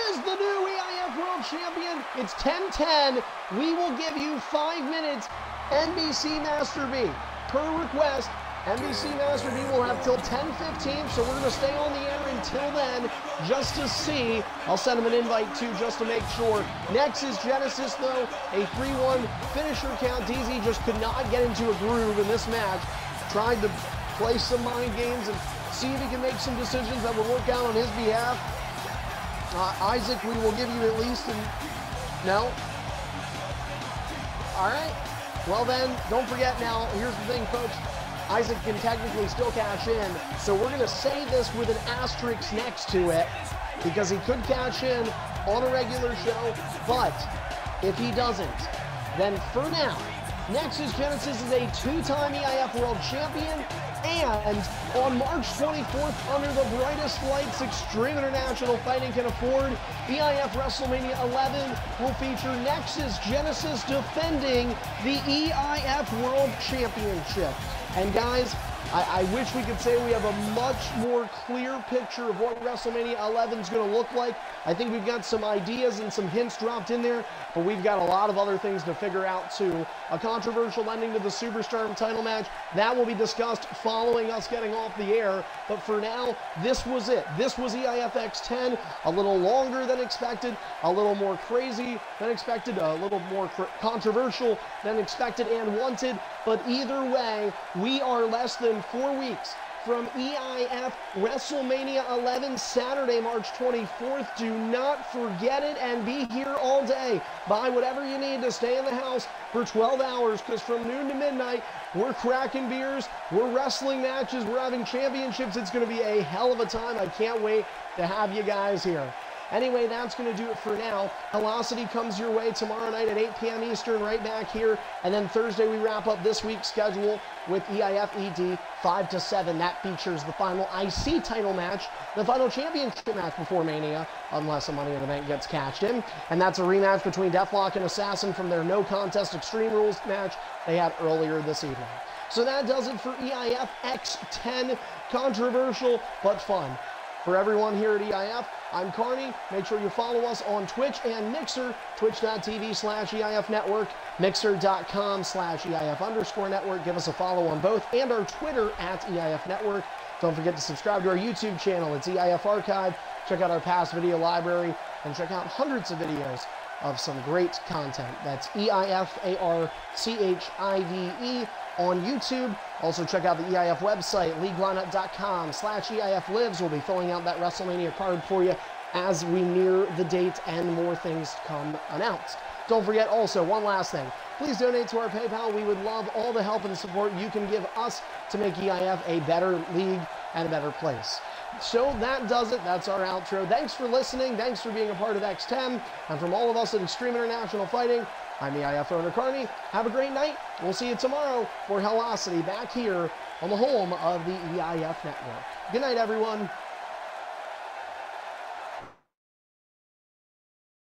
is the new EIF World Champion. It's 10-10. We will give you 5 minutes NBC Master B. Per request, NBC Master B will have till 10:15, so we're going to stay on the air until then. just to see. I'll send him an invite too, just to make sure. Next is Genesis, though, a 3-1 finisher count. DZ just could not get into a groove in this match. Tried to play some mind games and see if he can make some decisions that would work out on his behalf. Isaac, we will give you at least no? All right. Well then, don't forget now, here's the thing, folks. Isaac can technically still cash in, so we're going to say this with an asterisk next to it because he could cash in on a regular show, but if he doesn't, then for now, Nexus Genesis is a two-time EIF World Champion, and on March 24th, under the brightest lights Extreme International Fighting can afford, EIF WrestleMania 11 will feature Nexus Genesis defending the EIF World Championship. And guys, I wish we could say we have a much more clear picture of what WrestleMania 11 is going to look like. I think we've got some ideas and some hints dropped in there, but we've got a lot of other things to figure out too. A controversial ending to the Superstar title match, that will be discussed following us getting off the air. But for now, this was it. This was EIF X10, a little longer than expected, a little more crazy than expected, a little more controversial than expected and wanted. But either way, we are less than 4 weeks from EIF WrestleMania 11, Saturday, March 24th. Do not forget it and be here all day. Buy whatever you need to stay in the house for 12 hours because from noon to midnight, we're cracking beers, we're wrestling matches, we're having championships. It's going to be a hell of a time. I can't wait to have you guys here. Anyway, that's going to do it for now. Velocity comes your way tomorrow night at 8 p.m. Eastern, right back here. And then Thursday, we wrap up this week's schedule with EIF ED 5 to 7. That features the final IC title match, the final championship match before Mania, unless a Money in the Bank gets cashed in. And that's a rematch between Deathlock and Assassin from their no contest Extreme Rules match they had earlier this evening. So that does it for EIF X10. Controversial, but fun. For everyone here at EIF, I'm Carney. Make sure you follow us on Twitch and Mixer, twitch.tv/EIF Network, mixer.com/EIF_network. Give us a follow on both, and our Twitter at EIF Network. Don't forget to subscribe to our YouTube channel. It's EIF Archive. Check out our past video library, and check out hundreds of videos of some great content. That's EIF ARCHIVE on YouTube. Also check out the EIF website, leaguelineup.com/EIF Lives. We'll be filling out that WrestleMania card for you as we near the date and more things come announced. Don't forget also, one last thing. Please donate to our PayPal. We would love all the help and support you can give us to make EIF a better league and a better place. So that does it. That's our outro. Thanks for listening. Thanks for being a part of X10. And from all of us at Extreme International Fighting, I'm EIF owner Carney. Have a great night. We'll see you tomorrow for Velocity back here on the home of the EIF Network. Good night, everyone.